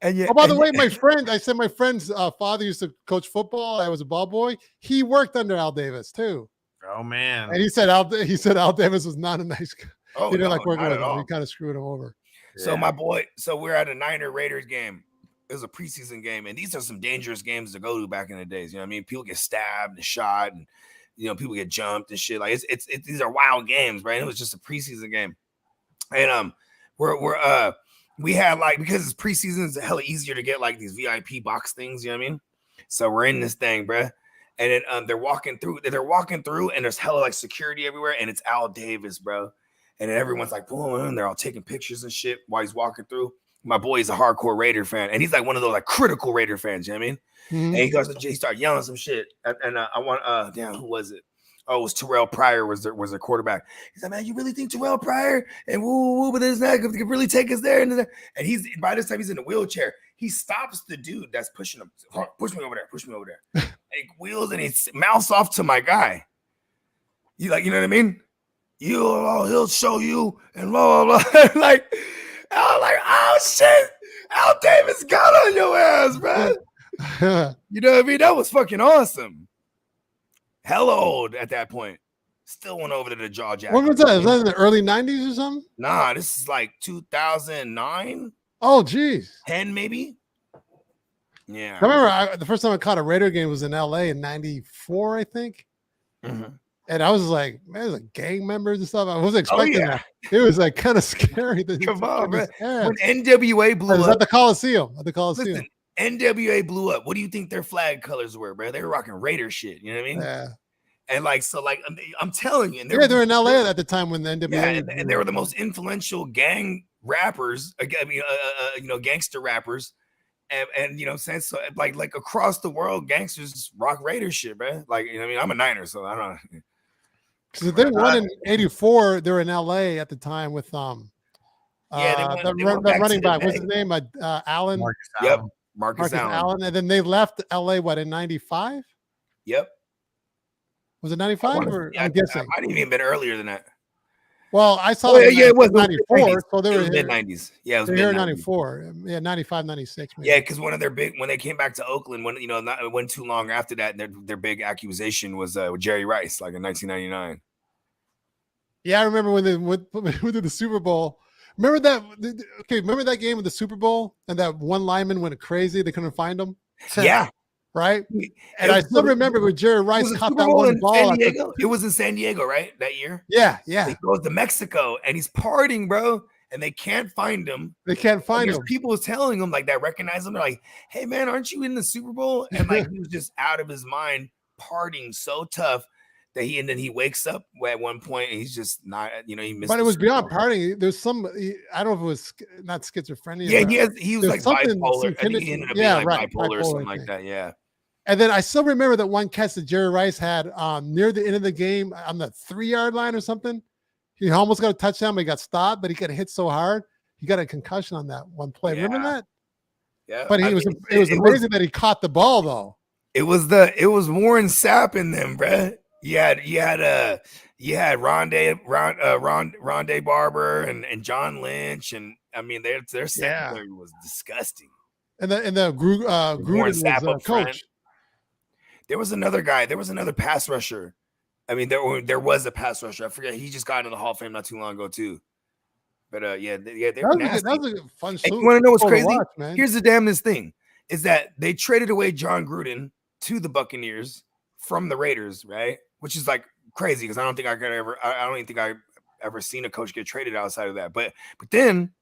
And by the way, my friend's father used to coach football. I was a ball boy. He worked under Al Davis too. Oh man! And he said Al Davis was not a nice guy. Oh, he didn't like working with him. He kind of screwed him over. So my boy, we're at a Niner Raiders game. It was a preseason game, and these are some dangerous games to go to back in the days. You know what I mean? People get stabbed and shot, and people get jumped and shit. Like it's these are wild games, right? It was just a preseason game, and we had like, because it's preseason, it's hella easier to get like these VIP box things. You know what I mean? So we're in this thing, bruh. And then they're walking through, and there's hella like security everywhere, and it's Al Davis, bro. And then everyone's like, boom, and they're all taking pictures and shit while he's walking through. My boy is a hardcore Raider fan, and he's like one of those like critical Raider fans. You know what I mean? Mm-hmm. And he started yelling some shit, and I want who was it? Oh, it was Terrell Pryor was their quarterback. He's like, man, you really think Terrell Pryor and woo, but there's not could really take us there? And he's by this time he's in a wheelchair. He stops the dude that's pushing him. Push me over there. And he wheels and he mouths off to my guy. You know what I mean? He'll show you and blah blah blah. Like, I was like, oh shit, Al Davis got on your ass, bro. You know what I mean? That was fucking awesome. Hella old at that point. Still went over to the jaw jacket. When was that? Was that in the early 90s or something? Nah, this is like 2009. Oh, geez. 10 maybe. Yeah. I remember the first time I caught a Raider game was in LA in 94, I think. Mm-hmm. And I was like, man, there's like gang members and stuff. I wasn't expecting that. It was like kind of scary. Come on, man. When NWA blew up. At the Coliseum. At the Coliseum. Listen, NWA blew up. What do you think their flag colors were, bro? They were rocking Raider shit. You know what I mean? Yeah. And like, so like, I'm telling you. They're in LA at the time when the NWA. Yeah, and they were the most influential gang rappers. I mean, gangster rappers. And you know what I'm saying? So like across the world, gangsters rock Raider shit, bro. Like, you know what I mean? I'm a Niner, so I don't know. Because they won in '84. They were in LA at the time with the running back. What's his name? Allen. Marcus Allen. Yep, Marcus Allen. And then they left LA. What, in '95? Yep. Was it '95? I'm guessing. It might have even been earlier than that. Well, I saw it was '94. So they were mid '90s. Yeah, it was mid '94. Yeah, '95, '96. Yeah, because one of their when they came back to Oakland, it wasn't too long after that. Their big accusation was with Jerry Rice, like in 1999. Yeah, I remember when they went to the Super Bowl. Remember that? Okay, remember that game with the Super Bowl and that one lineman went crazy. They couldn't find him. Yeah. Right. And I still remember when Jerry Rice caught that one ball. It was in San Diego, right? That year. Yeah. He goes to Mexico and he's partying, bro. And they can't find him. They can't find him. People telling him like that, recognize him. They're like, "Hey man, aren't you in the Super Bowl?" And like he was just out of his mind, partying so tough that he wakes up at one point and he's just not. He missed. But it was beyond partying. There's some. I don't know if it was not schizophrenia. Yeah, he was like bipolar. I think he ended up being like bipolar or something like that. Yeah. And then I still remember that one catch that Jerry Rice had near the end of the game on the 3-yard line or something. He almost got a touchdown, but he got stopped, but he got hit so hard. He got a concussion on that one play. Yeah. Remember that? Yeah. But it was amazing that he caught the ball though. It was Warren Sapp in them, bro. You had Rondé Barber and John Lynch, and I mean their secondary was disgusting. And the Gruden was coach. There was another guy. There was another pass rusher. I mean, there was a pass rusher. I forget. He just got into the Hall of Fame not too long ago too. But they were nasty. That was a fun show. You want to know what's crazy? Watch, here's the damnest thing: is that they traded away John Gruden to the Buccaneers from the Raiders, right? Which is like crazy because I don't even think I ever seen a coach get traded outside of that. But then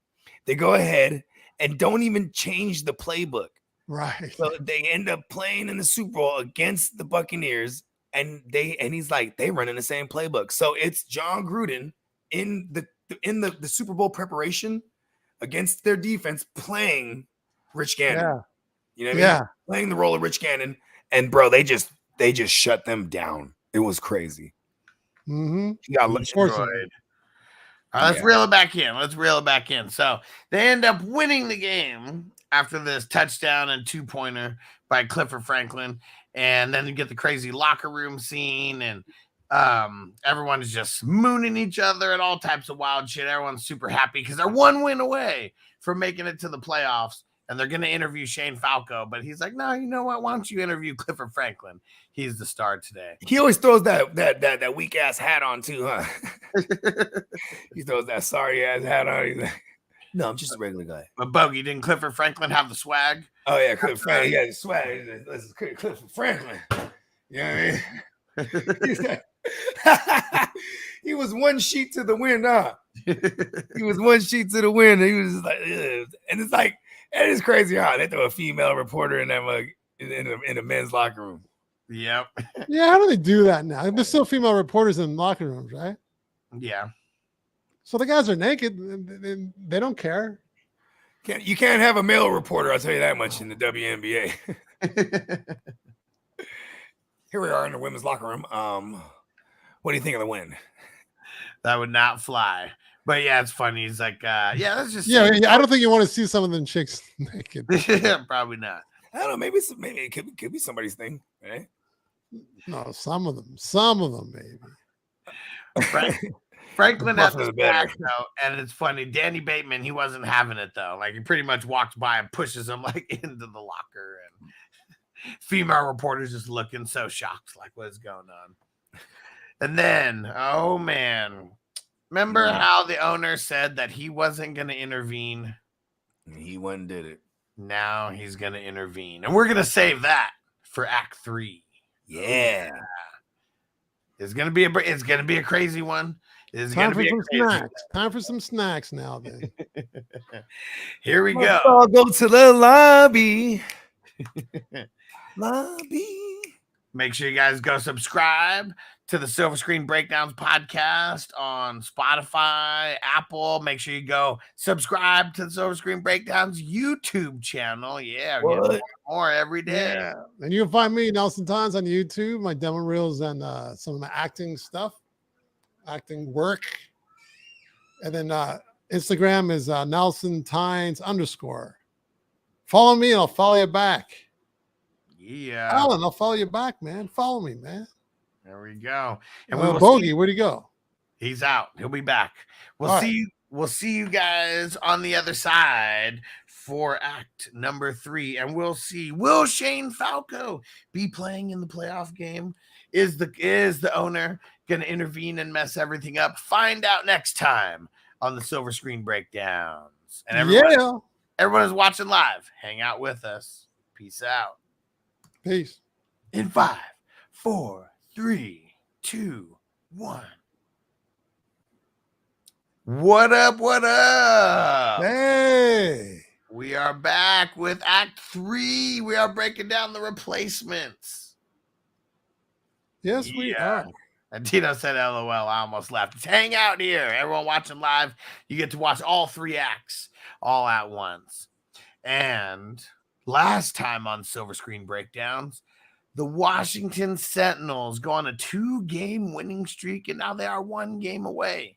they go ahead and don't even change the playbook. Right. So they end up playing in the Super Bowl against the Buccaneers, and he's like, they run in the same playbook. So it's John Gruden in the Super Bowl preparation against their defense playing Rich Gannon. Yeah. You know what I mean? Playing the role of Rich Gannon. And bro, they just shut them down. It was crazy. Mm-hmm. He got destroyed. Let's reel it back in. So they end up winning the game after this touchdown and 2-pointer by Clifford Franklin. And then you get the crazy locker room scene, and everyone is just mooning each other and all types of wild shit. Everyone's super happy because they're one win away from making it to the playoffs. And they're going to interview Shane Falco, but he's like, no, you know what? Why don't you interview Clifford Franklin? He's the star today. He always throws that weak ass hat on too, huh? He throws that sorry ass hat on. He's like, no, I'm just a regular guy. But Bogey, didn't Clifford Franklin have the swag? Oh yeah, Clifford Franklin. He had the swag. This is Clifford Franklin. You know what I mean? He was one sheet to the wind, huh? He was one sheet to the wind. He was just like, ugh. And it's like, it is crazy how they throw a female reporter in that mug in the men's locker room. Yep. Yeah, how do they do that now? There's still female reporters in locker rooms, right? Yeah. So the guys are naked and they don't care. You can't have a male reporter, I'll tell you that much, in the WNBA. Here we are in the women's locker room. What do you think of the win? That would not fly. But yeah, it's funny. He's like, let's just I don't think you want to see some of them chicks naked. Probably not. I don't know. Maybe it could be somebody's thing, right? No, some of them, maybe. Franklin had Tougher the the better. sack, though, and it's funny. Danny Bateman, he wasn't having it though. Like he pretty much walks by and pushes him like into the locker, and female reporters just looking so shocked, like what's going on. And then, oh man, remember how the owner said that he wasn't going to intervene? He went and did it. Now he's going to intervene, and we're going to save that for Act 3. Yeah. It's gonna be a crazy one. It's Time gonna for be some snacks. Time for some snacks now. Then Here we Let's go. all go to the lobby. Lobby. Make sure you guys go subscribe to the Silver Screen Breakdowns podcast on Spotify, Apple. Make sure you go subscribe to the Silver Screen Breakdowns YouTube channel. Yeah, we're getting more every day. yeah, and you can find me Nelson Tons on YouTube, my demo reels, and some of my acting stuff, acting work. And then Instagram is Nelson Tines _. Follow me and I'll follow you back. Yeah. Alan, I'll follow you back, man. Follow me, man. There we go. And Bogey, where'd he go? He's out. He'll be back. We'll All see right. you. We'll see you guys on the other side for Act number 3, and we'll see. Will Shane Falco be playing in the playoff game? Is the owner going to intervene and mess everything up? Find out next time on the Silver Screen Breakdowns. And everyone is watching live. Hang out with us. Peace out. Peace. In 5, 4, 3, 2, 1. What up? What up? Hey. We are back with Act 3. We are breaking down the replacements. Yes, we are. And Tino said, LOL, I almost left. Just hang out here. Everyone watching live, you get to watch all 3 acts all at once. And last time on Silver Screen Breakdowns, the Washington Sentinels go on a 2-game winning streak, and now they are 1 game away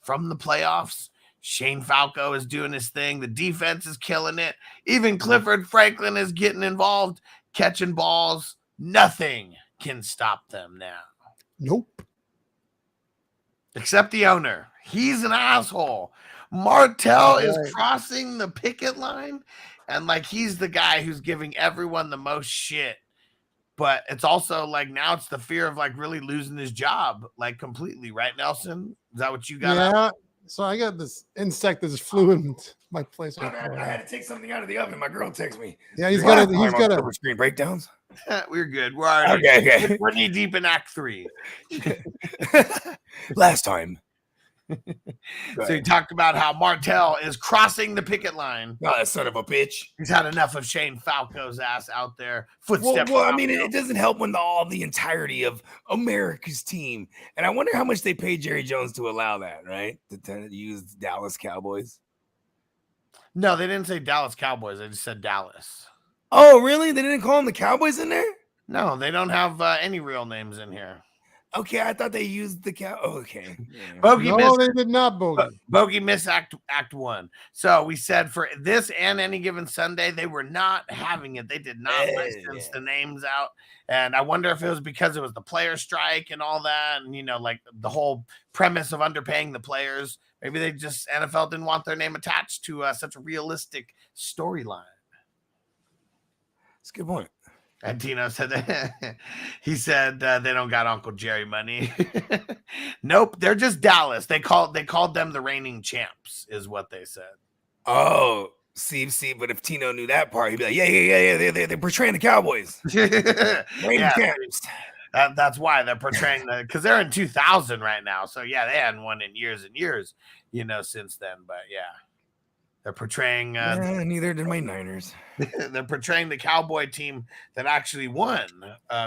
from the playoffs. Shane Falco is doing his thing. The defense is killing it. Even Clifford Franklin is getting involved, catching balls. Nothing can stop them now. Nope. Except the owner. He's an asshole. Martell is crossing the picket line, and like he's the guy who's giving everyone the most shit. But it's also like now it's the fear of like really losing his job, like completely, right, Nelson? Is that what you got? Yeah. So I got this insect that just flew in my place. I had to take something out of the oven. My girl texted me. Yeah, he's got a Silver Screen Breakdowns. We're good. We're already okay. We're knee deep in Act 3. Last time. So you talked about how Martell is crossing the picket line. Oh, that son of a bitch. He's had enough of Shane Falco's ass out there. Footsteps. Well, I mean, it doesn't help when the entirety of America's team. And I wonder how much they paid Jerry Jones to allow that, right? To use Dallas Cowboys. No, they didn't say Dallas Cowboys. They just said Dallas. Oh, really? They didn't call them the Cowboys in there? No, they don't have any real names in here. Okay, I thought they used the cow. Oh, okay. Yeah. They did not, Bogey. Bogey missed Act 1. So we said for this and Any Given Sunday, they were not having it. They did not license the names out. And I wonder if it was because it was the player strike and all that. And, you know, like the whole premise of underpaying the players. Maybe they just, NFL didn't want their name attached to such a realistic storyline. That's a good point. And Tino said that he said they don't got Uncle Jerry money. Nope, they're just Dallas. They called them the reigning champs, is what they said. Oh, see, but if Tino knew that part, he'd be like, yeah. They're portraying the Cowboys. Reigning champs. That's why they're portraying because they're in 2000 right now. So yeah, they hadn't won in years and years, you know, since then. But yeah. They're portraying neither did my Niners. They're portraying the Cowboy team that actually won,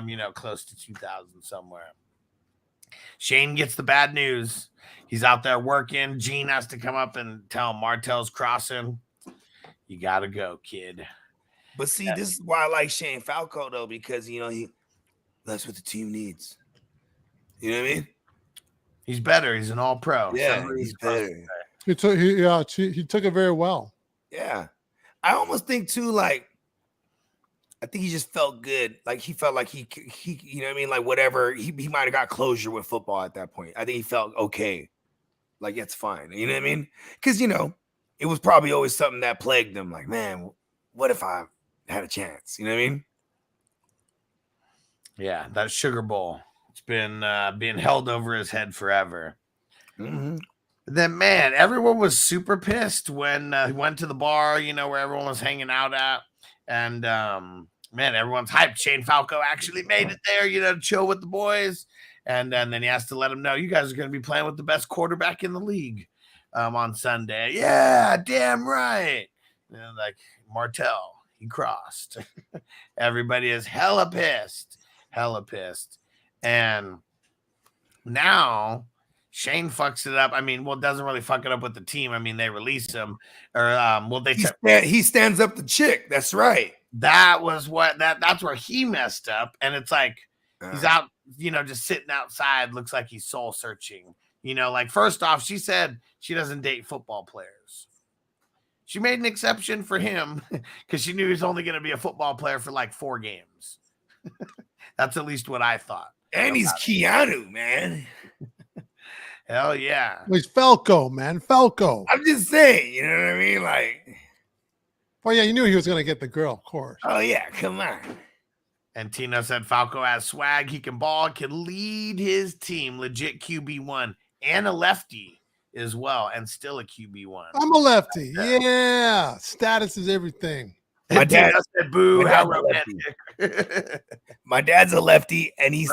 you know, close to 2000 somewhere. Shane gets the bad news. He's out there working. Gene has to come up and tell him Martell's crossing. You got to go, kid. But see, this is why I like Shane Falco, though, because, you know, that's what the team needs. You know what I mean? He's better. He's an all-pro. Yeah, he's better. He took it very well. Yeah. I almost think too, like, I think he just felt good. Like he felt like he you know what I mean? Like whatever, he might have got closure with football at that point. I think he felt okay. Like, it's fine. You know what I mean? Because, it was probably always something that plagued them. Like, man, what if I had a chance? You know what I mean? Yeah, that sugar bowl. It's been being held over his head forever. Mm-hmm. Then, man, everyone was super pissed when he went to the bar, where everyone was hanging out at. And, man, everyone's hyped. Shane Falco actually made it there, to chill with the boys. And then he has to let them know, you guys are going to be playing with the best quarterback in the league on Sunday. Yeah, damn right. Like, Martell, he crossed. Everybody is hella pissed. And now Shane fucks it up. I mean, doesn't really fuck it up with the team. I mean, they release him. Or, he stands up the chick. That's right. That's where he messed up. And it's like, he's out, just sitting outside, looks like he's soul searching. Like, first off, she said she doesn't date football players. She made an exception for him because she knew he was only going to be a football player for like 4 games. That's at least what I thought. And he's Keanu, man. Hell yeah. Well, he's Falco, man. Falco. I'm just saying, you know what I mean? Like, well, yeah, you knew he was going to get the girl, of course. Oh, yeah, come on. And Tino said Falco has swag. He can ball, can lead his team. Legit QB1 and a lefty as well, and still a QB1. I'm a lefty. Yeah. Status is everything. My dad said, boo, how romantic. My dad's a lefty, and he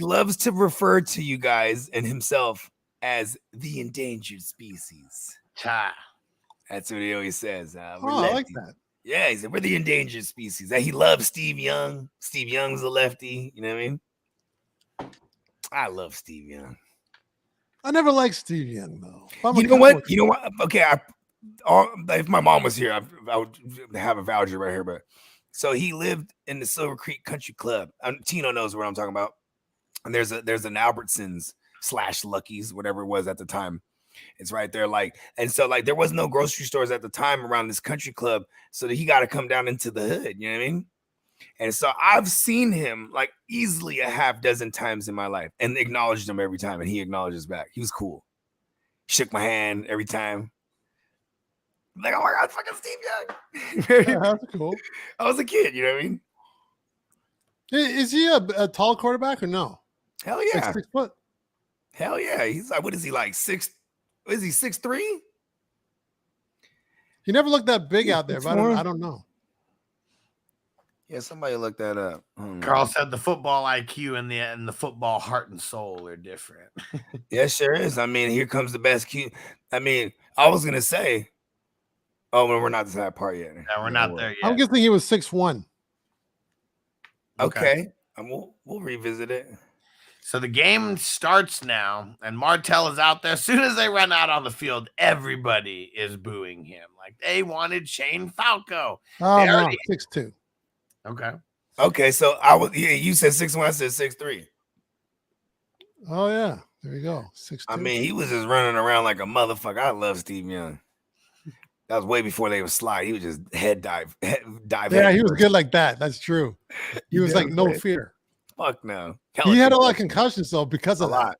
loves to refer to you guys and himself as the endangered species. Cha. That's what he always says. I like that. Yeah, he said, we're the endangered species. He loves Steve Young. Steve Young's a lefty. You know what I mean? I love Steve Young. I never liked Steve Young, though. You know what? Okay, if my mom was here, I would have a voucher right here. But so he lived in the Silver Creek Country Club. Tino knows what I'm talking about. And there's an Albertsons / Lucky's, whatever it was at the time. It's right there. And so there was no grocery stores at the time around this country club. So that he got to come down into the hood. You know what I mean? And so I've seen him easily a half dozen times in my life and acknowledged him every time. And he acknowledges back. He was cool. Shook my hand every time. Like, oh my God, fucking Steve Young. Yeah, that's cool. I was a kid, you know what I mean? Is he a tall quarterback or no? Hell yeah. 6 foot. Hell yeah. He's like, what is he like? 6? Is he 6'3"? He never looked that big out there, but I don't know. Yeah, somebody looked that up. Carl said the football IQ and the football heart and soul are different. Yeah, sure is. I mean, here comes the best Q. I mean, I was gonna say, oh, well, we're not to that part yet. No, we're not there yet. I'm guessing he was 6'1". Okay. We'll revisit it. So the game starts now, and Martell is out there. As soon as they run out on the field, everybody is booing him. Like, they wanted Shane Falco. Oh, no, 6'2". Okay, so you said 6'1", I said 6'3". Oh, yeah. There you go. 6'2". I mean, he was just running around like a motherfucker. I love Steve Young. That was way before they would slide. He was just head dive. Yeah, he was good like that. That's true. He was like no fear. Fuck no. He had a lot of concussions though because of a lot.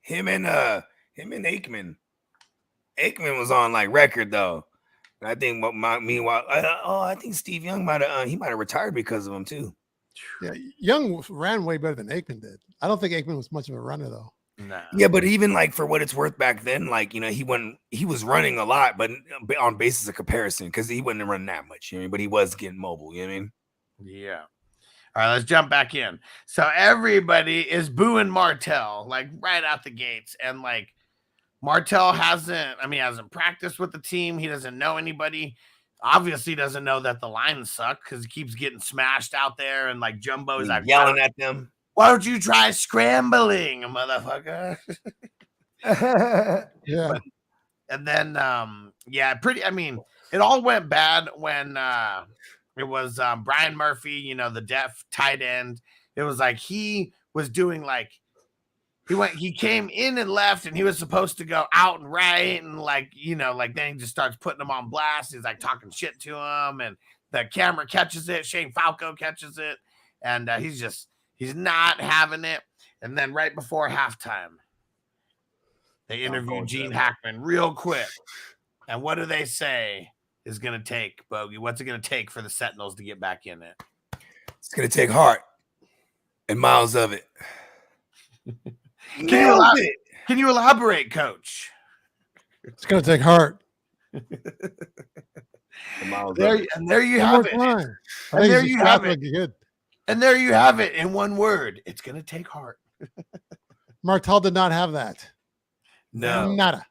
Him and Aikman. Aikman was on record though. And I think I think Steve Young might have retired because of him too. Yeah, Young ran way better than Aikman did. I don't think Aikman was much of a runner though. Nah. Yeah, but even for what it's worth back then, he was running a lot, but on basis of comparison, because he wasn't running that much, you know what I mean? But he was getting mobile, you know what I mean? Yeah. All right, let's jump back in. So everybody is booing Martell right out the gates, and Martell hasn't practiced with the team. He doesn't know anybody. Obviously doesn't know that the lines suck because he keeps getting smashed out there, and Jumbo's yelling at them. Why don't you try scrambling, motherfucker? Yeah. And then, it all went bad when it was Brian Murphy, the deaf tight end. It was he was doing he came in and left, and he was supposed to go out and right, and then he just starts putting them on blast. He's talking shit to him, and the camera catches it. Shane Falco catches it, and he's not having it. And then right before halftime, They interviewed Gene Hackman real quick. And what do they say is going to take, Bogey? What's it going to take for the Sentinels to get back in it? It's going to take heart and miles of it. Can you elaborate, Coach? It's going to take heart. There you have it. And there you have it. And there you have it in one word. It's going to take heart. Martel did not have that. No. Nada.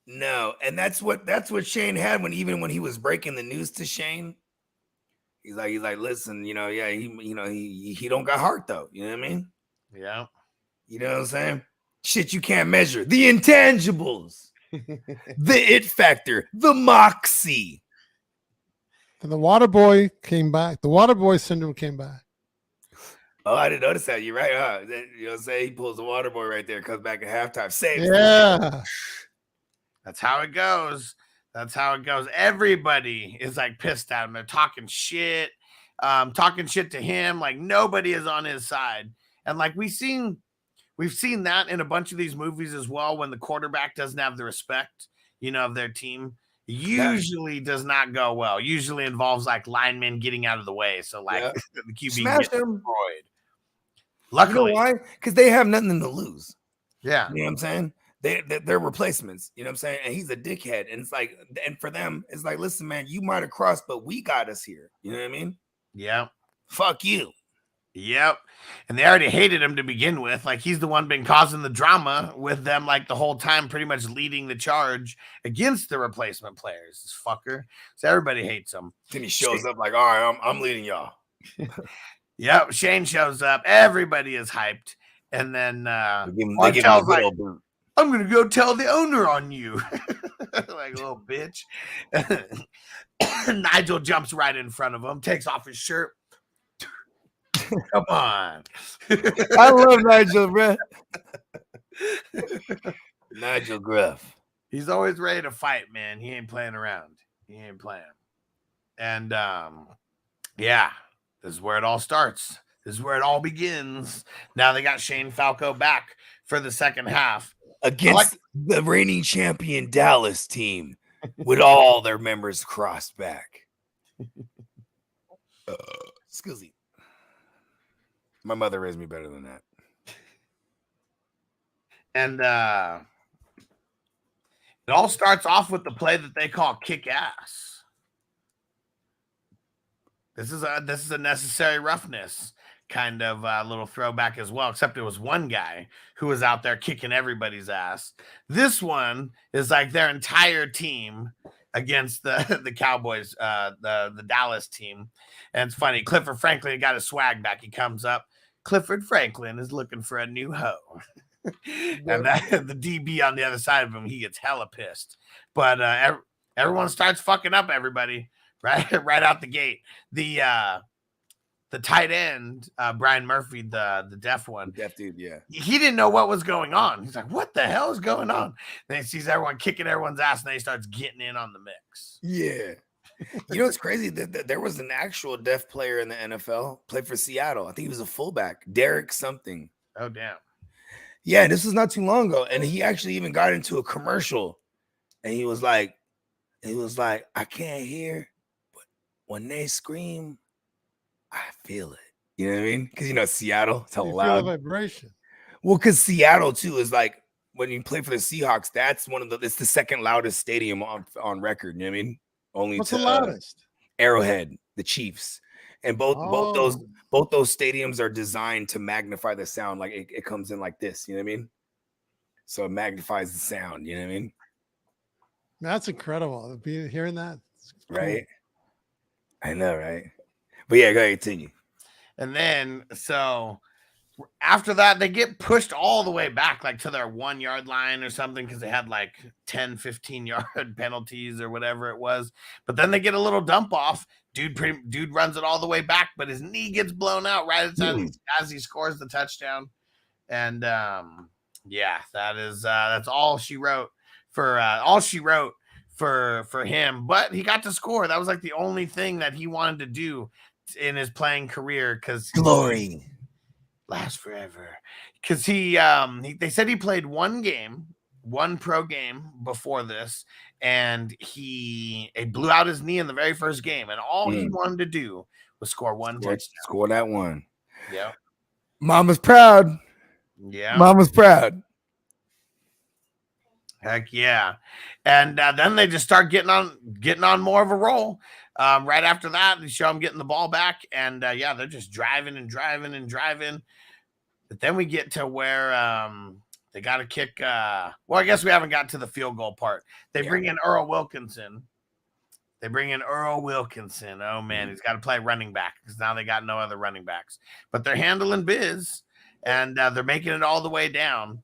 No. And that's what Shane had when he was breaking the news to Shane. He's like, listen, he don't got heart though. You know what I mean? Yeah. You know what I'm saying? Shit you can't measure. The intangibles. The it factor. The moxie. And the water boy came back. The water boy syndrome came back. Oh, I didn't notice that. You're right, huh? You know what I'm saying? He pulls the water boy right there, comes back at halftime. Saves. Yeah. That's how it goes. That's how it goes. Everybody is like pissed at him. They're talking shit to him. Like nobody is on his side. And like we've seen that in a bunch of these movies as well. When the quarterback doesn't have the respect, of their team, usually does not go well. Usually involves like linemen getting out of the way. So like the QB gets destroyed. Luckily, you know why? Because they have nothing to lose. Yeah, you know what I'm saying. They're replacements, you know what I'm saying? And he's a dickhead. And it's like, and for them, it's like, listen, man, you might have crossed, but we got us here. You know what I mean? Yeah. Fuck you. Yep. And they already hated him to begin with. Like he's the one been causing the drama with them like the whole time, pretty much leading the charge against the replacement players. This fucker. So everybody hates him. Then he shows up like, all right, I'm leading y'all. Yep. Shane shows up. Everybody is hyped. And then they give him a good old boot. I'm going to go tell the owner on you. Like, little bitch. Nigel jumps right in front of him, takes off his shirt. Come on. I love Nigel, bro. Nigel Gruff. He's always ready to fight, man. He ain't playing around. He ain't playing. And, this is where it all starts. This is where it all begins. Now they got Shane Falco back for the second half. Against the reigning champion Dallas team with all their members crossed back. Excuse me. My mother raised me better than that. And it all starts off with the play that they call kick ass. This is a necessary roughness kind of little throwback as well, except it was one guy who was out there kicking everybody's ass. This one is like their entire team against the Cowboys, the Dallas team. And it's funny, Clifford Franklin got his swag back. He comes up. Clifford Franklin is looking for a new hoe. And the DB on the other side of him, he gets hella pissed. But everyone starts fucking up everybody right out the gate. The tight end, Brian Murphy, the deaf one. Deaf dude, yeah. He didn't know what was going on. He's like, what the hell is going on? Then he sees everyone kicking everyone's ass, and then he starts getting in on the mix. Yeah. You know what's crazy? There was an actual deaf player in the NFL, played for Seattle. I think he was a fullback, Derek something. Oh, damn. Yeah, this was not too long ago. And he actually even got into a commercial. And he was like, I can't hear, but when they scream, I feel it. You know what I mean? Because Seattle, it's a loud feel the vibration. Well, because Seattle too is like when you play for the Seahawks, that's it's the second loudest stadium on record. You know what I mean? Only what's the loudest? Arrowhead, the Chiefs, and both those stadiums are designed to magnify the sound. Like it comes in like this. You know what I mean? So it magnifies the sound. You know what I mean? That's incredible. Hearing that, cool. Right? I know, right? But yeah, go ahead, continue. And then, so after that, they get pushed all the way back, like to their 1 yard line or something, because they had like 10, 15 yard penalties or whatever it was. But then they get a little dump off. Dude runs it all the way back, but his knee gets blown out right as he scores the touchdown. And that's all she wrote for him. But he got to score. That was like the only thing that he wanted to do in his playing career, because glory lasts forever. Because they said he played one game one pro game before this, and he blew out his knee in the very first game, and all he wanted to do was score one touchdown. Score that one. Yeah. Mama's proud. Yeah. Mama's proud. Heck yeah. And then they just start getting on more of a roll. Right after that, they show them getting the ball back, and they're just driving and driving and driving. But then we get to where they got to kick. I guess we haven't got to the field goal part. They bring in Earl Wilkinson. Oh, man, he's got to play running back because now they got no other running backs. But they're handling biz, and they're making it all the way down.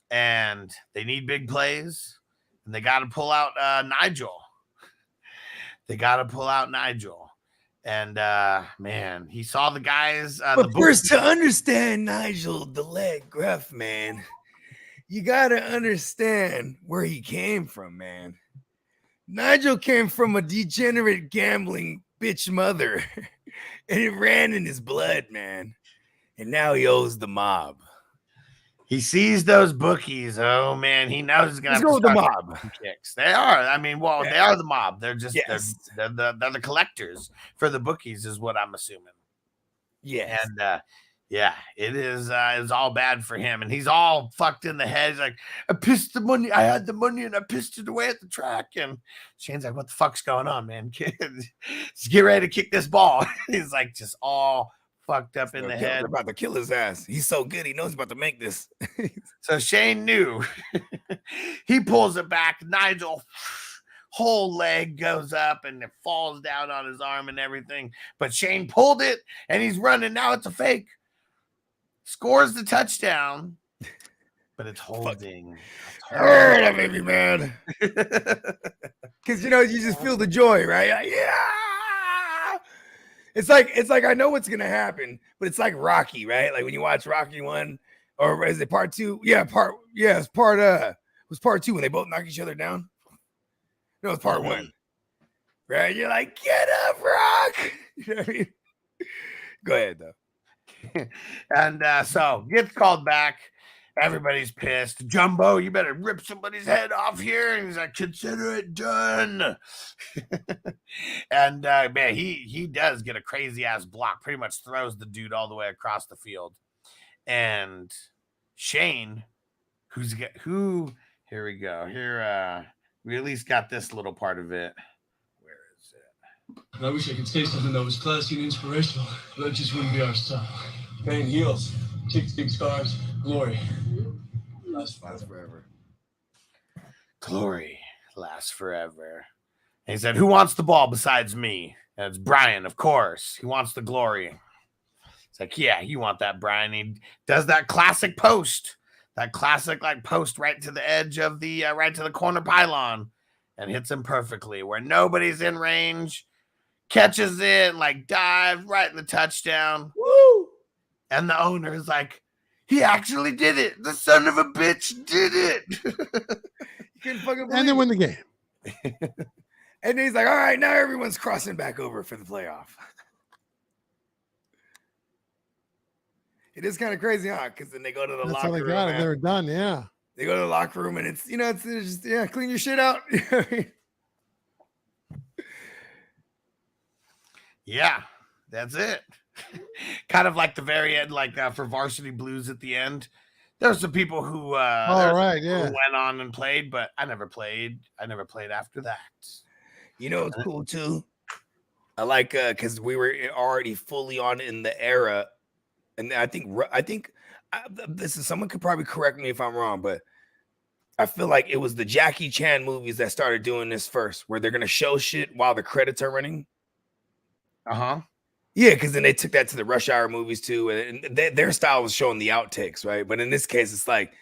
And they need big plays, and they got to pull out Nigel. And man, he saw the guys. But first, to understand Nigel, the leg Gruff, man, you got to understand where he came from, man. Nigel came from a degenerate gambling bitch mother, and it ran in his blood, man. And now he owes the mob. He sees those bookies. Oh man, he knows he's gonna have to the mob kicks. They are. I mean, they are the mob. They're just they're the collectors for the bookies, is what I'm assuming. Yes. And it is. It's all bad for him, and he's all fucked in the head. He's like, I pissed the money. I had the money, and I pissed it away at the track. And Shane's like, what the fuck's going on, man? Just get ready to kick this ball. He's like, just all fucked up in the head. They're about to kill his ass. He's so good. He knows he's about to make this. So Shane knew. He pulls it back. Nigel, whole leg goes up and it falls down on his arm and everything. But Shane pulled it and he's running. Now it's a fake. Scores the touchdown. But it's holding. That made me mad. Because, you just feel the joy, right? Yeah. It's like I know what's gonna happen, but it's like Rocky, right? Like when you watch Rocky 1, or is it part 2? It was part 2 when they both knock each other down. No, it's part 1. Right? You're like, get up, Rock. You know what I mean? Go ahead though. And so gets called back. Everybody's pissed. Jumbo, you better rip somebody's head off here. And he's like, consider it done. And man, he does get a crazy ass block. Pretty much throws the dude all the way across the field. And Shane, here we go. Here, we at least got this little part of it. Where is it? I wish I could say something that was classy and inspirational, but that just wouldn't be our style. Pain heals. Chicks, big scars, glory. Lasts forever. Glory lasts forever. And he said, who wants the ball besides me? And it's Brian, of course. He wants the glory. It's like, yeah, you want that, Brian. He does that classic post. That classic post right to the edge of the right to the corner pylon and hits him perfectly where nobody's in range. Catches it, dives right in the touchdown. Woo! And the owner is like, he actually did it. The son of a bitch did it. You couldn't fucking believe and they win the game. And he's like, all right, now everyone's crossing back over for the playoff. It is kind of crazy, huh? Because then they go to the locker room. That's how they were done, yeah. They go to the locker room and it's just, clean your shit out. Yeah, that's it. Kind of like the very end, for Varsity Blues at the end. There's some people who who went on and played, but I never played. I never played after that. It's cool too. I like because we were already fully on in the era, and I think this is, someone could probably correct me if I'm wrong, but I feel like it was the Jackie Chan movies that started doing this first, where they're gonna show shit while the credits are running. Yeah, because then they took that to the Rush Hour movies too, and their style was showing the outtakes, right? But in this case, it's like,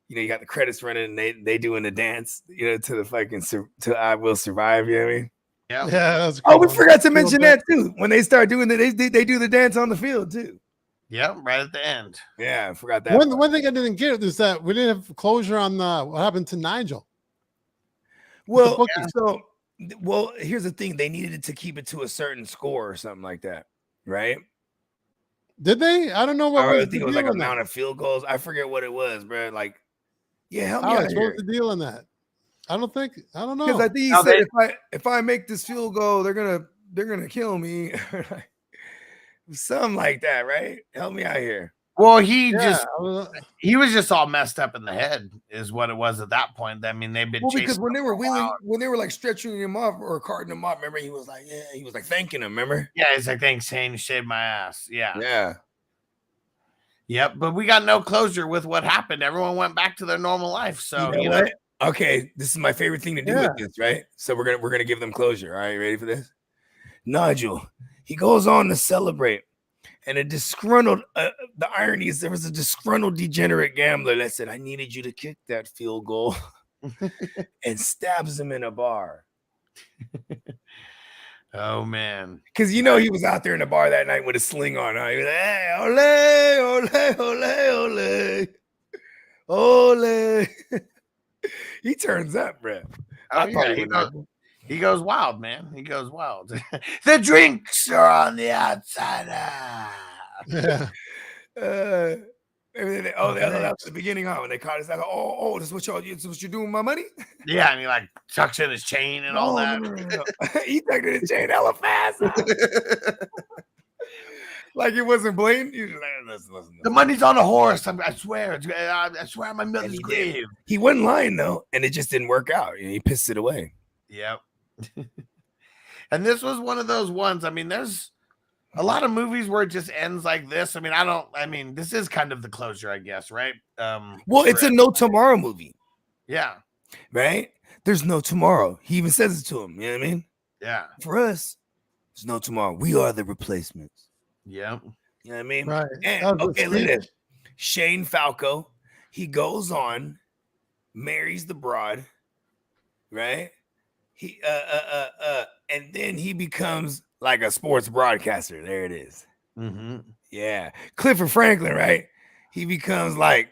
you got the credits running and they doing the dance, to the fucking to I Will Survive. You know what I mean? Yeah. That's cool. Oh, we forgot to mention that too. When they start doing they do the dance on the field too. Yeah, right at the end. Yeah, I forgot that. One thing I didn't get is that we didn't have closure on what happened to Nigel. Well, here's the thing: they needed it to keep it to a certain score or something like that. Right? Did they? I don't know what. I think it was like amount of field goals. I forget what it was, bro. Yeah, help me out Alex, what here. was the deal on that? I don't know. Because I think he said if I make this field goal, they're gonna kill me. Something like that, right? Help me out here. Well, he was just all messed up in the head, is what it was at that point. I mean, they've been because when they were like stretching him off or carting him off, remember he was like thanking him, remember? Yeah, he's like, thanks, Shane, shaved my ass. Yeah. Yeah. Yep, but we got no closure with what happened. Everyone went back to their normal life. So you know what? Okay, this is my favorite thing to do with this, right? So we're gonna give them closure. All right, ready for this? Nigel, he goes on to celebrate. And a disgruntled, the irony is there was a disgruntled degenerate gambler that said, I needed you to kick that field goal and stabs him in a bar. Oh, man. Because he was out there in the bar that night with a sling on. Huh? He was like, hey, ole, ole, ole, ole. He turns up, bro. He goes wild, man. He goes wild. The drinks are on the outside. Yeah. That's the beginning of when they caught us. Like, this is what you're doing with my money? Yeah, and he like tucks in his chain and all that. No. He tucked in his chain hella fast. Like it wasn't blatant. He was like, listen. The money's on a horse. I swear. I swear on my mother's grave. He wasn't lying though, and it just didn't work out. He pissed it away. Yep. And this was one of those ones. I mean, there's a lot of movies where it just ends like this. I mean, this is kind of the closure, I guess, right? Well, it's a no tomorrow movie. Yeah. Right? There's no tomorrow. He even says it to him. You know what I mean? Yeah. For us, there's no tomorrow. We are the replacements. Yep. You know what I mean? Right. And, okay, look at this. Shane Falco, he goes on, marries the broad, right? He and then he becomes like a sports broadcaster. There it is. Mm-hmm. Yeah. Clifford Franklin, right? He becomes like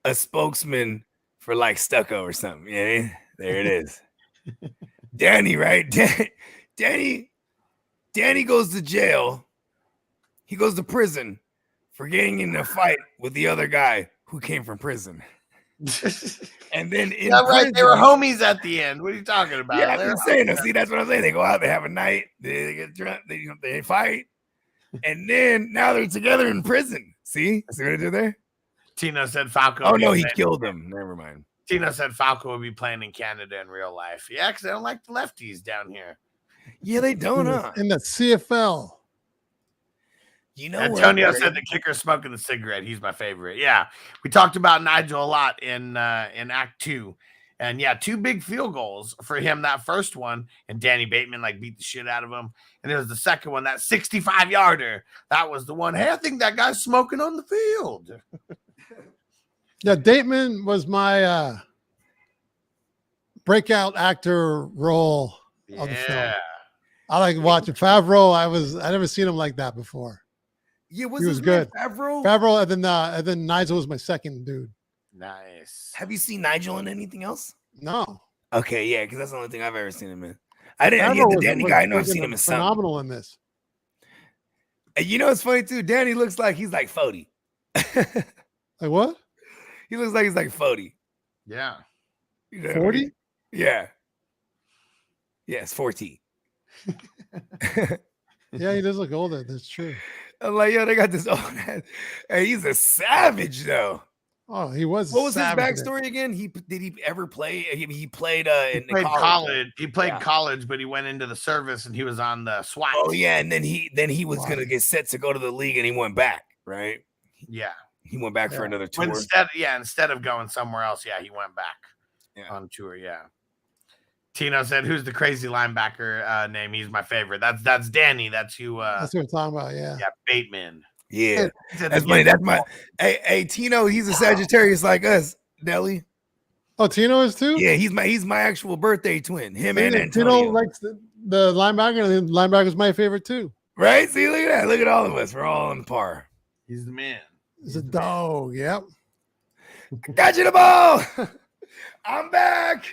a spokesman for like Stucco or something. Yeah, there it is. Danny, right? Danny goes to jail. He goes to prison for getting in a fight with the other guy who came from prison. And then in prison, they were homies at the end. What are you talking about? Yeah, I'm saying that. See, that's what I'm saying. They go out, they have a night, they get drunk, they fight, and then now they're together in prison. See what I did there? Tino said Falco. Oh no, he killed him. Never mind. Tino said Falco would be playing in Canada in real life. Yeah, because they don't like the lefties down here. Yeah, they don't. In the CFL. You know, Antonio said the kicker smoking the cigarette. He's my favorite. Yeah, we talked about Nigel a lot in Act 2, and yeah, 2 big field goals for him. That first one, and Danny Bateman like beat the shit out of him, and it was the second one, that 65-yarder. That was the one. Hey, I think that guy's smoking on the field. Yeah, Bateman was my breakout actor role of the film. I like watching Favreau. I never seen him like that before. Yeah, he was good. Favreau, and then Nigel was my second dude. Nice. Have you seen Nigel in anything else? No. Okay, yeah, because that's the only thing I've ever seen him in. I didn't get the Danny guy. I know I've seen him in something. Phenomenal in this. And you know it's funny too. Danny looks like he's like 40. Like what? He looks like he's like 40. Yeah. 40? Yeah. Yes, 40. Yeah, he does look older. That's true. I'm like, yo, they got this old man. Hey, he's a savage though. Oh, he was. What was his backstory again? Did he ever play? He played in college. He played college, but he went into the service and he was on the SWAT. Oh yeah, and then he was gonna get set to go to the league, and he went back, right? Yeah, he went back for another tour. Instead of going somewhere else, he went back on tour. Yeah. Tino said, "Who's the crazy linebacker name? He's my favorite. That's Danny. That's who. That's what we're talking about. Yeah. Yeah, Bateman. Yeah, that's funny. That's my. Hey, Tino. He's a Sagittarius like us, Deli. Oh, Tino is too. Yeah, he's my actual birthday twin. Him and Antonio. Tino likes the linebacker, and the linebacker's my favorite too. Right? See, look at that. Look at all of us. We're all on par. He's the man. He's a dog. Yep. Got you the ball. I'm back.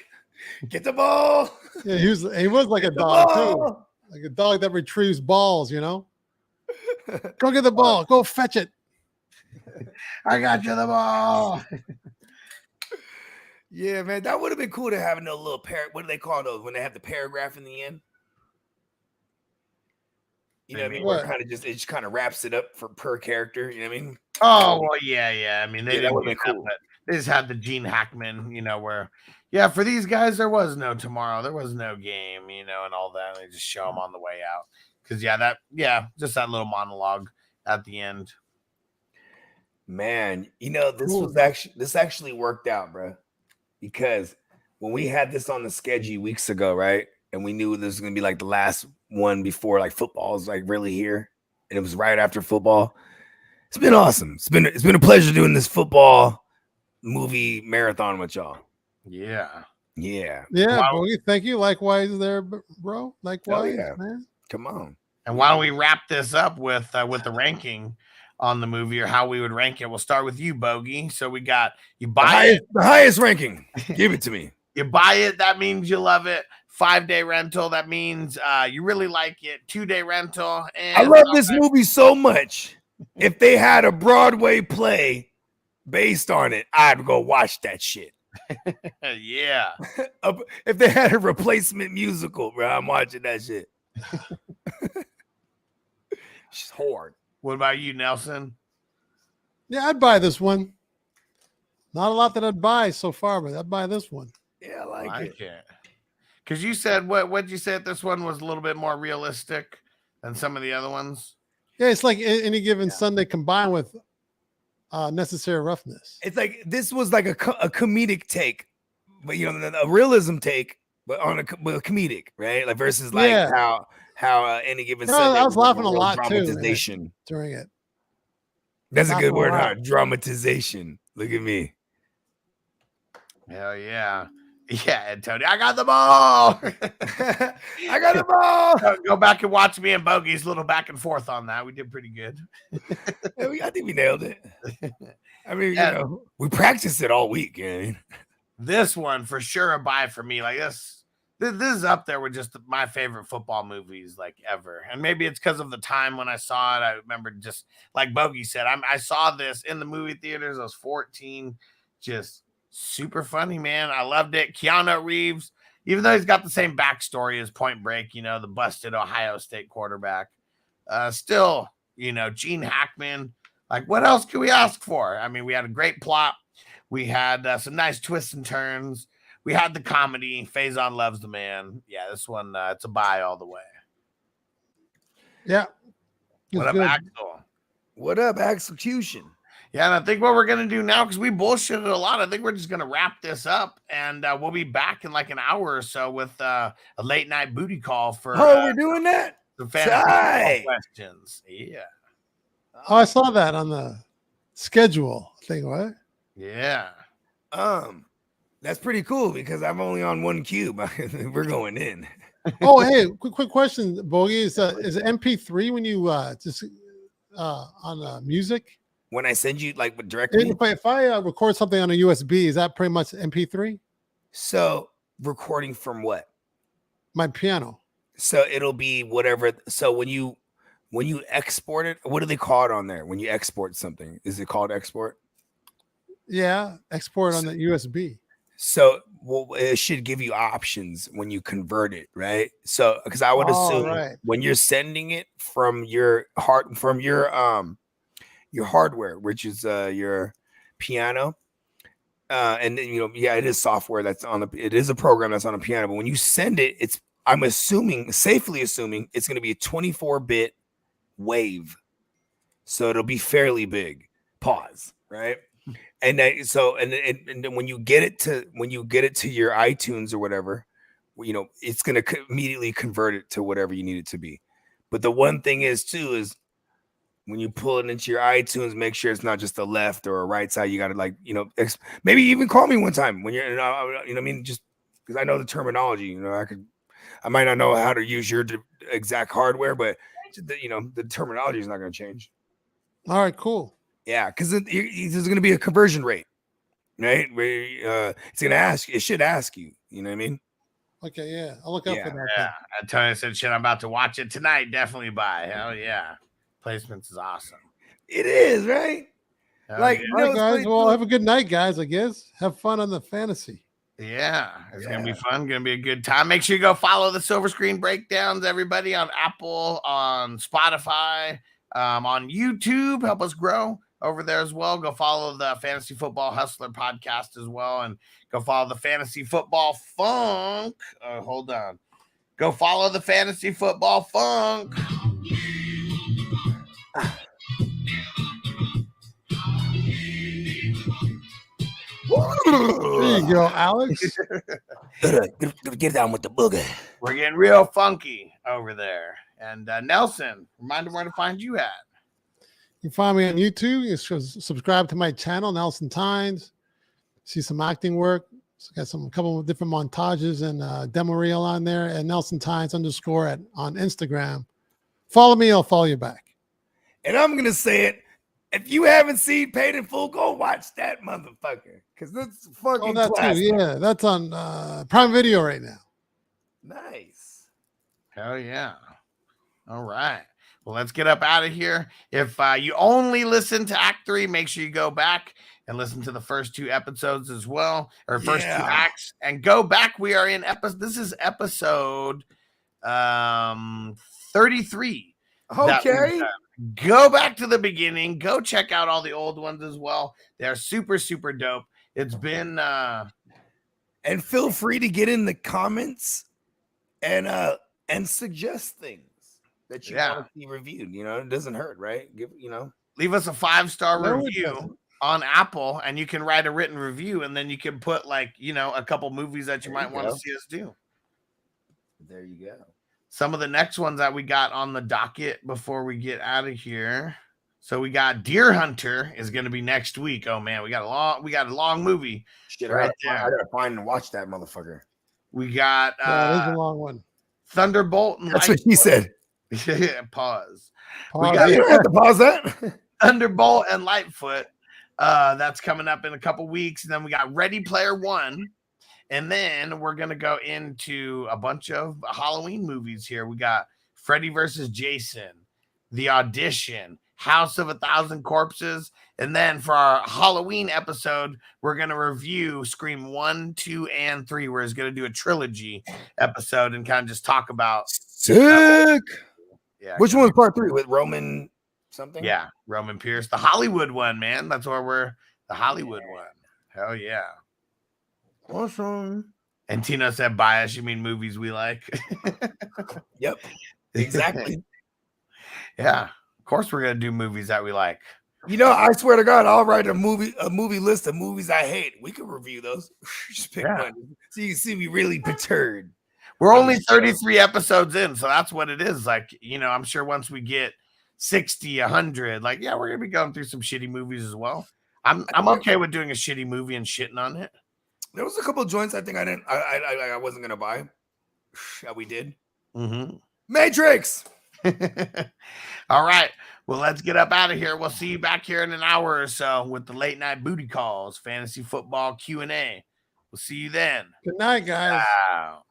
Get the ball. Yeah, he was like a dog too, like a dog that retrieves balls. You know, go get the ball. Go fetch it. I got you the ball. Yeah, man, that would have been cool to have a little what do they call those when they have the paragraph in the end? You know what I mean? Where it just kind of wraps it up for per character. You know what I mean? Oh well, yeah. I mean, they that didn't would do be cool. that, but they just had the Gene Hackman, where for these guys there was no tomorrow, there was no game, and all that. And they just show them on the way out because just that little monologue at the end. Man, this actually worked out, bro, because when we had this on the schedule weeks ago, right, and we knew this was gonna be like the last one before like football is like really here, and it was right after football. It's been awesome. It's been a pleasure doing this football movie marathon with y'all. Yeah. Boogie, thank you. Likewise, there, bro. Likewise, man. Come on. And why don't we wrap this up with the ranking on the movie, or how we would rank it? We'll start with you, Bogey. So we got you buy the highest ranking. Give it to me. You buy it, that means you love it. 5-day rental, that means you really like it. 2-day rental. And I love this movie so much. If they had a Broadway play based on it, I'd go watch that shit. Yeah. If they had a replacement musical, bro, I'm watching that shit. She's hard. What about you, Nelson? Yeah, I'd buy this one. Not a lot that I'd buy so far, but I'd buy this one. Yeah, I like it. Because you said what'd you say? This one was a little bit more realistic than some of the other ones. Yeah, it's like Any Given Sunday combined with Necessary Roughness. It's like this was like a comedic take, but a realism take, but on a comedic, right? Like versus like how Any Given Sunday. I was laughing a lot dramatization too during it. That's a good word, huh? Dramatization. Look at me. Hell yeah. Yeah, and Tony, I got the ball. I got the ball. Go back and watch me and Bogey's little back and forth on that. We did pretty good. I think we nailed it. I mean, we practiced it all week. This one for sure a buy for me. Like this is up there with just my favorite football movies like ever. And maybe it's because of the time when I saw it. I remember just like Bogey said, I saw this in the movie theaters. I was 14. Just super funny, man. I loved it. Keanu Reeves, even though he's got the same backstory as Point Break, the busted Ohio State quarterback, still, Gene Hackman. Like, what else can we ask for? I mean, we had a great plot. We had some nice twists and turns. We had the comedy. Faizon loves the man. Yeah, this one, it's a buy all the way. Yeah. What up, Axel? What up, Execution? Yeah, and I think what we're going to do now, because we bullshitted a lot, I think we're just going to wrap this up, and we'll be back in like an hour or so with a late night booty call for... we're doing that? The fantasy questions. Yeah. Oh, I saw that on the schedule thing, right? Yeah. That's pretty cool because I'm only on one cube. We're going in. Oh, hey, quick question, Bogey. Is it MP3 when you just on music? When I send you like directly, if I record something on a USB, is that pretty much MP3? So recording from what? My piano. So it'll be whatever. So when you export it, what do they call it on there? When you export something, is it called export? Yeah, export on the USB. So it should give you options when you convert it, right? So because I would assume when you're sending it from your your hardware, which is your piano, and then it is software that's it is a program that's on a piano. But when you send it, I'm safely assuming it's going to be a 24-bit wave, so it'll be fairly big. Pause, right? And then when you get it to your iTunes or whatever, it's going to immediately convert it to whatever you need it to be. But the one thing is when you pull it into your iTunes, make sure it's not just a left or a right side. You got to maybe even call me one time when you're, just because I know the terminology. I might not know how to use your exact hardware, but the terminology is not going to change. All right, cool. Yeah, because there's going to be a conversion rate, right? Where it's going to ask. It should ask you. You know what I mean? Okay, yeah, I'll look up for that. Yeah, Tony said, "Shit, I'm about to watch it tonight. Definitely buy." Hell yeah. Placements is awesome. It is, right? Like, All right, guys. Well, have a good night, guys. I guess have fun on the fantasy. Yeah, it's gonna be fun. Gonna be a good time. Make sure you go follow the Silver Screen Breakdowns, everybody, on Apple, on Spotify, on YouTube. Help us grow over there as well. Go follow the Fantasy Football Hustler podcast as well, and go follow the Fantasy Football Funk. Hold on. Go follow the Fantasy Football Funk. There you go, Alex. Get down with the booger. We're getting real funky over there. And Nelson, remind them where to find you at. You can find me on YouTube. You can subscribe to my channel, Nelson Tynes. See some acting work. Got a couple of different montages and demo reel on there. And Nelson Tynes _ on Instagram. Follow me, I'll follow you back. And I'm gonna say it. If you haven't seen Paid in Full, go watch that motherfucker. Because that's fucking that classic. too. Yeah, that's on Prime Video right now. Nice. Hell yeah. All right. Well, let's get up out of here. If you only listen to Act 3, make sure you go back and listen to the first 2 episodes as well, or first 2 acts, and go back. We are in this is episode 33. Okay. Go back to the beginning. Go check out all the old ones as well. They're super, super dope. It's been and feel free to get in the comments and suggest things that you want to see reviewed. You know, it doesn't hurt, right? Leave us a 5-star review on Apple, and you can write a written review, and then you can put a couple movies that you might want to see us do. There you go. Some of the next ones that we got on the docket before we get out of here. So we got Deer Hunter is going to be next week. Oh man, we got a long movie. Shit, I gotta find and watch that motherfucker. We got that is a long one. Thunderbolt and That's what he said. Pause. We got you don't have to pause that. Thunderbolt and Lightfoot. That's coming up in a couple weeks. And then we got Ready Player One. And then we're going to go into a bunch of Halloween movies here. We got Freddy vs. Jason, The Audition, House of 1,000 Corpses. And then for our Halloween episode, we're going to review Scream 1, 2, and 3. We're going to do a trilogy episode and kind of just talk about. Sick. Yeah. Which one's part 3 with Roman something? Yeah, Roman Pierce. The Hollywood one, man. That's where we're the Hollywood one. Hell yeah. Awesome. And Tino said bias, you mean movies we like? Yep. Exactly. Yeah. Of course we're gonna do movies that we like. You know, I swear to God, I'll write a movie list of movies I hate. We can review those. Just pick one. So you can see me really perturbed. We're only 33 episodes in, so that's what it is. Like, I'm sure once we get 60, 100, we're gonna be going through some shitty movies as well. I'm okay with doing a shitty movie and shitting on it. There was a couple of joints I think I wasn't gonna buy. We did. Mm-hmm. Matrix. All right. Well, let's get up out of here. We'll see you back here in an hour or so with the late night booty calls, fantasy football Q&A. We'll see you then. Good night, guys. Wow.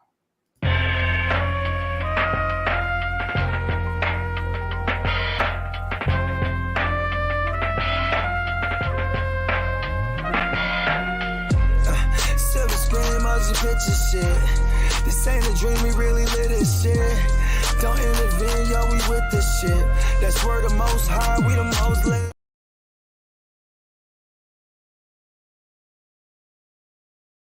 Picture shit. This ain't a dream, we really live this shit. Don't intervene, yo, we with this shit. That's where the most high, we the most lit.